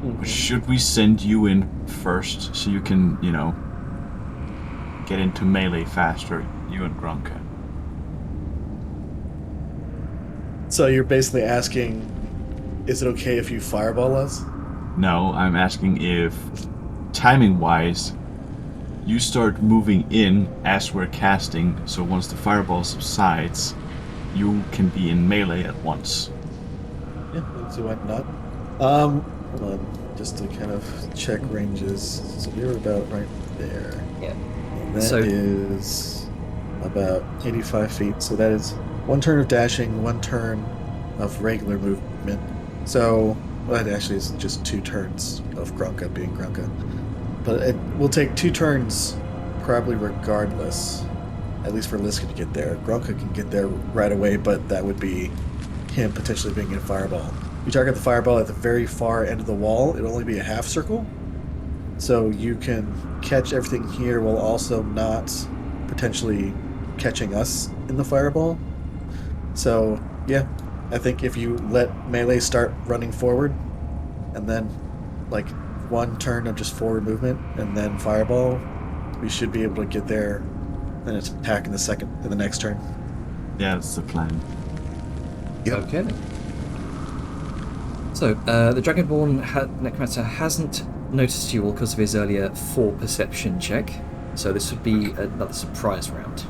But should we send you in first so you can, you know, get into melee faster, you and Gronka? So you're basically asking, is it okay if you fireball us? No, I'm asking if, timing-wise, you start moving in as we're casting, so once the fireball subsides, you can be in melee at once. Yeah, let's see why not. Hold on, just to kind of check ranges. So you're about right there. Yeah. And that So- is about 85 feet. So that is one turn of dashing, one turn of regular movement. So, well, that actually is just 2 turns of Grunka being Grunka. But it will take 2 turns probably regardless. At least for Liska to get there. Grunka can get there right away, but that would be him potentially being in Fireball. You target the Fireball at the very far end of the wall, it'll only be a half circle. So you can catch everything here while also not potentially catching us in the Fireball. So, yeah, I think if you let melee start running forward, and then, like, 1 turn of just forward movement, and then Fireball, we should be able to get there and attack in the next turn. Yeah, that's the plan. Yep. Okay. So, the Dragonborn Necromancer hasn't noticed you all because of his earlier 4 perception check, so this would be another surprise round.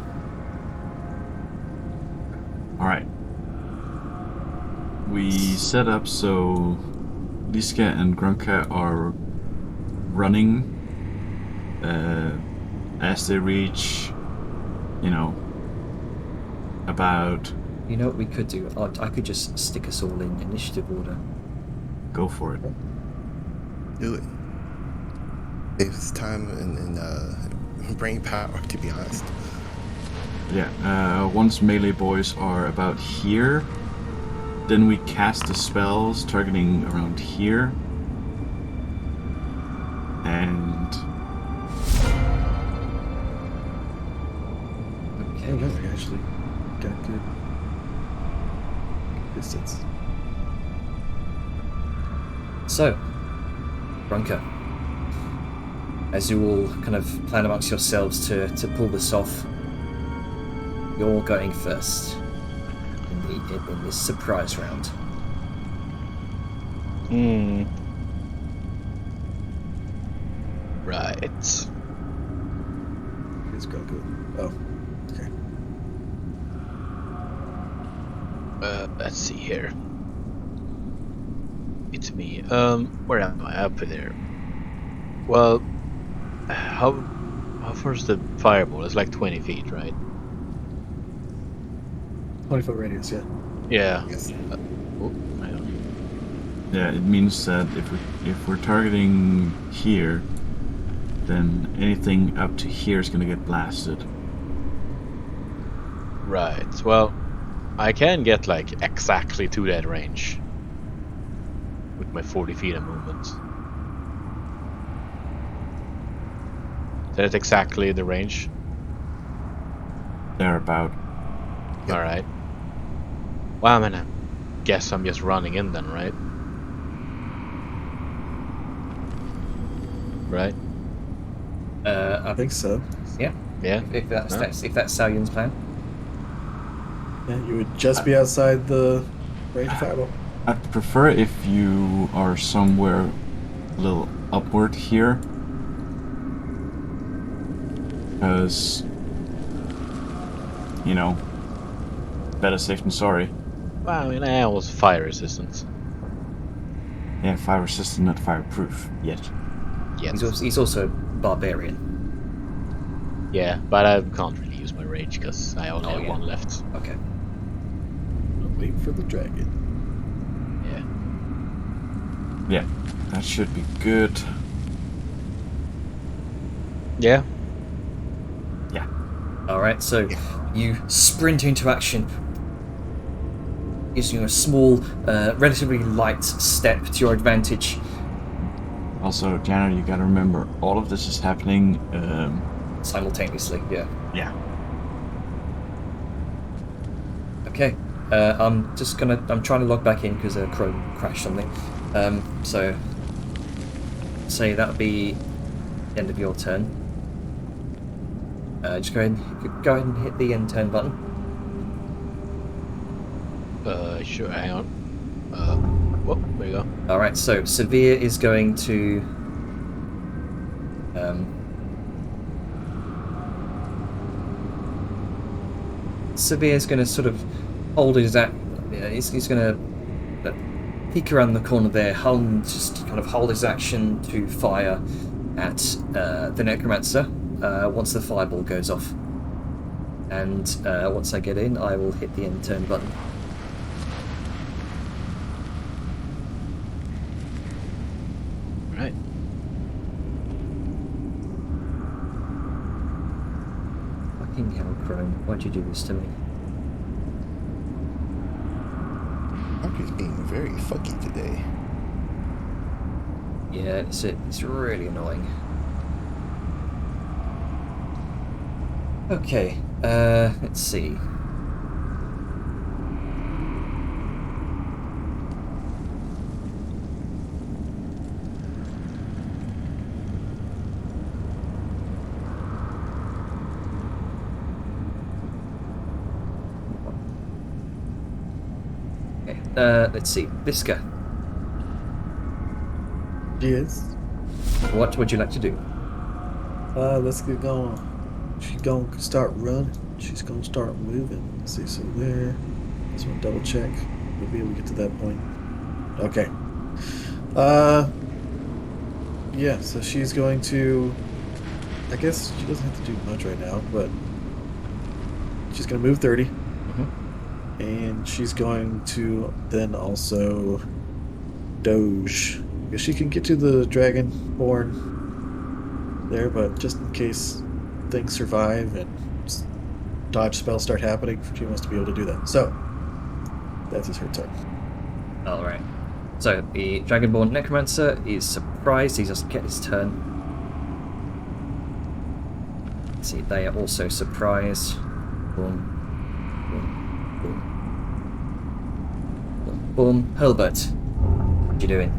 Alright. We set up so Liska and Grunka are running as they reach, you know, about... You know what we could do? I could just stick us all in initiative order. Go for it. Do it. Saves time and brain power, to be honest. Yeah, once melee boys are about here, then we cast the spells targeting around here. And... Okay, yeah, we actually got good distance. So, Grunka, as you all kind of plan amongst yourselves to pull this off, you're going first in this surprise round. Right. It's Grogu. Oh, okay. Let's see here. It's me. Where am I? Up there. Well, how far is the fireball? It's like 20 feet, right? 20-foot radius, yeah. Yeah. Yes. yeah, it means that if we're targeting here, then anything up to here is gonna get blasted. Right. Well, I can get like exactly to that range with my 40 feet of movement. That's exactly the range. Thereabout. Yep. All right. Well, I'm gonna guess I'm just running in then, right? Right? I think so. Yeah. If that's, No? if that's Salyun's plan. Yeah, you would just be outside the range of fireball. I'd prefer if you are somewhere a little upward here. Because, you know, better safe than sorry. Well, I mean, I was fire resistance. Yeah, fire resistant, not fireproof yet. Yet. He's also barbarian. Yeah, but I can't really use my rage because I only have yeah. one left. Okay. Wait for the dragon. Yeah. Yeah, that should be good. Yeah. Alright, so you sprint into action using a small, relatively light step to your advantage. Also, Janet, you gotta remember, all of this is happening, Simultaneously, yeah. yeah. Okay. I'm trying to log back in because Chrome crashed something. So say that'll be the end of your turn. Just go ahead and hit the end turn button. Sure, hang on. Whoop, there you go. Alright, so Severe is going to Severe's going to sort of hold his he's going to peek around the corner there, just kind of hold his action to fire at the Necromancer once the fireball goes off. And once I get in, I will hit the end turn button. Right. Fucking hell, Chrome. Why'd you do this to me? Mark is being very fucky today. Yeah, it's really annoying. Okay, let's see. Okay, let's see. Visca, Yes. what would you like to do? Let's get going. She's gonna start running. She's gonna start moving. Let's see, so there. Just want to double check. We'll be able to get to that point. Okay. Yeah, so she's going to. I guess she doesn't have to do much right now, but she's gonna move 30. And she's going to then also doge. Because she can get to the Dragonborn there, but just in case things survive and dodge spells start happening, she wants to be able to do that. So, that is her turn. Alright. So, the Dragonborn Necromancer is surprised. He doesn't get his turn. Let's see, they are also surprised. Boom. Boom. Boom. Boom. Boom. Hilbert, what you doing?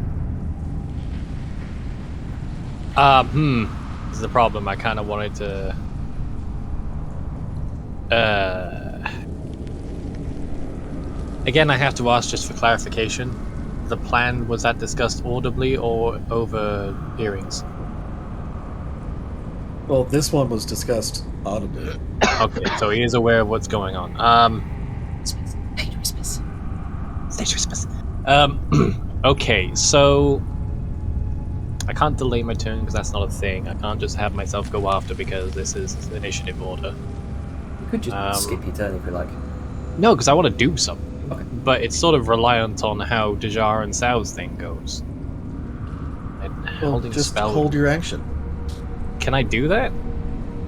This is the problem. I kind of wanted to. Again, I have to ask just for clarification. The plan, was that discussed audibly or over hearings? Well, this one was discussed audibly. Okay, so he is aware of what's going on. Okay, so I can't delay my turn because that's not a thing. I can't just have myself go after because this is initiative order. You could just skip your turn if you like. No, because I want to do something. Okay. But it's sort of reliant on how Dejar and Sal's thing goes. And Well, holding just spell. hold your action. Can I do that?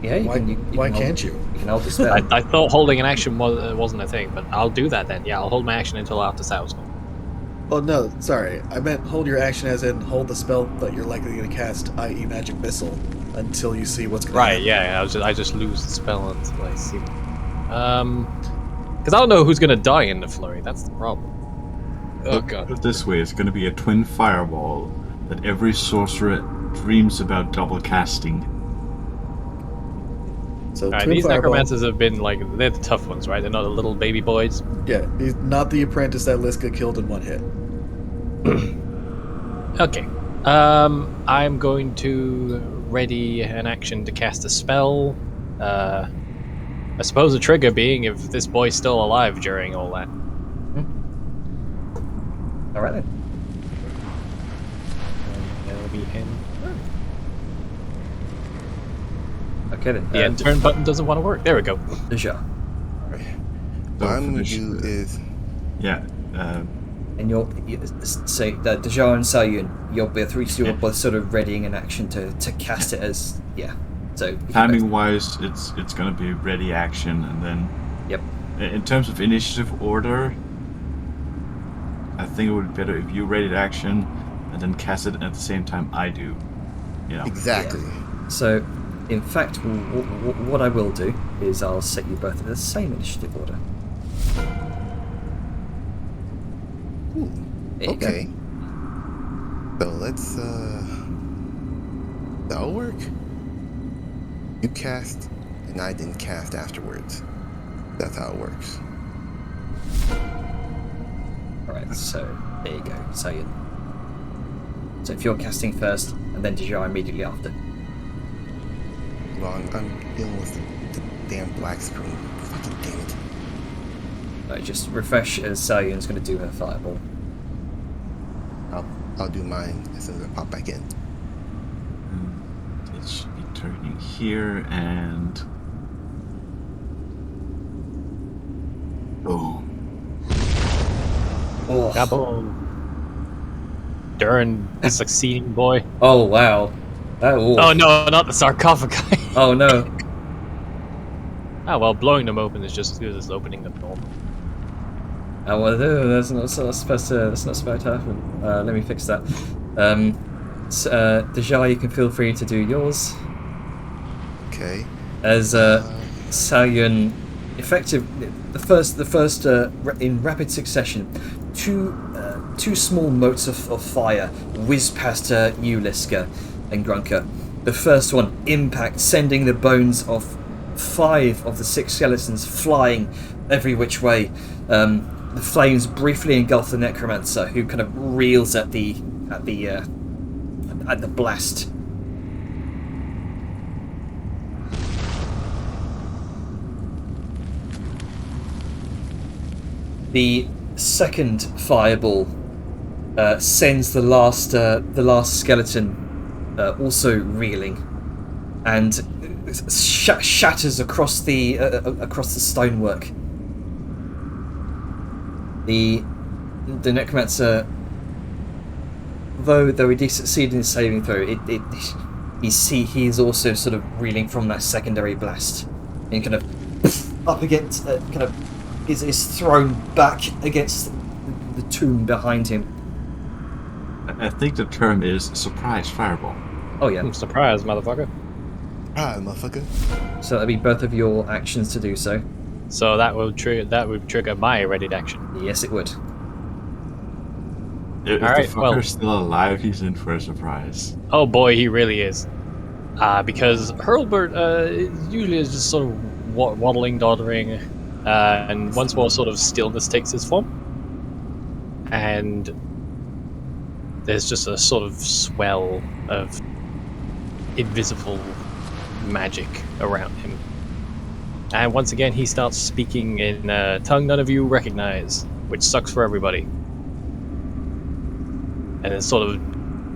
Yeah, you Why, can. why can can't hold, you? You can hold the spell. I thought holding an action wasn't a thing, but I'll do that then. Yeah, I'll hold my action until after Sal's gone. Well, no, sorry. I meant hold your action as in hold the spell that you're likely going to cast, i.e. Magic Missile, until you see what's going to Right, happen. yeah, I just lose the spell until I see. Because I don't know who's gonna die in the flurry. That's the problem. Oh Put god. it this way, it's going to be a twin fireball that every sorcerer dreams about double casting. So Alright, twin these fireball. necromancers have been like, they're the tough ones, right? They're not the little baby boys. Yeah, he's not the apprentice that Liska killed in one hit. Okay. I'm going to ready an action to cast a spell. I suppose the trigger being if this boy's still alive during all that. All right then. That'll be him. Okay then. The end turn button doesn't want to work. There we go. Deja. What So I'm gonna finish do the- is Yeah. And say that Deja and Sayun, you're both sort of readying an action to cast it as So Timing wise, it's going to be ready action, and then. Yep. In terms of initiative order, I think it would be better if you readied action and then cast it at the same time I do. You know. exactly. So, in fact, what I will do is I'll set you both in the same initiative order. Ooh, There you go. okay. So let's that'll work. You cast and I didn't cast afterwards. That's how it works. Alright, so there you go, Sayun. So if you're casting first, and then Deja immediately after. Well, I'm dealing with the damn black screen. Fucking damn it. Just refresh as Sayun's going to do her fireball. I'll do mine as soon as I pop back in. It should be turning here and. Boom. Oh, Kaboom. Durin, the succeeding boy. oh wow. Oh no, not the sarcophagi. Oh no. Ah, well, blowing them open is just as good as opening them normal. Oh well, no, that's not supposed to happen. Let me fix that. Deja, you can feel free to do yours. Okay. As Sayun, the first in rapid succession, two small motes of fire whiz past you, Liska and Grunker. The first one impact, sending the bones of 5 of the 6 skeletons flying every which way. The flames briefly engulf the necromancer, who kind of reels at the blast. The second fireball sends the last skeleton also reeling, and shatters across the stonework. The necromancer, though he did succeed in his saving throw, he is also sort of reeling from that secondary blast, and kind of up against is thrown back against the tomb behind him. I think the term is surprise fireball. Oh yeah. I'm surprised, motherfucker. Ah, motherfucker. So that'd be both of your actions to do so. So that would trigger my readied action. Yes, it would. If Alright, the fucker's well- still alive, he's in for a surprise. Oh boy, he really is. Because Hurlbert usually is just sort of waddling, doddering, and once more sort of stillness takes his form. And there's just a sort of swell of invisible magic around him. And once again, he starts speaking in a tongue none of you recognize, which sucks for everybody. And it's sort of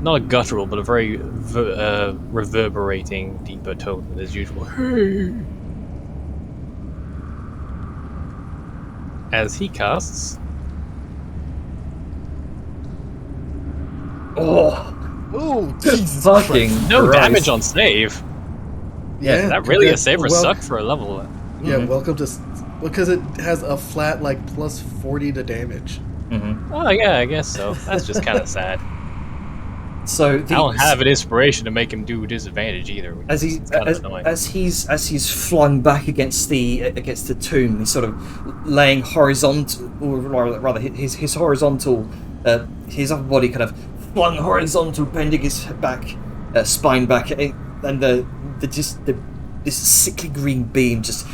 not a guttural, but a very reverberating, deeper tone than his usual. Hey. As he casts, Oh, Oh, Jesus fucking Christ. no Christ. damage on save. Yeah, That really yeah, a saver well- suck for a level. Yeah, Mhm. welcome to... Because it has a flat, like, plus 40 to damage. Mm-hmm. Oh yeah, I guess so. That's just kind of sad. So I don't have an inspiration to make him do disadvantage either. Which as is kind of annoying. he's flung back against the tomb, he's sort of laying horizontal, or rather his horizontal, his upper body kind of flung horizontal, bending his back, spine back, and this sickly green beam just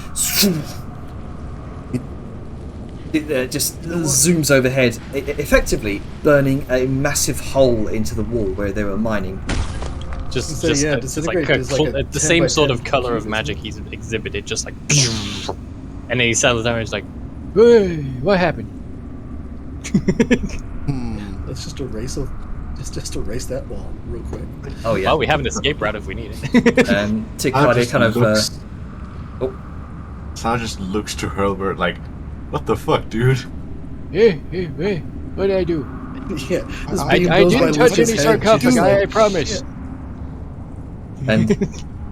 zooms overhead, effectively burning a massive hole into the wall where they were mining. Just yeah, it's like disintegrate is like a the 10 same by sort 10 of color cube, of isn't magic it? he's exhibited, just like, and then he settles down and he's like, Hey, what happened? Let's just erase that wall real quick. Oh yeah. well, we have an escape route if we need it. And Sal Tikade just kind of looks. oh. Sal just looks to Hurlbert like, "What the fuck, dude?" Hey, what did I do? Yeah, this I beam goes by didn't touch Liz's any head. sarcophagi, She's like, I promise. And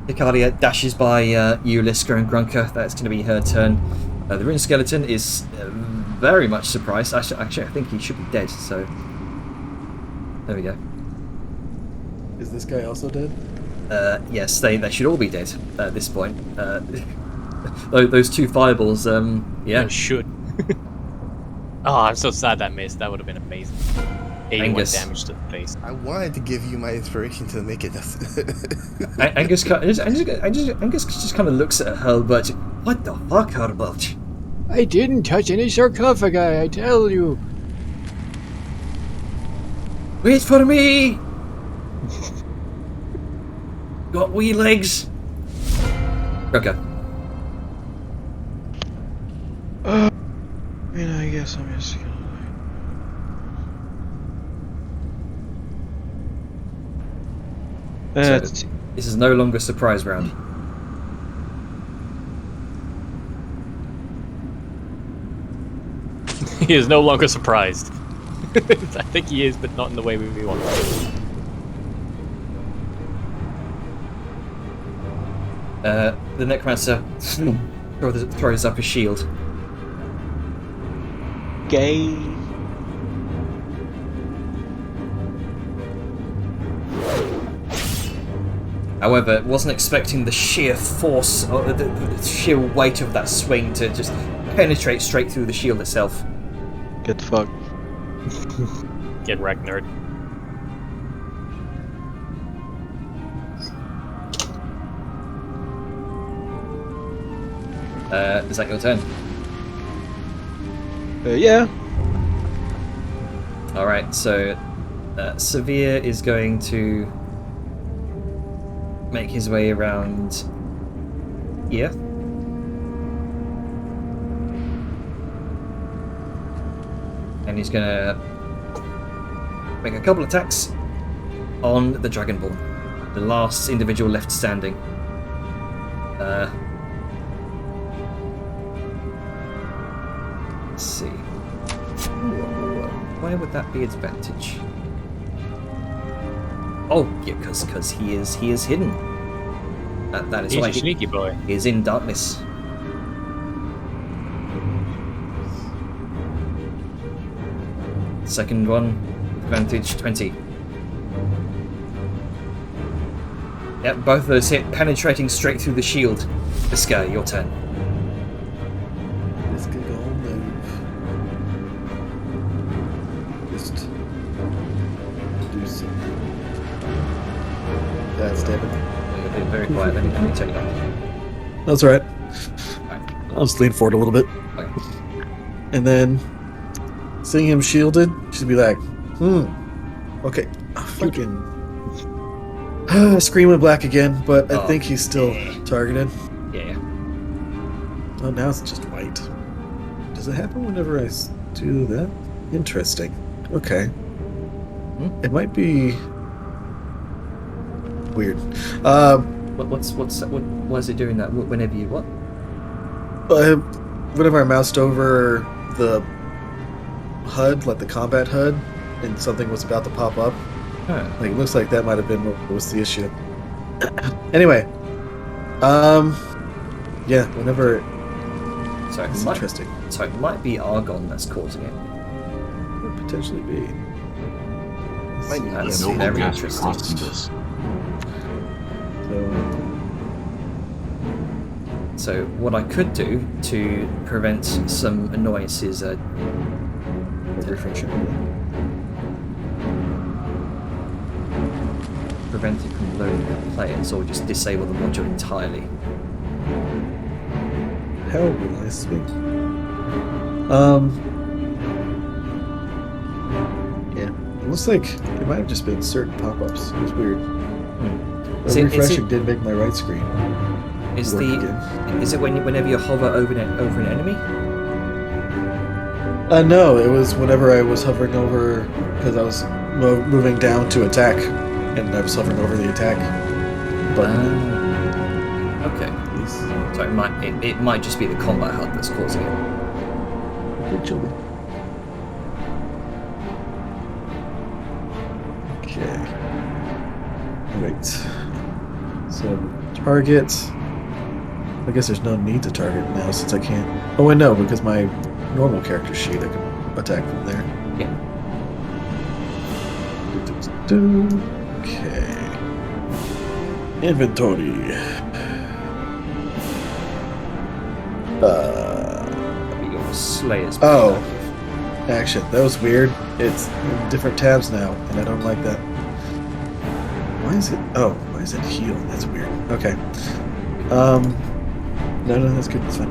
Ikaria dashes by you, Liska, and Grunker. That's going to be her turn. The rune skeleton is very much surprised. Actually, I think he should be dead. So there we go. Is this guy also dead? Yes, they should all be dead at this point. Those two fireballs. Yeah. I should. Oh, I'm so sad that missed. That would have been amazing. 81 Angus. damage to the face. I wanted to give you my inspiration to make it. Angus just kind of looks at Hurlbert. What the fuck, Hurlbert? I didn't touch any sarcophagi, I tell you. Wait for me! Got wee legs. Okay. I guess I'm just gonna. So, this is no longer a surprise round. He is no longer surprised. I think he is, but not in the way we want. The Necromancer throws up his shield. Gay. However, wasn't expecting the sheer force, or the sheer weight of that swing to just penetrate straight through the shield itself. Get fucked. Get wrecked, nerd. Is that your turn? Yeah. Alright, so Severe is going to make his way around here. And he's going to make a couple attacks on the Dragonborn, the last individual left standing. Let's see. Why would that be advantage? Oh, yeah, because he is hidden. That is He's why a sneaky boy. he is in darkness. Second one, advantage 20. Yep, both of those hit, penetrating straight through the shield. Iska, your turn. This could go move. Just do some. That's David. You're being very quiet. Let me turn you down. That's all right. Alright, I'll just lean forward a little bit, okay. and then seeing him shielded, she'd be like, okay, fucking. Scream went black again, but I think he's still targeted. Yeah. Oh, now it's just white. Does it happen whenever I do that? Interesting. Okay. It might be weird. Why is it doing that? Whenever you what? Whenever I moused over the HUD, like the combat HUD, and something was about to pop up, Oh. like it looks like that might have been what was the issue. Anyway, yeah. Whenever Sorry, it's interesting. So it might be Argon that's causing it. Could potentially be. That's Noble very gas interesting. costing this. So what I could do to prevent some annoyance is prevent it from loading the players, or just disable the module entirely. How will I speak? Yeah. It looks like it might have just been certain pop-ups. It was weird. Is The it- refreshing did make my right screen Is work the again. is it whenever you hover over an enemy? No, it was whenever I was hovering over, because I was moving down to attack, and I was hovering over the attack button. Okay. Please. So it might just be the combat HUD that's causing it. Good children. Okay. Right. So, target. I guess there's no need to target now since I can't. Oh, I know, because my normal character sheet, I can attack from there. Yeah. Okay. Inventory. Your Slayer's. Oh. Action. That was weird. It's in different tabs now, and I don't like that. Why is it? Oh, why is it heal? That's weird. Okay. No, that's good. That's fine.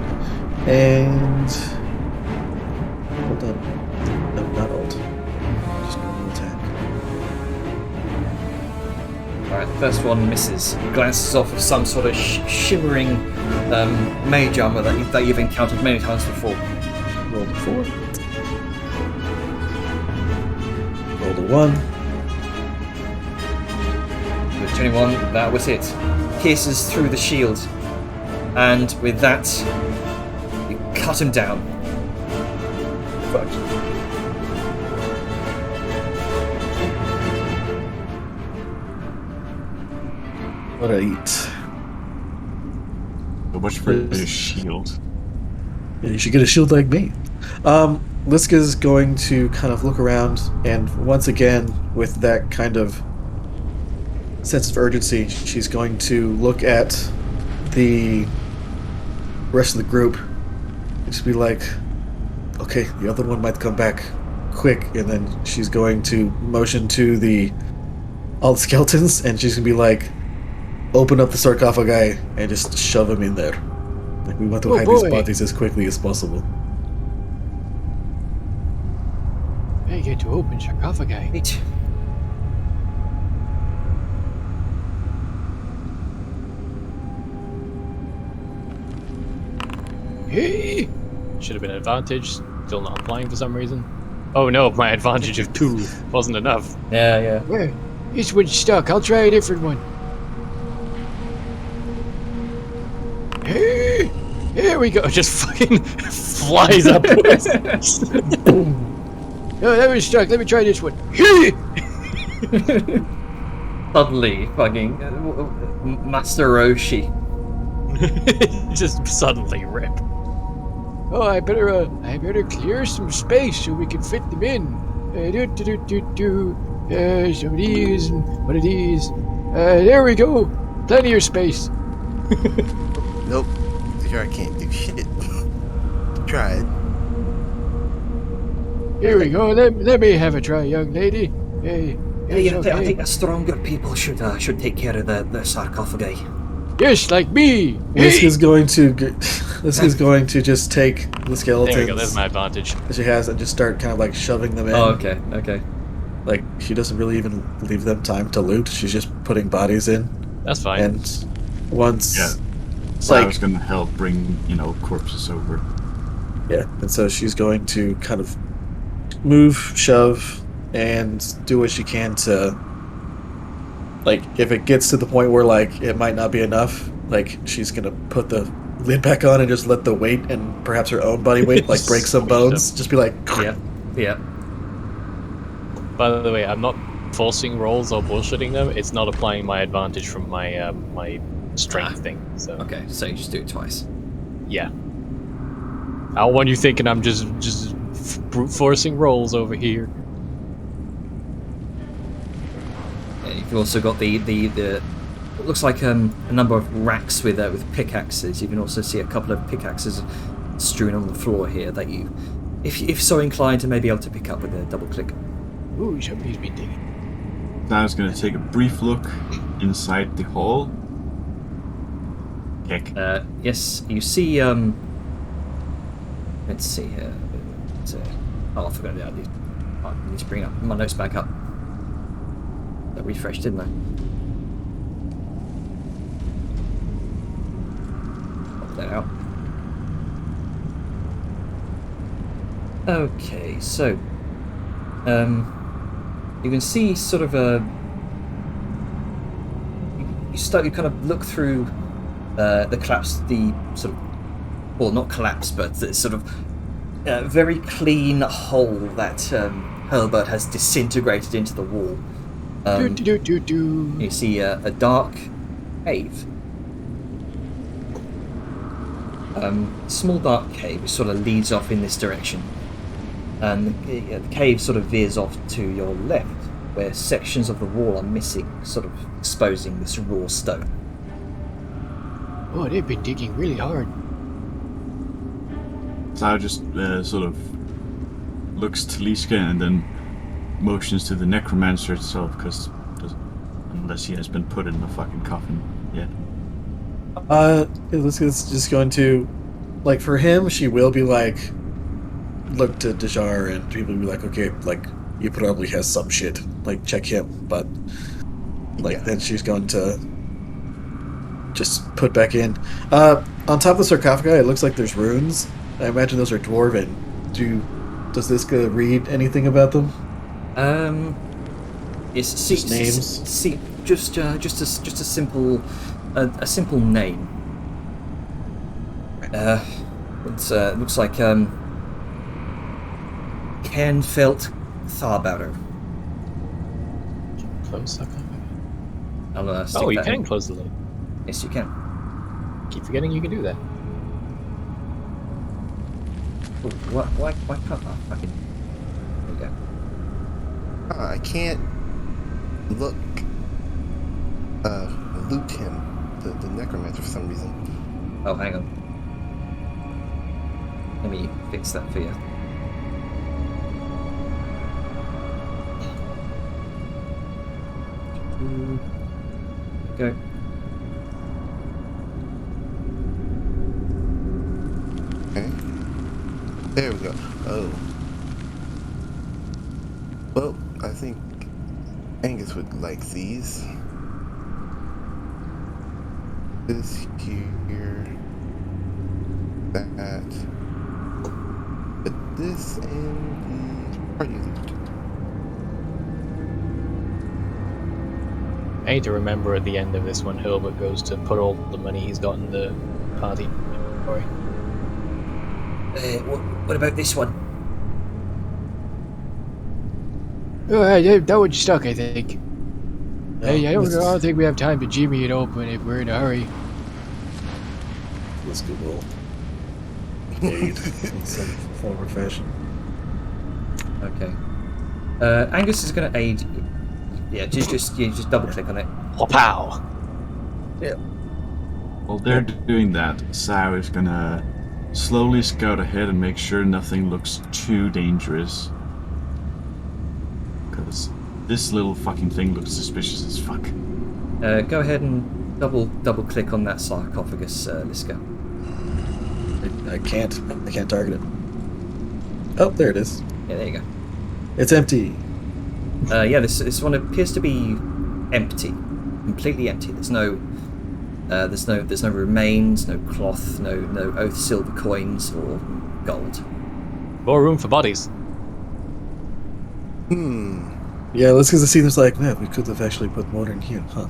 And hold on. No, not ult. Just normal attack. Alright, the first one misses. Glances off of some sort of shimmering mage armor that you've encountered many times before. Roll the 4. Roll the 1. With 21, that was it. Pierces through the shield, and with that, you cut him down. Fuck. What I eat? So much for the shield. Yeah, you should get a shield like me. Liska's going to kind of look around, and once again, with that kind of sense of urgency, she's going to look at the rest of the group and just be like, okay, the other one might come back quick, and then she's going to motion to all the skeletons, and she's going to be like, open up the sarcophagi and just shove them in there. Like, we want to hide these bodies as quickly as possible. I get to open sarcophagi. Neat. Hey! Should have been advantage. Still not applying for some reason. Oh no, my advantage of 2 wasn't enough. Yeah. Where? This one's stuck. I'll try a different one. Hey! There we go. Just fucking flies upwards. No, that was stuck. Let me try this one. Hey! Suddenly, fucking Master Roshi. Just suddenly rip. Oh, I better clear some space so we can fit them in. Some of these and one of these. There we go. Plenty of space. Nope. Here I can't do shit. Tried. Here we go. Let me have a try, young lady. Hey, Yeah, it's I okay. think the stronger people should take care of the sarcophagi. Yes, like me. Liska's going to just take the skeletons There we go. There's my advantage. that she has and just start kind of like shoving them in. Oh, okay. Like, she doesn't really even leave them time to loot. She's just putting bodies in. That's fine. And once... Yeah. It's So I like, was gonna help bring, corpses over. yeah, and so she's going to kind of move, shove, and do what she can to, like, if it gets to the point where, like, it might not be enough, like, she's gonna put the lid back on and just let the weight and perhaps her own body weight, like, break some Squish bones. them. Just be like, Yeah. By the way, I'm not forcing rolls or bullshitting them. It's not applying my advantage from my my strength thing. So Okay, so you just do it twice. yeah. I don't want you thinking I'm just brute forcing rolls over here. Yeah, you've also got the it looks like a number of racks with pickaxes. You can also see a couple of pickaxes strewn on the floor here that you, if so inclined, to maybe able to pick up with a double click. Ooh, somebody's been digging. Now it's going to take a brief look inside the hall. Kick. Yes, you see. Let's see here. I forgot that. I need to bring up my notes back up. I refreshed, didn't I? Pop that out. Okay, so you can see sort of a. You kind of look through the collapse, the sort of, well, not collapse, but the sort of very clean hole that Herbert has disintegrated into the wall. You see a dark cave. Small dark cave which sort of leads off in this direction. And the cave sort of veers off to your left, where sections of the wall are missing, sort of exposing this raw stone. Oh, they've been digging really hard. Sao just sort of looks to Liska and then motions to the necromancer itself, because unless he has been put in the fucking coffin yet. Liska's just going to, like, for him, she will be like, look to Dejar, and people will be like, okay, like, he probably has some shit, like, check him, but, like, then she's going to just put back in. On top of the sarcophagi, it looks like there's runes. I imagine those are dwarven. Does Liska read anything about them? It's Just names? Just a simple name. It looks like Canfelt Tharbauer. Close up. I'll stick Oh, you that can in. close the lid. Yes, you can. Keep forgetting you can do that. Oh, why can't I fucking... There we go. I can't loot him, the necromancer, for some reason. Oh, hang on. Let me fix that for you. Okay. Okay. There we go. Oh. Well, I think Angus would like these. This here. That. But this and the party loot. I need to remember at the end of this when Hilbert goes to put all the money he's got in the party inventory. What about this one? Oh, that one's stuck, I think. No, Hey, I don't think we have time to jimmy it open if we're in a hurry. Liska will aid in some form or fashion. Okay. Angus is going to aid. Yeah, just double click on it. Pow! While they're doing that, Sao is gonna slowly scout ahead and make sure nothing looks too dangerous. Because this little fucking thing looks suspicious as fuck. Go ahead and double click on that sarcophagus, Liska. I can't target it. Oh, there it is. Yeah, there you go. It's empty. Yeah, this one appears to be empty, completely empty. There's no remains, no cloth, no oath silver coins or gold. More room for bodies. Yeah, let's get to see this. Like, man, we could have actually put more in here, huh?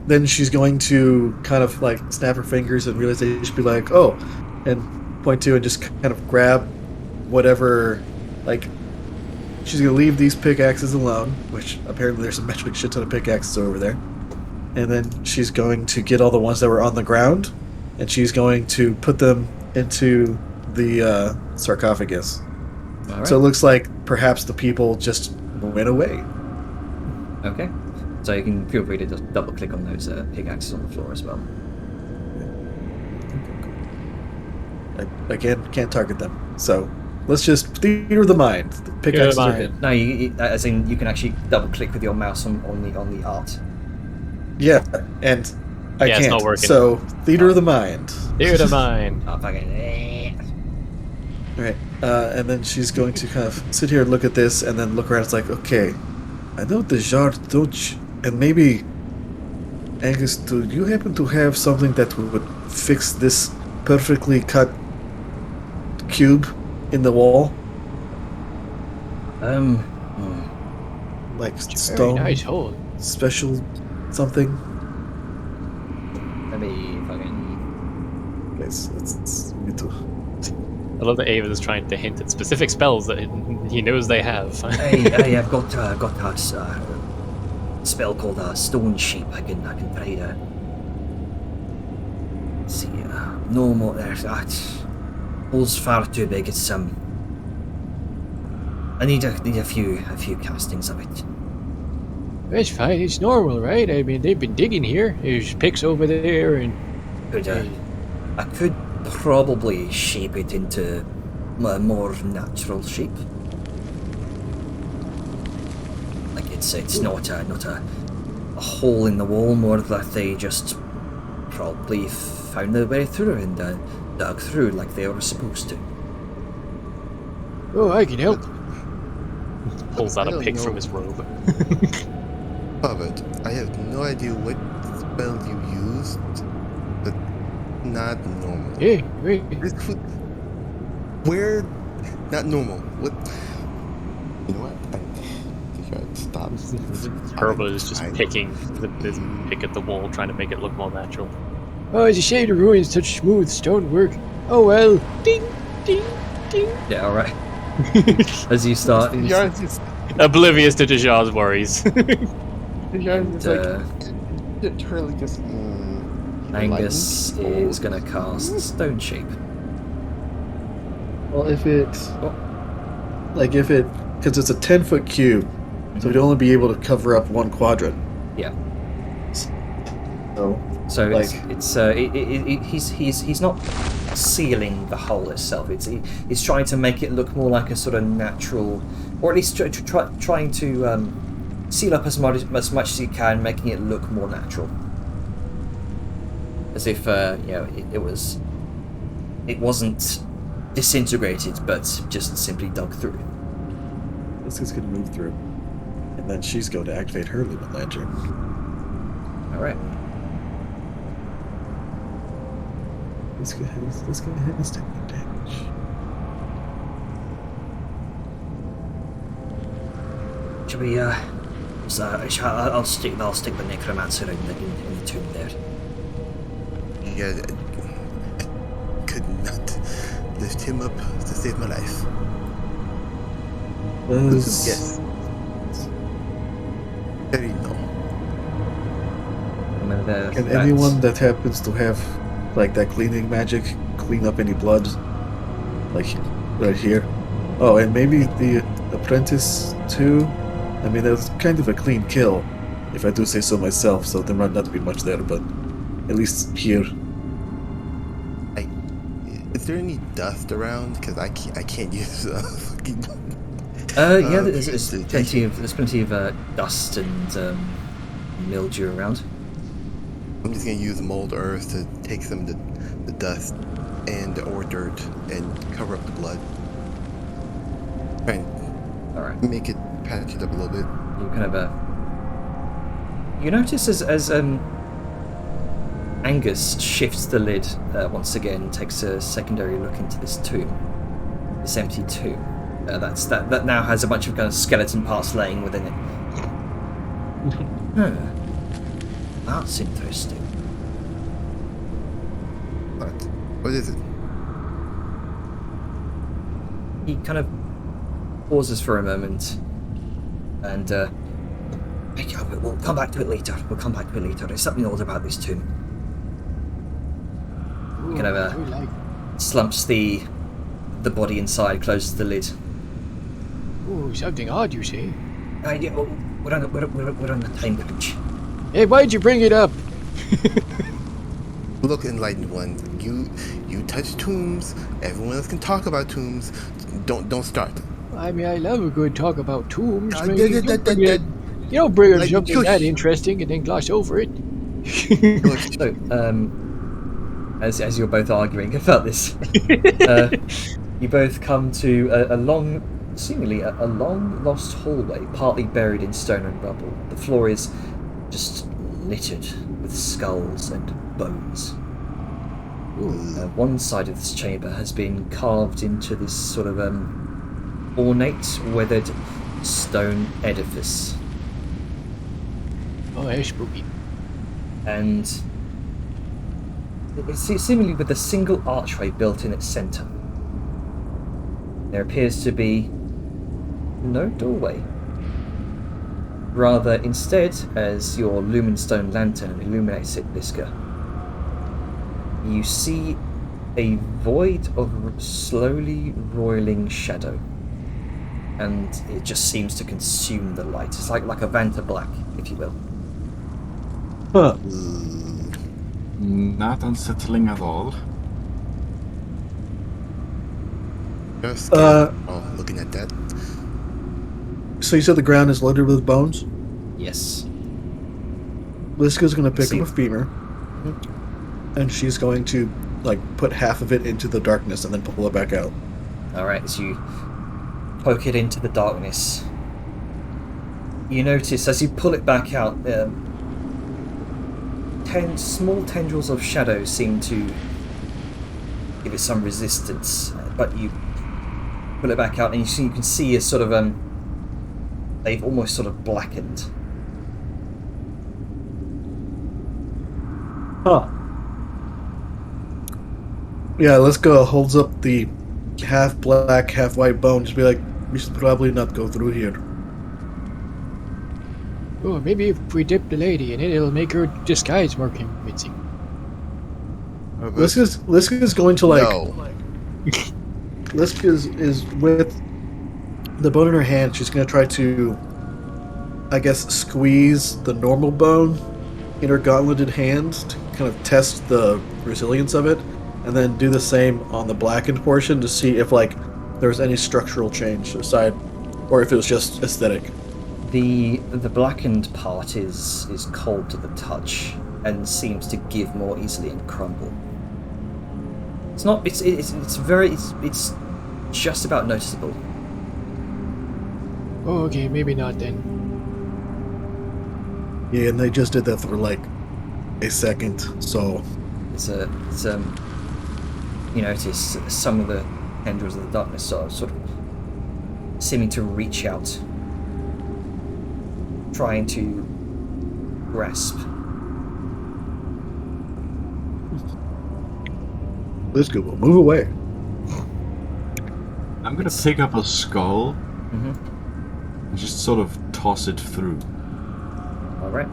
Then she's going to kind of like snap her fingers and realize they should be like, oh, and point to and just kind of grab whatever, like, she's going to leave these pickaxes alone, which apparently there's a magic shit ton of pickaxes over there. And then she's going to get all the ones that were on the ground, and she's going to put them into the sarcophagus. All right. So it looks like perhaps the people just went away. Okay. So you can feel free to just double click on those pickaxes on the floor as well. I can't target them. So let's just theater of the mind. The pickaxes are mind. hidden. No, as in you can actually double click with your mouse on the art. Yeah, and I Yeah, can't. it's not working. So theater of the mind. Theater of mind. Oh, fucking. Right. And then she's going to kind of sit here and look at this, and then look around. It's like, okay, I know the jar don't, and maybe Angus, do you happen to have something that would fix this perfectly cut cube in the wall, like Very stone, nice hole. special something? Let me fucking. Let's me too. I love that Ava's trying to hint at specific spells that he knows they have. Hey, I've got a spell called Stone Sheep. I can try to. Let's see, normal. Hole's far too big. It's I need a few castings of it. That's fine. It's normal, right? I mean, they've been digging here. There's picks over there, and I could probably shape it into a more natural shape. Like it's not a hole in the wall, more that they just probably found their way through and dug through like they were supposed to. oh, I can help. Pulls out I a don't pick know. from his robe. Robert, I have no idea what spell you used, but not normal. Hey, wait. Where? Not normal. What? You know what? I think I'd stop. Herbal is just I- picking his pick at the wall, trying to make it look more natural. Oh, it's a shame to ruin such smooth stonework. Oh well. Ding, ding, ding. Yeah, all right. As you start, Yarn's just, Oblivious to Dejar's worries. Yarn's and, like, Charlie just. Angus lightning? is going to cast Stone Shape. Well, if because it's a 10-foot cube, so it'd only be able to cover up one quadrant. Yeah. So So he's not sealing the hole itself. He's trying to make it look more like a sort of natural, or at least trying to seal up as much as he can, making it look more natural, as if it wasn't disintegrated, but just simply dug through. this is going to move through, and then she's going to activate her lumen lantern. All right. Let's go ahead and take no damage. Shall we? I'll stick the necromancer in the tomb there. Yeah, I could not lift him up to save my life. Yes. Very no. Can anyone that happens to have like that cleaning magic clean up any blood, like right here? Oh, and maybe the apprentice too. I mean, that was kind of a clean kill, if I do say so myself. So there might not be much there, but at least here. Is there any dust around? Because I can't use fucking. Yeah, there's plenty of dust and mildew around. I'm just gonna use mold earth to take some of the dust or dirt and cover up the blood. Try and All right. make it patch it up a little bit. You kind of you notice as Angus shifts the lid once again, takes a secondary look into this tomb, this empty tomb. That now has a bunch of kind of skeleton parts laying within it. That's interesting. What is it? He kind of pauses for a moment, and we'll come back to it later. There's something odd about this tomb. He kind of slumps the body inside, closes the lid. Oh, something odd, you say? We're on the time crunch. Hey, why'd you bring it up? Look, Enlightened One, you touch tombs. Everyone else can talk about tombs. Don't start. I mean, I love a good talk about tombs, man. Like, You don't bring up something that shush. interesting and then gloss over it. So, as you're both arguing about this, you both come to a long, seemingly a long lost hallway, partly buried in stone and rubble. The floor is just littered with skulls and bones. One side of this chamber has been carved into this sort of ornate, weathered stone edifice. Oh, that's spooky. And it's seemingly with a single archway built in its centre. There appears to be no doorway. Rather, instead, as your lumenstone lantern illuminates it, Liska, you see a void of slowly roiling shadow. And it just seems to consume the light. It's like a Vanta Black, if you will. Huh. Not unsettling at all. Just looking at that. So you said the ground is loaded with bones? Yes. Liska's going to pick See. up a femur, and she's going to put half of it into the darkness and then pull it back out. Alright, as you poke it into the darkness, you notice as you pull it back out, small tendrils of shadow seem to give it some resistance, but you pull it back out and you can see a sort of they've almost sort of blackened. Huh. Yeah, Liska holds up the half black, half white bone. Just be like, we should probably not go through here. Oh, maybe if we dip the lady in it, it'll make her disguise more convincing. Liska's going to No. Liska is with the bone in her hand. She's going to try to, I guess, squeeze the normal bone in her gauntleted hand to kind of test the resilience of it, and then do the same on the blackened portion to see if there's any structural change aside, or if it was just aesthetic. The blackened part is cold to the touch and seems to give more easily and crumble. It's not. It's just about noticeable. Oh, okay, maybe not then. Yeah, and they just did that for a second, so You notice some of the tendrils of the darkness are sort of seeming to reach out, trying to grasp. Liska will move away. I'm gonna pick up a skull Mm-hmm. and just sort of toss it through. All right.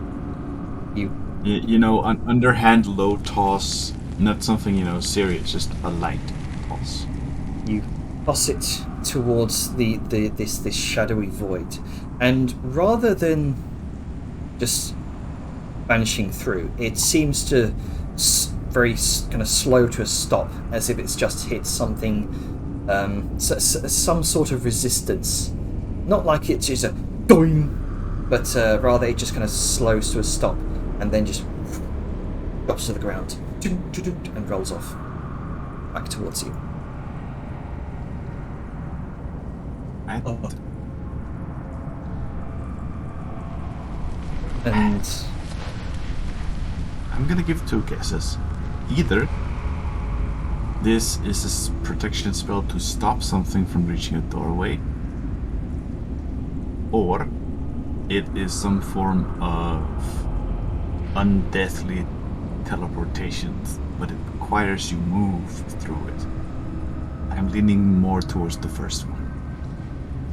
Underhand low toss, not something serious, just a light toss. You toss it towards this shadowy void, and rather than just vanishing through, it seems to very kind of slow to a stop, as if it's just hit something, some sort of resistance. Not like it's just a doing, but rather it just kind of slows to a stop, and then just drops to the ground and rolls off back towards you. And I'm gonna give two guesses. Either this is a protection spell to stop something from reaching a doorway, or it is some form of undeathly teleportation, but it requires you move through it. I'm leaning more towards the first one.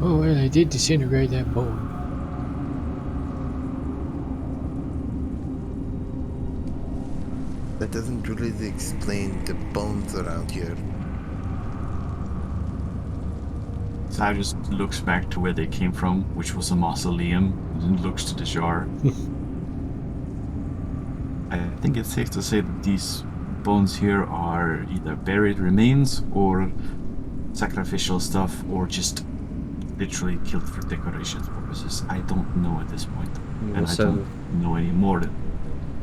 Oh, well, I did disintegrate that bone. That doesn't really explain the bones around here. Cyrus looks back to where they came from, which was a mausoleum, and then looks to the jar. I think it's safe to say that these bones here are either buried remains or sacrificial stuff, or just literally killed for decoration purposes. I don't know at this point, You and also I don't know any more.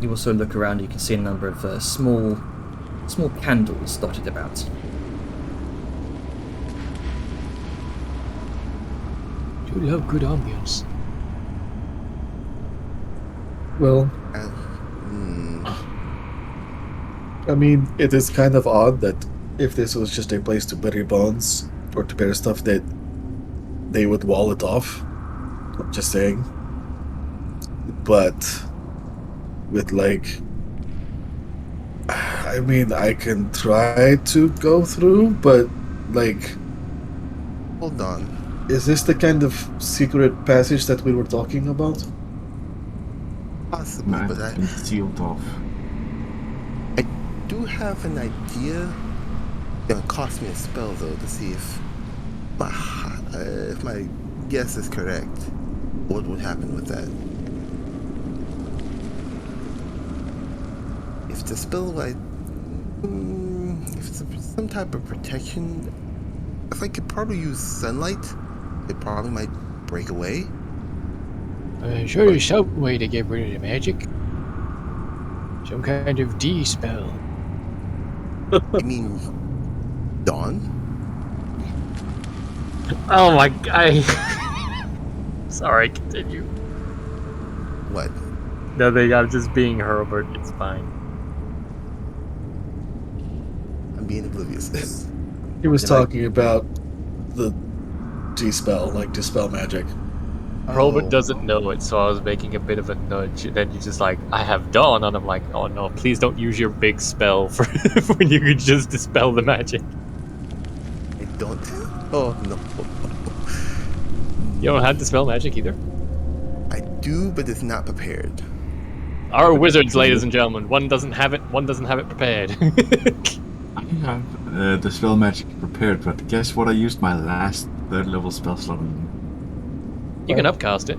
you also look around. You can see a number of small candles dotted about. Do love good ambience. Well, I mean, it is kind of odd that if this was just a place to bury bones or to bury stuff, that they would wall it off. I'm just saying. But with I mean, I can try to go through, but Hold on. is this the kind of secret passage that we were talking about? Possibly, but I've been sealed off. I do have an idea. It's gonna cost me a spell though to see if my guess is correct. What would happen with that? If the spell, if it's some type of protection, if I could probably use sunlight, it probably might break away. Sure, there's some way to get rid of the magic. Some kind of D-spell. You mean dawn? Oh my god. Sorry, continue. What? Nothing, I'm just being Herbert, it's fine. I'm being oblivious. He was Did I- talking about the dispel magic. Herbert Oh. doesn't know it, so I was making a bit of a nudge, and then you're just like, I have dawn, and I'm like, oh no, please don't use your big spell for when you could just dispel the magic. I don't. Oh no. You don't have dispel magic either? I do, but it's not prepared. Our wizards, ladies and gentlemen, one doesn't have it prepared. I have the spell magic prepared, but guess what I used my last 3rd level spell slot on? You can upcast it.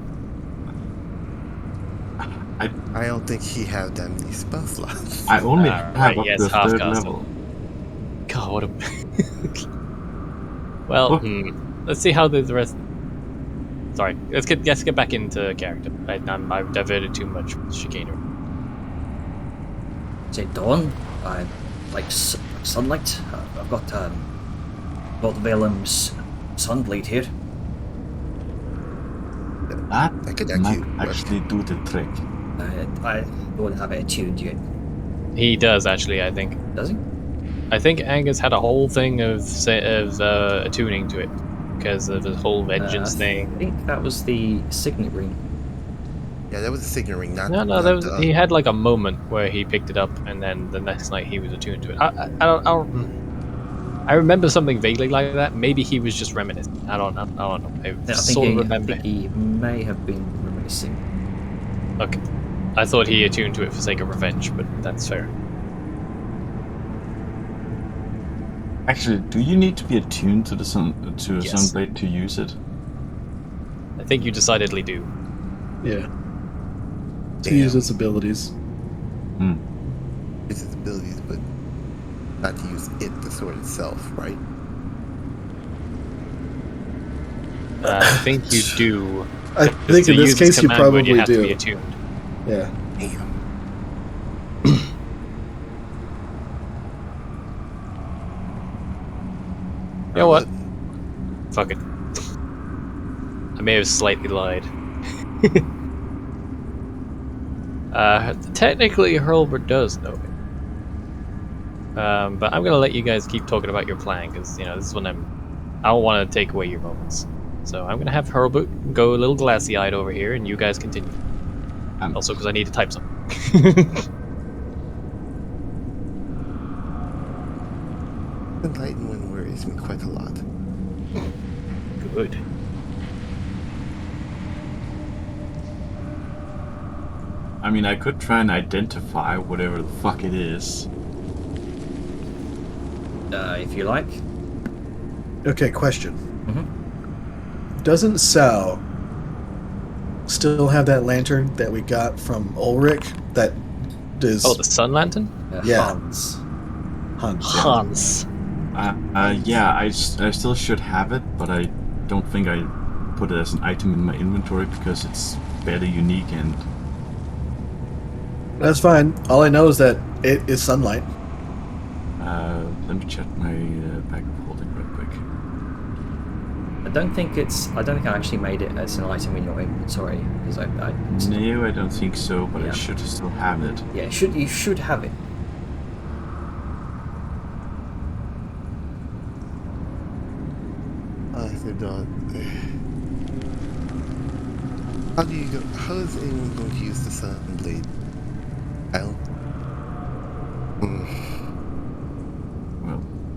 I don't think he had that many spell slots. I only Alright, have up yes, to half 3rd cast level. God, what a... Well, What? let's see how the rest... Sorry, let's get back into character. I've diverted too much with chicanery. Say dawn. I like sunlight. I've got Vellum's sunblade here. That I could might actually actually do the trick. I don't have it attuned yet. He does, actually, I think. Does he? I think Angus had a whole thing of attuning to it. Because of his whole vengeance I thing. think that was the signet ring. Yeah, that was a signet ring, not. No, not, that was, he had like a moment where he picked it up, and then the next night he was attuned to it. I remember something vaguely like that. Maybe he was just reminiscing. I don't know. I sort of remember. I think he may have been reminiscing. Okay, I thought he attuned to it for sake of revenge, but that's fair. Actually, do you need to be attuned to the Yes. sunblade to use it? I think you decidedly do. Yeah. To Damn. use its abilities. Hmm. It's its abilities, but not to use it, the sword itself, right? I think you do. I think To in this use its case you command word, probably you have to do. be attuned. Yeah. Damn. You know what? Fuck it. I may have slightly lied. Technically, Hurlbert does know it. But I'm gonna let you guys keep talking about your plan, because, you know, this is when I don't want to take away your moments. So I'm gonna have Hurlbert go a little glassy-eyed over here, and you guys continue. Also, because I need to type something. The Titan one worries me quite a lot. Good. I mean, I could try and identify whatever the fuck it is. If you like. Okay, question. doesn't Sal still have that lantern that we got from Ulrich? That is. Oh, the sun lantern? Yeah. Hans. Hans. Yeah. Hans. Yeah, I still should have it, but I don't think I put it as an item in my inventory because it's fairly unique and... That's fine. All I know is that it is sunlight. Let me check my bag of holding real quick. I don't think I actually made it as an item in your inventory because I No, I don't think so, but Yeah. I should still have it. yeah, you should have it. They're not. How is anyone going to use the sun blade? Kyle?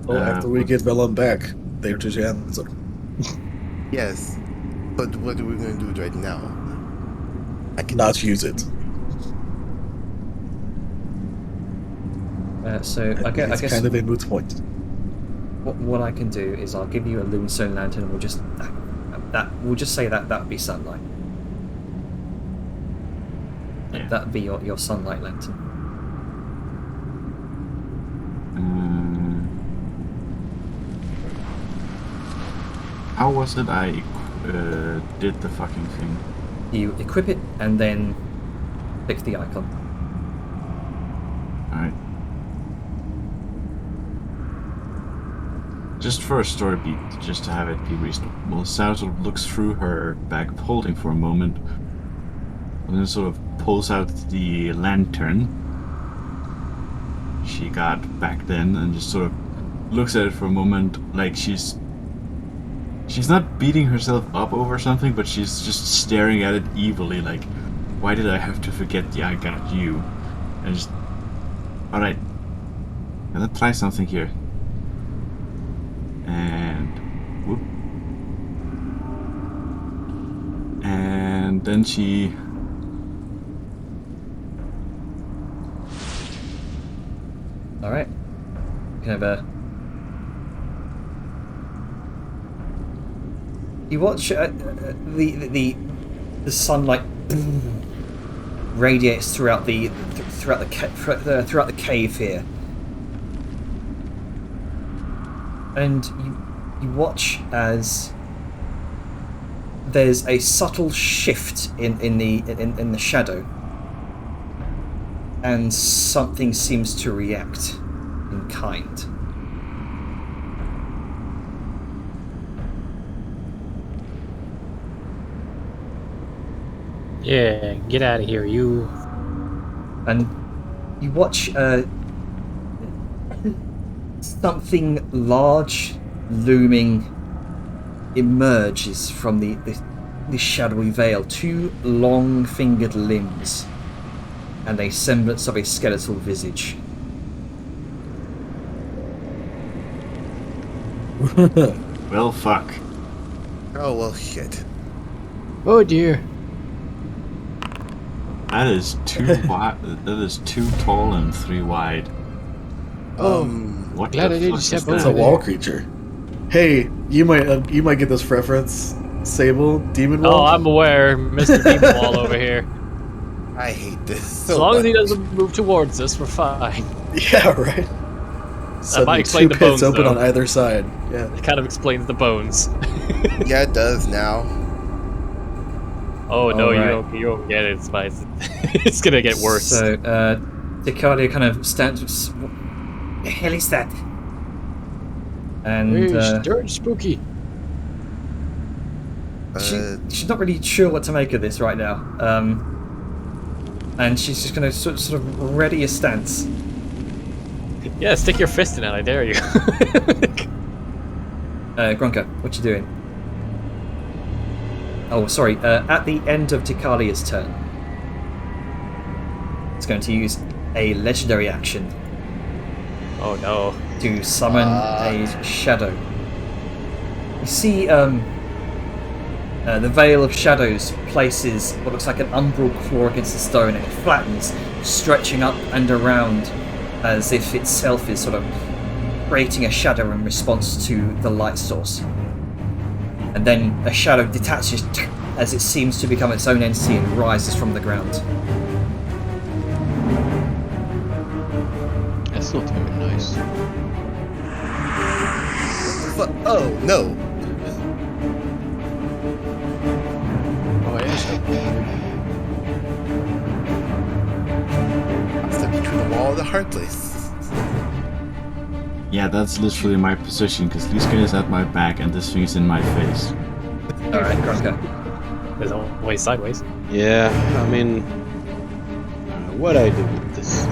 Well, After we get Vellum back, they're just answer. Yes, but what are we going to do right now? I Not use it. So I It's guess kind of a moot point. what I can do is I'll give you a Lunestone lantern, and we'll just say that would be sunlight. Yeah. That'd be your sunlight lantern. how was it I did the fucking thing? You equip it and then click the icon. Alright. Just for a story beat, just to have it be reasonable, Sal sort of looks through her bag of holding for a moment, and then sort of pulls out the lantern she got back then, and just sort of looks at it for a moment, like she's not beating herself up over something, but she's just staring at it evilly, like, why did I have to forget I got you? And just, alright, let's try something here. And whoop. And then she All right. You can have a. You watch the sunlight radiates throughout the cave here, and you watch as there's a subtle shift in the shadow, and something seems to react in kind. Yeah, get out of here, you. And you watch something large looming emerges from the shadowy veil. Two long-fingered limbs and a semblance of a skeletal visage. well, fuck. Oh, well, shit. Oh dear. That is too wide. That is 2 tall and 3 wide. What glad the I didn't fuck step is over It's a that? there. wall creature. Hey, you might get this reference. Sable, Demon Wall. Oh, I'm aware, Mr. Demon Wall over here. I hate this so As long as he much. doesn't move towards us, we're fine. Yeah, right. Suddenly explain two the pits bones, open though. on either side. Yeah. It kind of explains the bones. Yeah, it does now. Oh no, Alright. you don't get it, Spice. It's gonna get worse. So, Decadia kind of stands. What the hell is that? And Hey, darn spooky. she's not really sure what to make of this right now. And she's just going to sort of ready a stance. Yeah, stick your fist in it, I dare you. Gronka, what you doing? Oh, sorry. At the end of Tikalia's turn, it's going to use a legendary action Oh no. to summon a shadow. You see, the Veil of Shadows places what looks like an umbral claw against the stone, and it flattens, stretching up and around as if itself is sort of creating a shadow in response to the light source. And then a shadow detaches as it seems to become its own entity and rises from the ground. That's not very nice. Oh no! Oh, yes. I stepped between the wall and the hard place. Yeah, that's literally my position, because this guy is at my back and this thing is in my face. Alright, Grunker. There's always sideways. Yeah, I mean, what I do with this?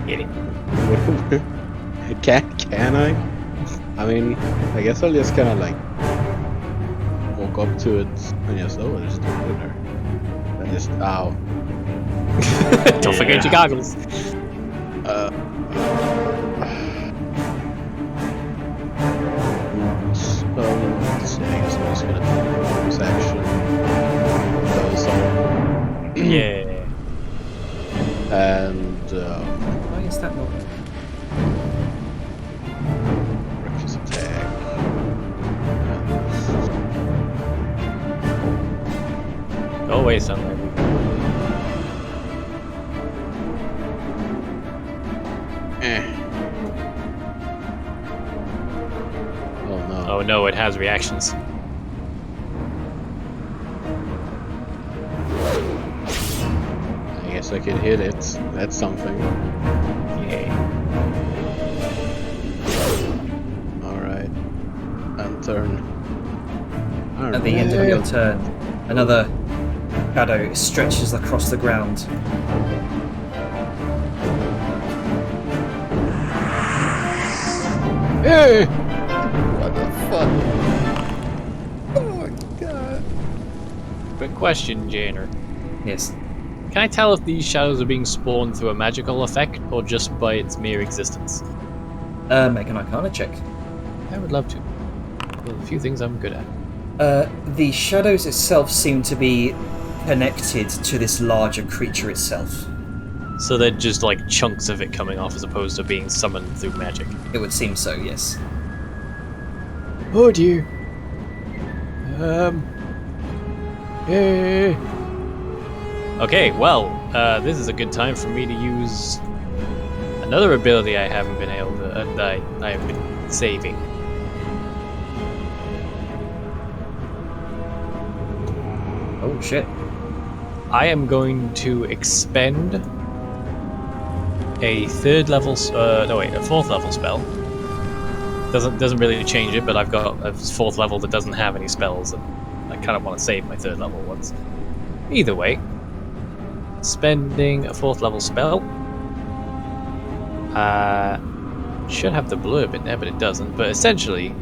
Get it. Can I? I mean, I guess I'll just kind of like walk up to it and just there's the winner. And just ow. Don't forget your goggles. So let's see, I guess I'm just gonna do this action. Yeah. And Why is that not? reckless attack. Always done that. Oh no. Oh no, it has reactions. I guess I could hit it. That's something. Yay. Alright. And turn. At the end of your turn, another shadow stretches across the ground. Hey! What the fuck? Oh my god. Quick question, Janer. Yes. Can I tell if these shadows are being spawned through a magical effect or just by its mere existence? Make an Arcana check. I would love to. Well, a few things I'm good at. The shadows itself seem to be connected to this larger creature itself. So they're just like chunks of it coming off as opposed to being summoned through magic. It would seem so, yes. Oh dear. Hey. Okay, well, this is a good time for me to use another ability I haven't been able to, that I have been saving. Oh shit. I am going to expend a fourth level spell. Doesn't really change it, but I've got a fourth level that doesn't have any spells, and I kind of want to save my third level ones. Either way, spending a fourth level spell. Should have the blurb in there, but it doesn't. But essentially,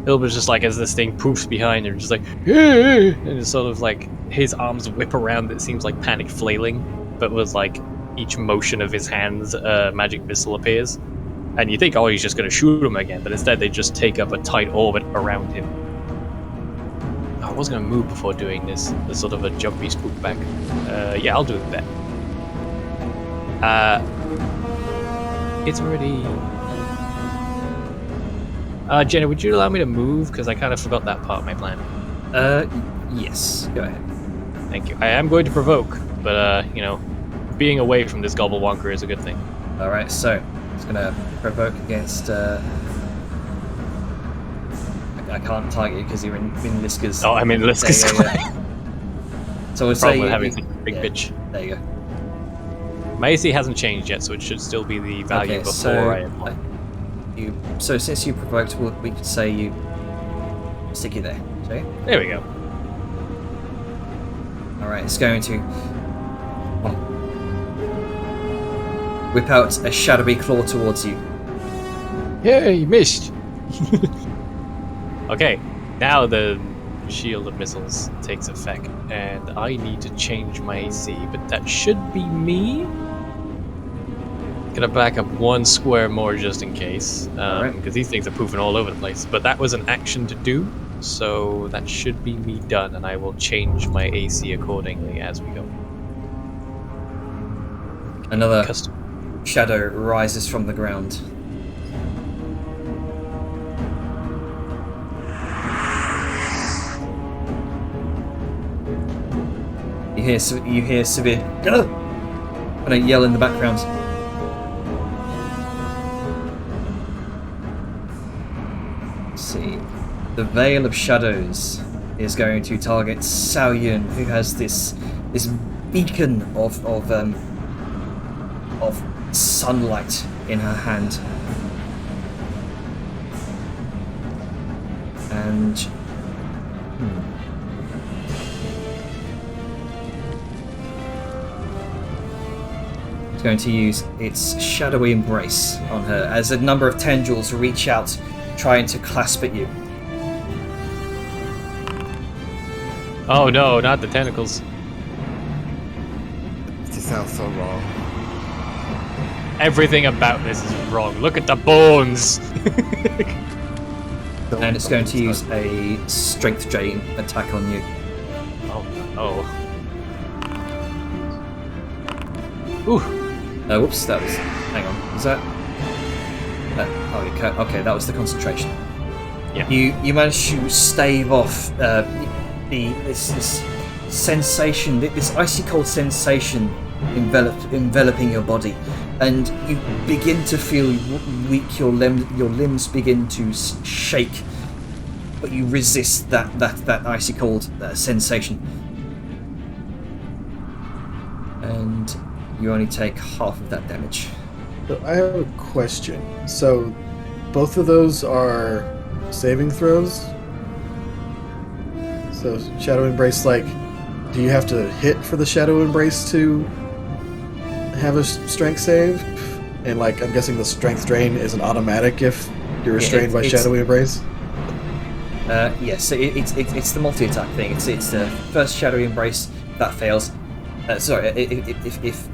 Ilber's just like, as this thing poofs behind him, just like, hey! And it's sort of like his arms whip around. It seems like panic flailing, but with like each motion of his hands, magic missile appears. And you think, oh, he's just going to shoot him again, but instead they just take up a tight orbit around him. I was going to move before doing this. There's sort of a jumpy spook back. Yeah, I'll do that. It's already... Jenna, would you allow me to move? Because I kind of forgot that part of my plan. Yes. Go ahead. Thank you. I am going to provoke, but, you know, being away from this gobblewonker is a good thing. Alright, so it's gonna provoke against I can't target you because you're in Liska's. Oh, I'm in Liska's square. So we'll Problem say with having such a big bitch. There you go. My AC hasn't changed yet, so it should still be the value Okay, before so I apply. So since you provoked, we could say you stick you there. Okay. There we go. Alright, it's going to whip out a shadowy claw towards you. Yeah, you missed. Okay, now the shield of missiles takes effect, and I need to change my AC, but that should be me. Gonna back up one square more just in case, because these things are poofing all over the place. But that was an action to do, so that should be me done, and I will change my AC accordingly as we go. Another shadow rises from the ground. You hear Severe and a yell in the background. Let's see. The Veil of Shadows is going to target Sao Yun, who has this beacon of sunlight in her hand. And it's going to use its shadowy embrace on her as a number of tendrils reach out, trying to clasp at you. Oh no, not the tentacles. It just sounds so wrong. Everything about this is wrong. Look at the bones. And it's going to use a strength drain attack on you. Oh no. Ooh. Whoops, that was... Hang on, was that... okay, that was the concentration. Yeah. You managed to stave off this sensation, this icy cold sensation enveloping your body, and you begin to feel weak. Your limbs begin to shake, but you resist that icy cold sensation, and you only take half of that damage. So I have a question. So both of those are saving throws? So Shadow Embrace, like, do you have to hit for the Shadow Embrace to have a strength save? And like, I'm guessing the strength drain is an automatic if you're restrained by Shadow Embrace? Yes, it's the multi-attack thing. It's the first Shadow Embrace that fails. Sorry, if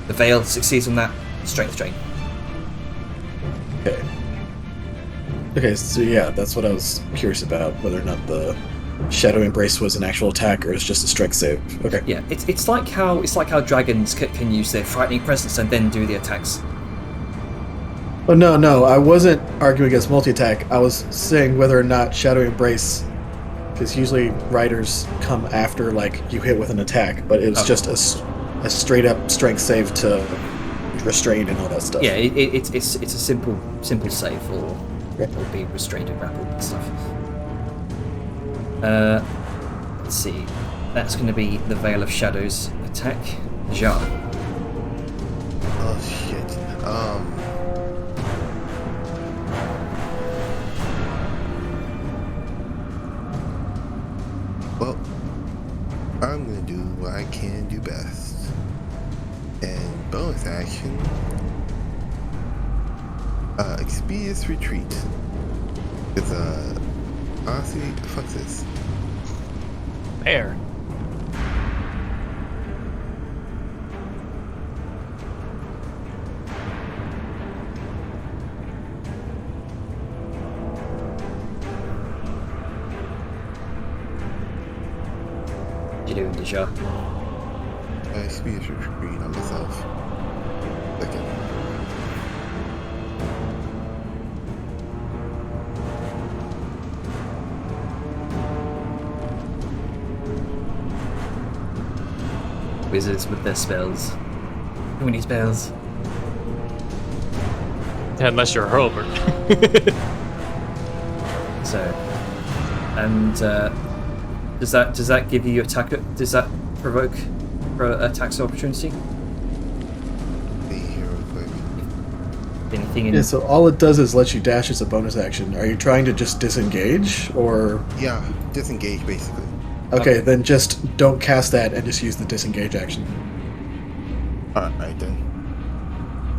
the Veil succeeds on that, strength drain. Okay, so yeah, that's what I was curious about, whether or not the Shadow Embrace was an actual attack or it's just a strength save. Okay. Yeah, it's like how dragons can use their frightening presence and then do the attacks. Oh no, I wasn't arguing against multi-attack. I was saying whether or not Shadow Embrace, because usually riders come after like you hit with an attack, but it was just a straight up strength save to restrain and all that stuff. Yeah, it's a simple save or be restrained and grappled and stuff. Let's see. That's going to be the Veil of Shadows attack. Jar. Oh shit. Well, I'm gonna do what I can do best. And bonus action. Expeditious retreat. Because honestly, fuck this. There. What you doing, Deja? Expeditious retreat on myself. Second. Wizards with their spells. Too many spells. Unless you're a Hurlburt. So, and does that give you attack? Does that provoke for attacks of opportunity? See here real quick. Anything in? Yeah, so all it does is let you dash as a bonus action. Are you trying to just disengage, or...? Yeah, disengage basically. Okay, then just don't cast that and just use the disengage action. Alright then.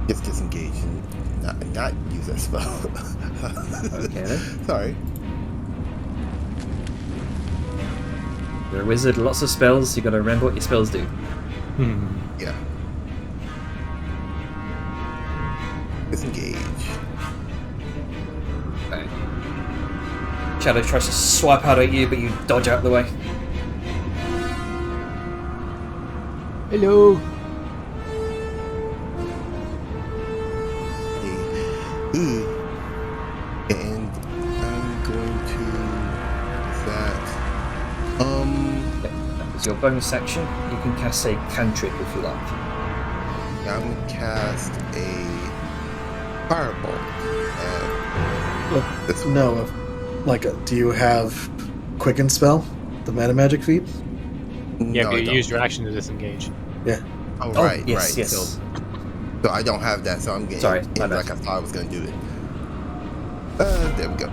Just disengage and not use that spell. Okay then. Sorry. You're a wizard, lots of spells. You got to remember what your spells do. Yeah. Disengage. Okay. Shadow tries to swipe out at you, but you dodge out of the way. Hello. Ooh. And I'm going to that. As your bonus action, you can cast a cantrip if you like. I'm gonna cast a fireball. No, do you have Quicken Spell, the Mana Magic feat? Yeah, No, but I you don't. use your action to disengage. Oh, right, yes, right. yes. So I don't have that, so I'm getting Sorry, in my bad. like I thought I was gonna do it. There we go.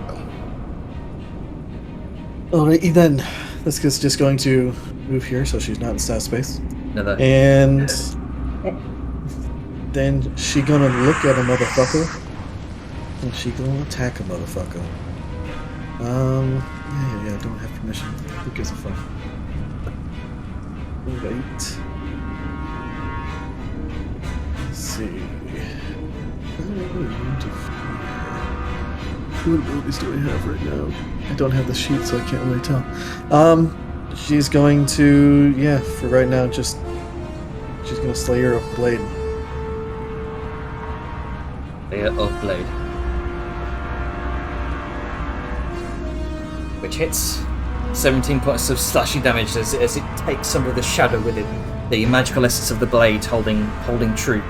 Alrighty then. This is just going to move here so she's not in staff space. Another. And then she gonna look at a motherfucker. And she gonna attack a motherfucker. Yeah, don't have permission. Who gives a fuck? Right. Let's see. What abilities do I have right now? I don't have the sheet, so I can't really tell. She's going to, for right now, she's gonna slay her with blade. Layer of Blade. Which hits 17 points of slashing damage as it takes some of the shadow with it. The magical essence of the blade holding true.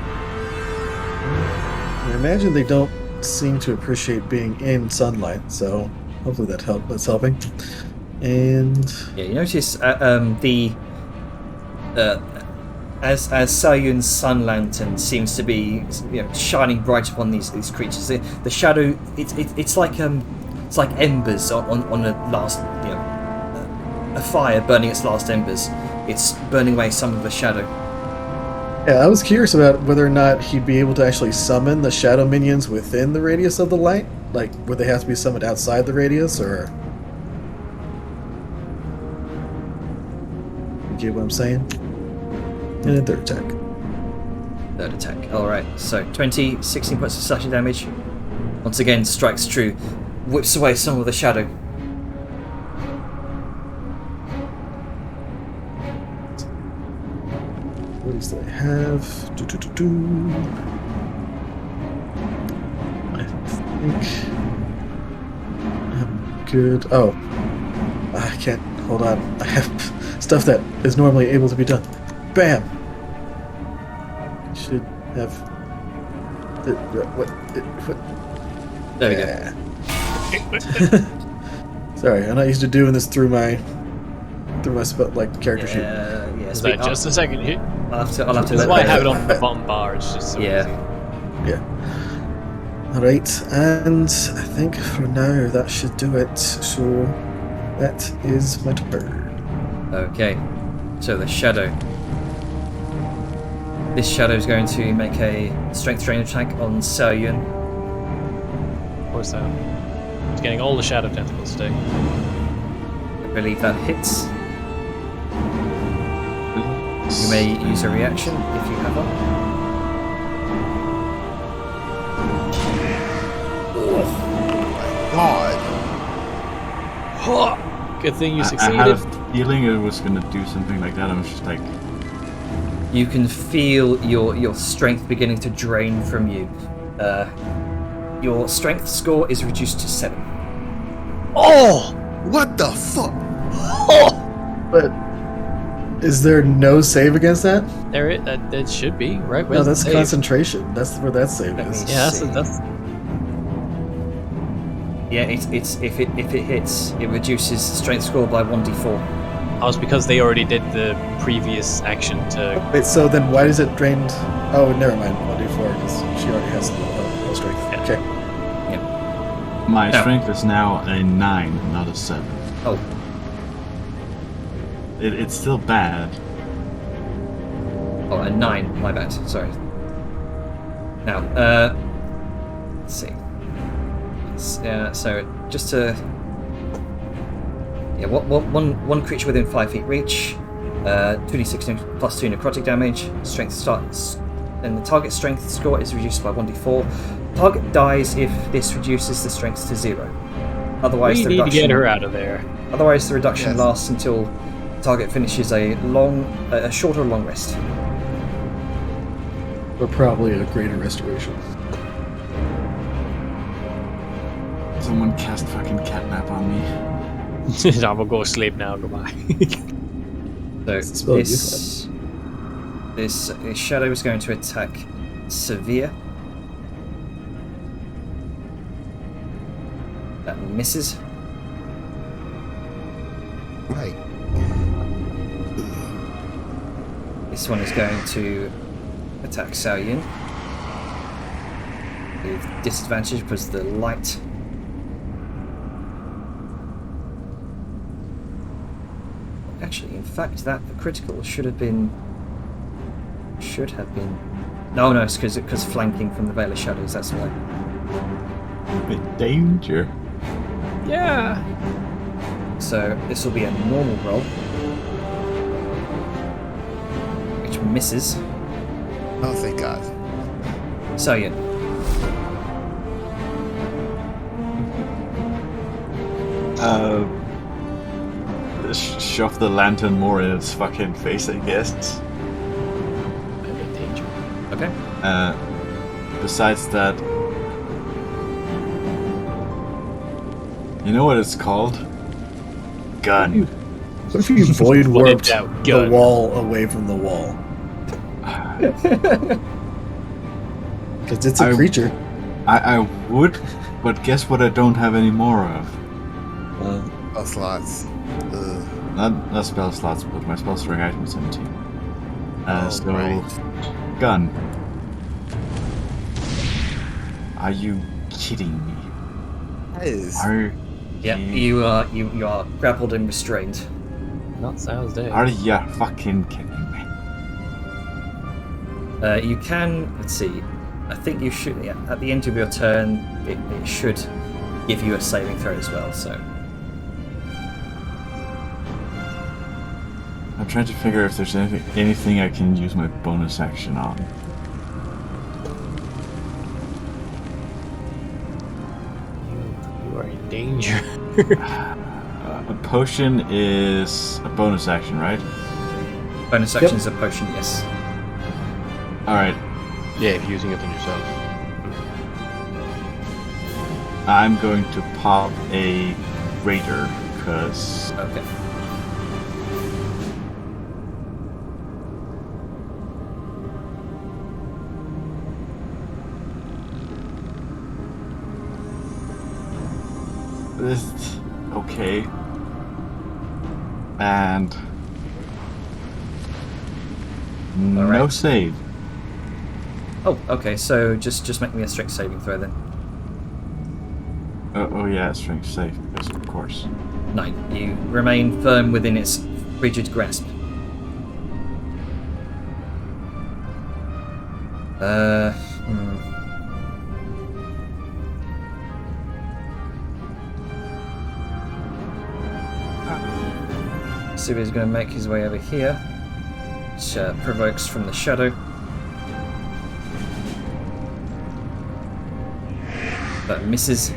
I imagine they don't seem to appreciate being in sunlight, so hopefully that's helping. And Yeah, you notice as Sayun's sun lantern seems to be shining bright upon these creatures. The shadow it's like embers on a last a fire burning its last embers. It's burning away some of the shadow. yeah, I was curious about whether or not he'd be able to actually summon the shadow minions within the radius of the light. Like, would they have to be summoned outside the radius, or? You get what I'm saying? And a third attack. Third attack. Alright, so 16 points of slashing damage. Once again, strikes true. Whips away some of the shadow. What else do I have? I think I'm good. Oh, I can't. Hold on. I have stuff that is normally able to be done. Bam! Should have. What? There we go. Sorry, I'm not used to doing this through my character sheet. Yeah, Is that just a second hit? I'll have to This is let why I that- have it on the bottom bar. It's just so Yeah. easy. Alright, and I think for now that should do it. So that is my turn. Okay, so the shadow. This shadow is going to make a strength drain attack on Sayun. Of course, it's getting all the shadow tentacles today. I believe that hits. You may use a reaction if you have one. God. Good thing you I had succeeded. a feeling it was gonna do something like that. I was just like, You can feel your strength beginning to drain from you. Your strength score is reduced to 7. Oh! What the fuck? But is there no save against that? That should be right. No, Where's that's the save? concentration. That's where that save Let is. me Yeah, see. that's Yeah, it's if it hits, it reduces strength score by 1d4. Oh, it's because they already did the previous action to. Wait, so then why is it drained? Oh, never mind. 1d4 because she already has no strength. Yeah. Okay. my No. strength is now a 9, not a 7. Oh, It's still bad. a 9. My bad. Sorry. Now, let's see. So just to one creature within 5 feet reach, 2d6 plus 2 necrotic damage. Strength starts, and the target strength score is reduced by 1d4. Target dies if this reduces the strength to 0. Otherwise, We the need to reduction. get her out of there. Otherwise, the reduction Yes. lasts until the target finishes a short or long rest. Or probably a greater restoration. Someone cast fucking catnap on me. I will go sleep now. Goodbye. So It's the spell you this shadow is going to attack Severe. That misses. Right. This one is going to attack Xiao Yun with disadvantage because the light. Actually, in fact, that critical should have been. No, it's because flanking from the Veil of Shadows. That's why. Big danger. Yeah. So this will be a normal roll, which misses. Oh, thank God. So yeah. Shove the lantern more in its fucking face, I guess. I'm in danger. Okay. Besides that, you know what it's called? Gun. What if you void What warped in doubt, the gun. wall away from the wall? Because it's a creature. I would, but guess what I don't have any more of? Oh, slots. Not spell slots, but my spell storing item is 17. So, right. gun. Are you kidding me? That is. Are Yeah, you are grappled and restrained. Not Sal's day. Are you fucking kidding me? You can. Let's see. I think you should. Yeah, at the end of your turn, it should give you a saving throw as well. So. I'm trying to figure if there's anything I can use my bonus action on. You are in danger. A potion is a bonus action, right? Bonus action is a potion, yes. Alright, Yeah, if you're using it on yourself. I'm going to pop a Raider, because Okay. this okay. And no Alright. save. Oh, okay. So just make me a strength saving throw then. Oh yeah, strength save, because of course. 9. You remain firm within its rigid grasp. So he's going to make his way over here, which provokes from the shadow. That misses.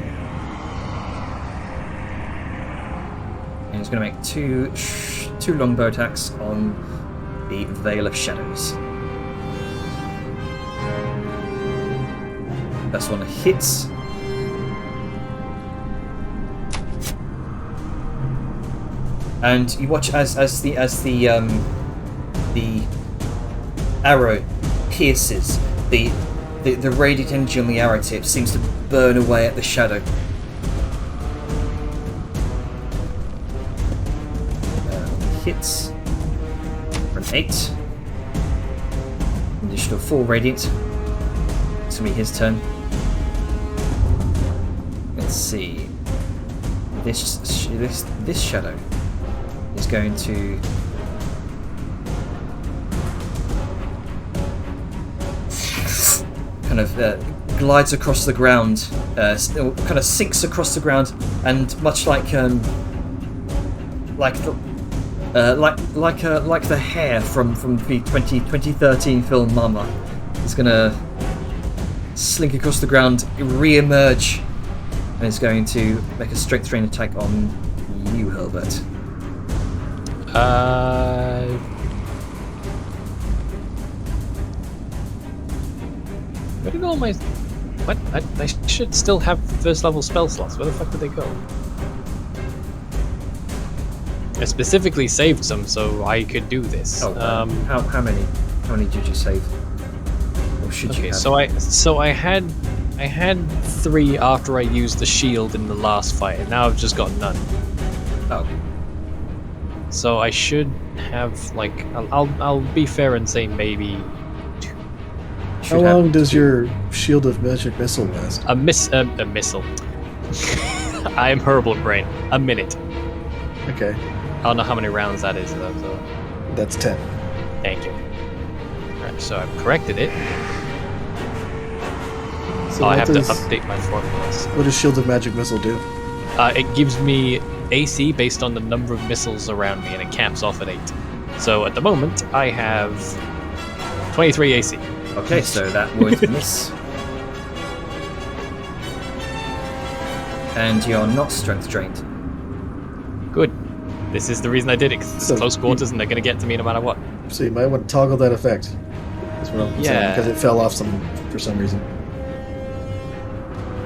And he's going to make two longbow attacks on the Veil of Shadows. First one hits. And you watch as the arrow pierces the radiant energy on the arrow tip seems to burn away at the shadow. Hits for an 8. Additional 4 radiant. It's gonna be his turn. Let's see. This shadow is going to kind of glides across the ground, kind of sinks across the ground, and much like the hare from the 2013 film Mama, is gonna slink across the ground, re-emerge, and is going to make a strength drain attack on you, Herbert. Where did all my... What? I should still have first level spell slots. Where the fuck did they go? I specifically saved some so I could do this. Oh, how many? How many did you save? Or should you Okay, have? so I had 3 after I used the shield in the last fight, and now I've just got none. Oh, So I should have like I'll be fair and say maybe How long does your shield of magic missile last? a missile. I am horrible at brain. A minute. Okay, I don't know how many rounds that is though. So that's 10. thank you. Alright, so I've corrected it. So I what have to does- update my formulas. What does shield of magic missile do? It gives me AC based on the number of missiles around me, and it caps off at 8. So at the moment, I have 23 AC. Okay, so that would miss. And you're not strength drained. Good. This is the reason I did it, because it's So close quarters and they're going to get to me no matter what. So you might want to toggle that effect. That's what I'm saying, Yeah. because it fell off for some reason.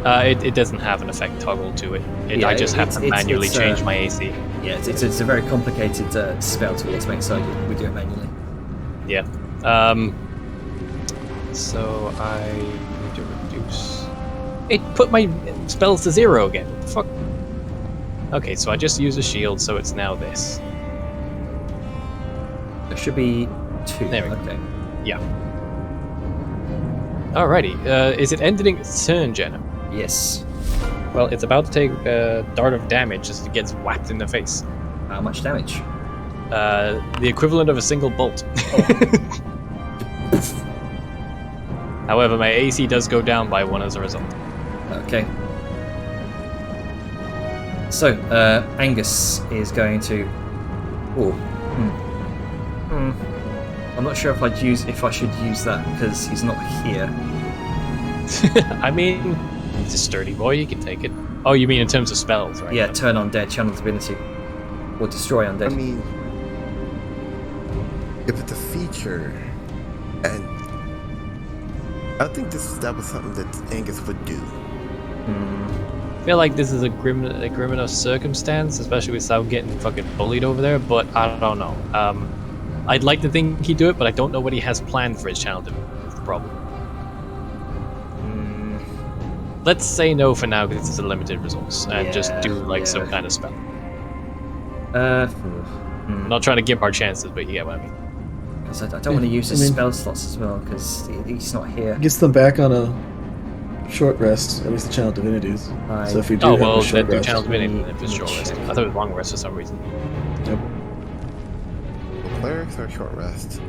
It doesn't have an effect toggle to it. Yeah, I just have to manually it's, change my AC. Yeah, it's a very complicated spell to automate, so we do it manually. Yeah. So I need to reduce. It put my spells to 0 again. What the fuck? Okay, so I just use a shield, so it's now this. There should be 2. There we go. Okay. Yeah. Alrighty. Is it ending its turn, Jenna? Yes. Well, it's about to take a dart of damage as it gets whacked in the face. How much damage? The equivalent of a single bolt. However, my AC does go down by 1 as a result. Okay. So, Angus is going to. Oh. I'm not sure if I should use that because he's not here. I mean, he's a sturdy boy, you can take it. Oh, you mean in terms of spells, right? Yeah, turn undead, channel divinity, or destroy undead. I mean, if it's a feature, and I think that was something that Angus would do. I feel like this is a grim enough circumstance, especially with Sal getting fucking bullied over there, but I don't know. I'd like to think he'd do it, but I don't know what he has planned for his channel divinity. That's the problem. Let's say no for now because it's a limited resource, and just do like some kind of spell. I'm not trying to give our chances, but you get what I mean. Because I don't want to use his spell slots as well, because he's not here. Gets them back on a short rest, at least the channel divinities. So if you do Oh have well, a short then do rest, channel divinity if it's short rest. I thought it was long rest for some reason. Yep. Clerics or short rest?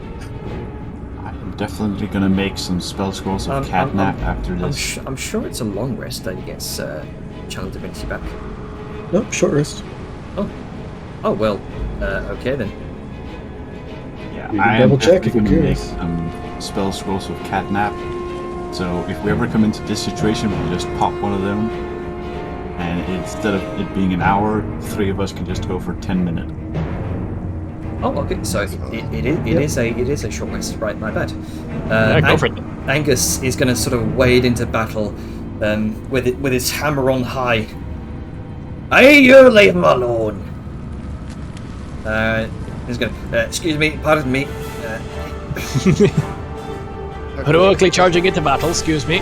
I'm definitely gonna make some spell scrolls of catnap after this. I'm sure it's a long rest that he gets channel divinity back. Nope, short rest. Oh well, okay then. Yeah, You can I am double check if definitely you're gonna make curious. some spell scrolls of catnap. So if we ever come into this situation, we'll just pop one of them, and instead of it being an hour, 3 of us can just go for 10 minutes. Oh, okay. So it is a short rest, right? My bad. Go for it. Angus is going to sort of wade into battle, with his hammer on high. Hey, you leave him alone. He's going to. Excuse me. Pardon me. Heroically charging into battle, excuse me.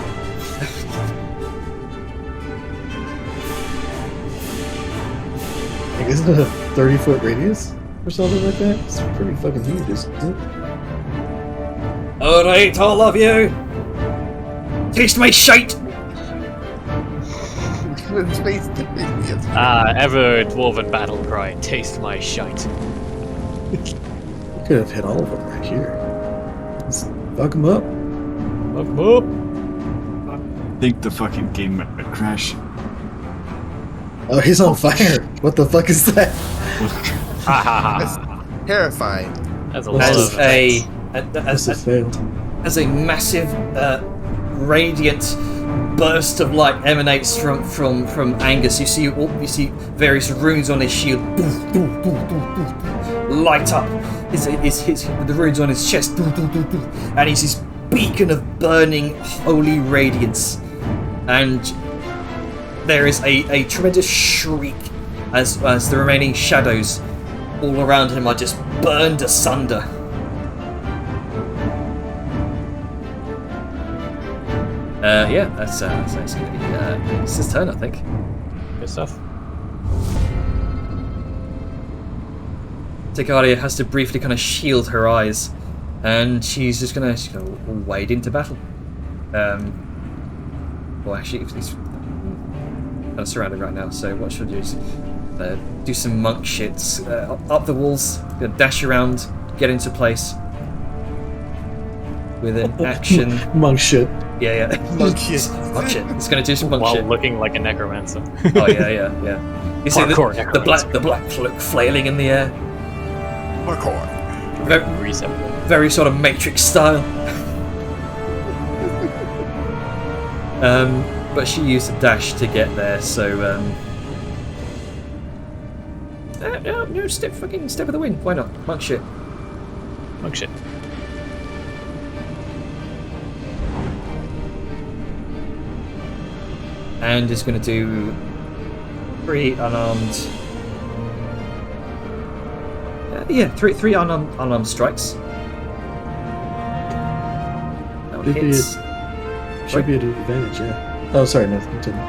Like, isn't it a 30-foot radius or something like that? It's pretty fucking huge, isn't it? All right, all of you. Taste my shite. Ever dwarven battle cry, taste my shite. You could have hit all of them right here. Let's fuck them up. Fuck 'em up. I think the fucking game might crash. Oh, he's on fire. What the fuck is that? Ha ha ha. Terrifying. That's a As lot As of This has failed. as a massive radiant burst of light emanates from Angus. You see various runes on his shield light up. His the runes on his chest, and he's this beacon of burning holy radiance. And there is a tremendous shriek as the remaining shadows all around him are just burned asunder. Yeah, that's going to be it's his turn, I think. Good stuff. Tikalia has to briefly kind of shield her eyes, and she's gonna wade into battle. Well, actually, he's kind of surrounded right now. So what should I do? Is, do some monk shits up the walls, gonna dash around, get into place with an action. Monk shit. Yeah. Monk shit. Monk shit. It's gonna do some monk While shit. looking like a necromancer. Oh yeah. You see Hardcore the black cloak flailing in the air. Parkour. Very sort of Matrix style. But she used a dash to get there, so no, step of the wind. Why not? Monk shit. Monk shit. And is going to do 3 unarmed. Three unarmed strikes. That one hits. Should be an advantage, yeah. Oh, sorry, no, continue.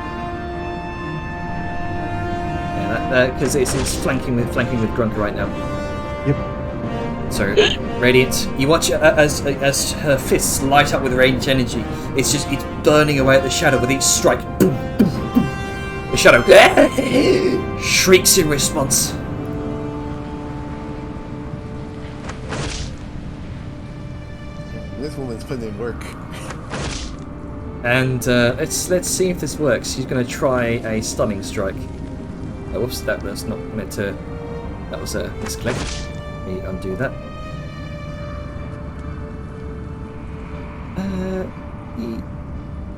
Yeah, because it's flanking with Grunker right now. Yep. So, Radiant, you watch as her fists light up with ranged energy. It's burning away at the shadow with each strike. Boom, boom, boom. The shadow shrieks in response. This woman's putting in work. And let's see if this works. She's going to try a stunning strike. Oh, whoops, that was not meant to. That was a misclick. Let me undo that.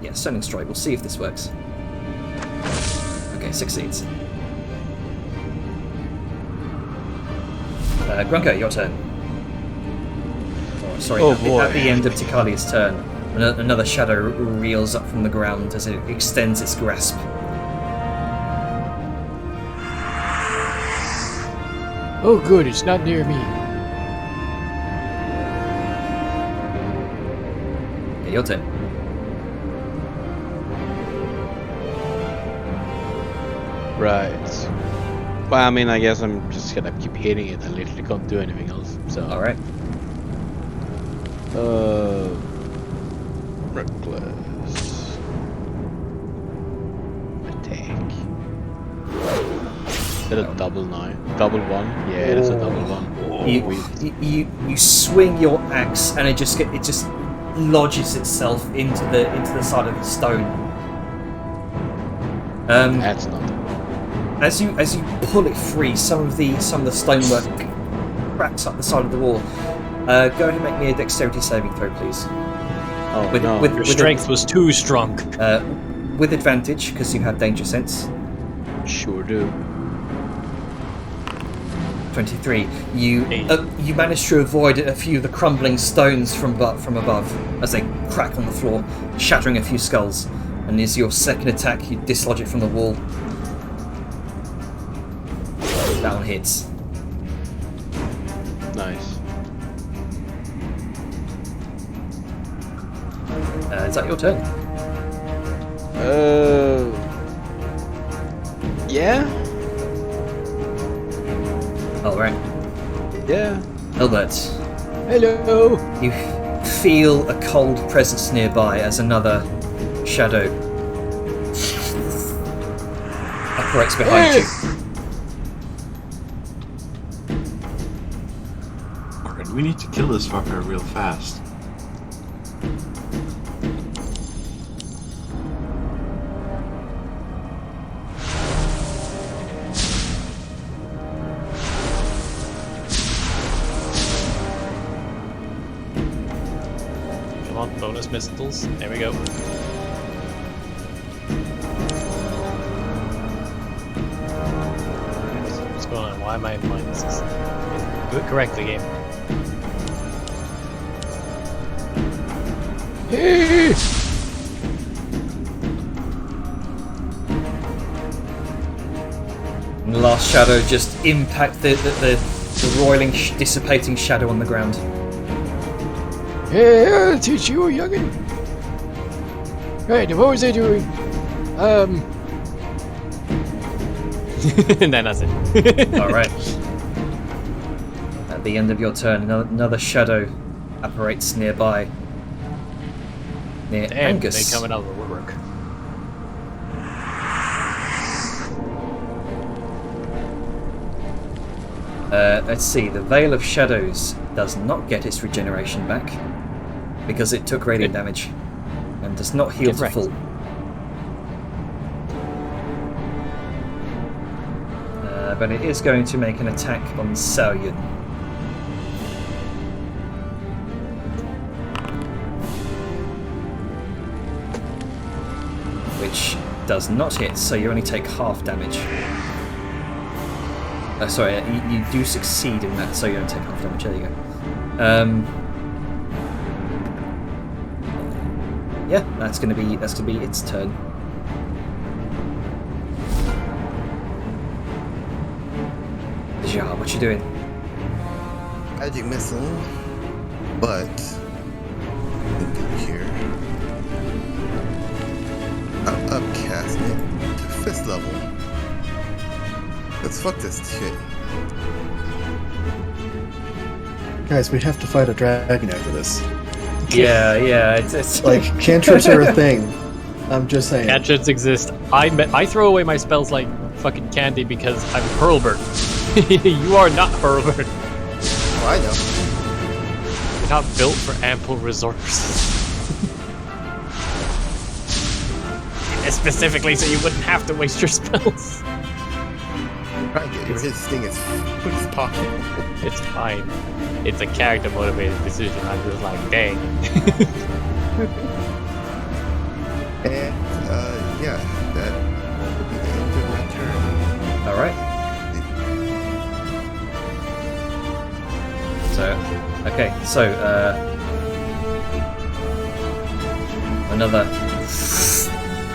Yeah, stunning strike. We'll see if this works. Okay, succeeds. Grunker, your turn. Oh, sorry, Oh, at boy. the end of Tikali's turn, another shadow reels up from the ground as it extends its grasp. Oh, good, it's not near me. Okay, your turn. Right. Well, I mean, I guess I'm just gonna keep hitting it. I literally can't do anything else. So. All right. Reckless attack. Is that a double 9? Double 1? Yeah, it is a double 1. You swing your axe and it just lodges itself into the side of the stone. That's nothing. As you pull it free, some of the stonework cracks up the side of the wall. Go ahead and make me a dexterity saving throw, please. Oh With- no. with- Your strength was too strong. With advantage because you have danger sense. Sure do. 23. You manage to avoid a few of the crumbling stones from above as they crack on the floor, shattering a few skulls. And as your second attack, you dislodge it from the wall. That one hits. Nice. Is that your turn? Yeah? Oh, right. Yeah. Albert, Hello. you feel a cold presence nearby as another shadow operates behind you. Alright, we need to kill this fucker real fast. Come on, bonus missiles. There we go. What's going on? Why am I in minuses? Do it correctly, game. Hey. And the last shadow just impact the roiling, dissipating shadow on the ground. Hey, I'll teach you, youngin'. Right, what was I doing? And then that's it. All right. At the end of your turn, another shadow apparates nearby. Near Damn, Angus. they coming out of the woodwork. Let's see. The Veil of Shadows does not get its regeneration back because it took radiant damage and does not heal Get to wrecked. full. But it is going to make an attack on Saoyun. Which does not hit, so you only take half damage. Sorry, you do succeed in that, so you only take half damage. There you go. Yeah, that's gonna be its turn. Ja, what you doing? Magic missile, but what do here? I'm upcasting it to fist level. Let's fuck this shit. Guys, we have to fight a dragon after this. Yeah, it's Like, cantrips are a thing. I'm just saying. Cantrips exist. I throw away my spells like fucking candy because I'm Hurlburt. You are not Hurlburt. Oh, I know. You're not built for ample resources. Specifically so you wouldn't have to waste your spells. Try to get rid of his thing as quick as possible. It's fine. It's a character motivated decision. I'm just like, dang. And, yeah, that will be the end of my turn. Alright. So, another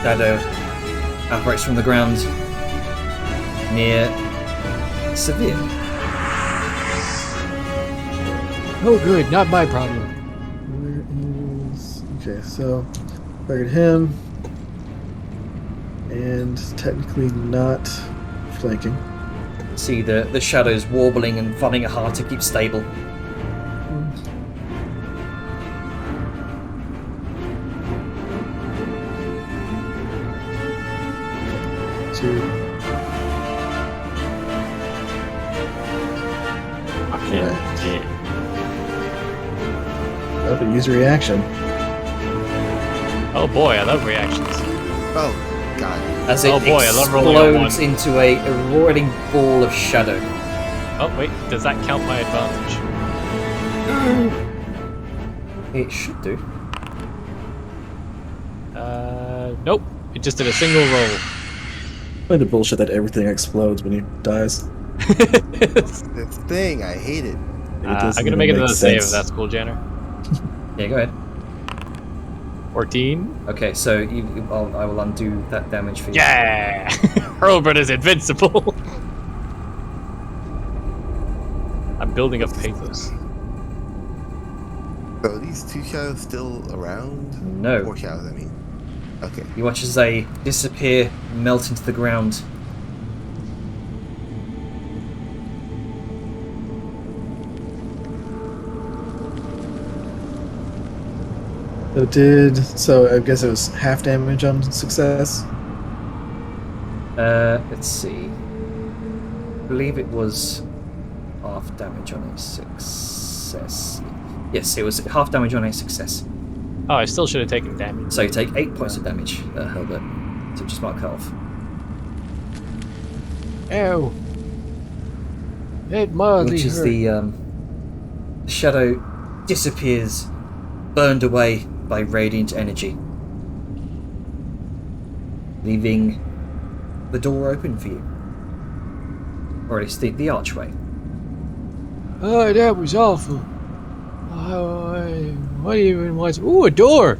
shadow apparates from the ground near Severe. Oh, good, not my problem. Where is... Okay, so... Target him. And technically not flanking. See the shadows warbling and finding it hard to keep stable. Two. Oh, but use a reaction. Oh boy, I love reactions. Oh, God. As it Oh boy, I love rolling a explodes one. into a roiling ball of shadow. Oh wait, does that count my advantage? It should do. Nope. It just did a single roll. Kind of bullshit that everything explodes when he dies. This thing, I hate it. I'm gonna make another save if that's cool, Janner. Yeah, go ahead. 14. Okay, so I will undo that damage for you. Yeah! Hurlburt is invincible! I'm building up pathos. So are these two shadows still around? No. 4 shadows, I mean. Okay. You watch as they disappear, melt into the ground. So I guess it was half damage on success. Let's see. I believe it was half damage on a success. Yes, it was half damage on a success. Oh, I still should have taken damage. So you take 8 points of damage, Hilbert. So just mark that off. Ow. It mildly Which is hurt. the shadow disappears, burned away by radiant energy, leaving the door open for you, or at least the archway. Oh, that was awful. What even was... Ooh, a door!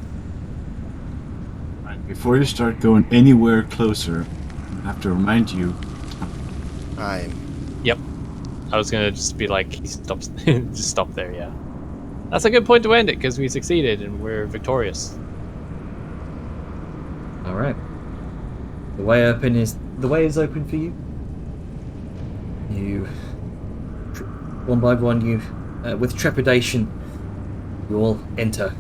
Right, before you start going anywhere closer, I have to remind you. I'm. Yep. I was gonna just be like, he stops, just stop there. Yeah, that's a good point to end it because we succeeded and we're victorious. All right. The way is open for you. You, one by one, with trepidation, you all enter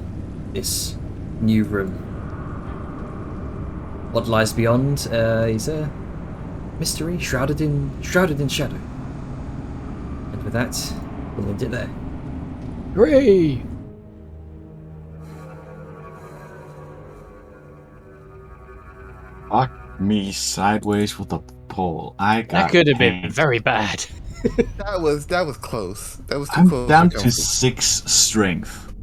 this new room. What lies beyond is a mystery shrouded in shadow. And with that, we'll end it there. Hooray! Fuck me sideways with a pole. I got That could have been pain. very bad. That was close. That was too I'm close. down for to comfort. 6 strength.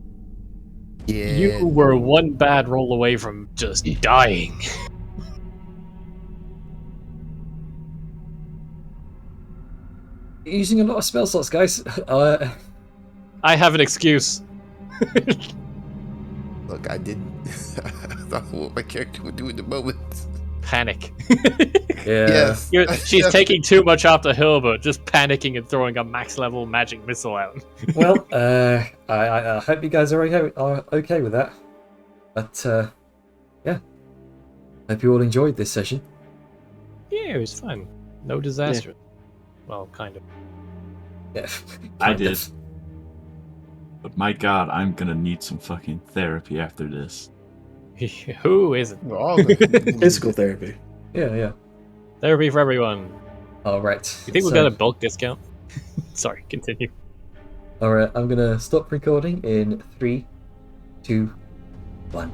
Yeah. You were one bad roll away from just dying. You're using a lot of spell slots, guys. I have an excuse. Look, I did. I thought what my character would do in the moment. Panic. Yeah. Yes. She's taking too much after Hilbert, just panicking and throwing a max level magic missile out. Well, I hope you guys are okay with that. But yeah, hope you all enjoyed this session. Yeah, it was fun. No disaster. Well, kind of. Yeah, I kind did. of. But my god, I'm gonna need some fucking therapy after this. Who isn't? We're all gonna- Physical therapy. Yeah. Therapy for everyone. All right. You think we've got a bulk discount? Sorry, continue. All right. I'm gonna stop recording in 3, 2, 1.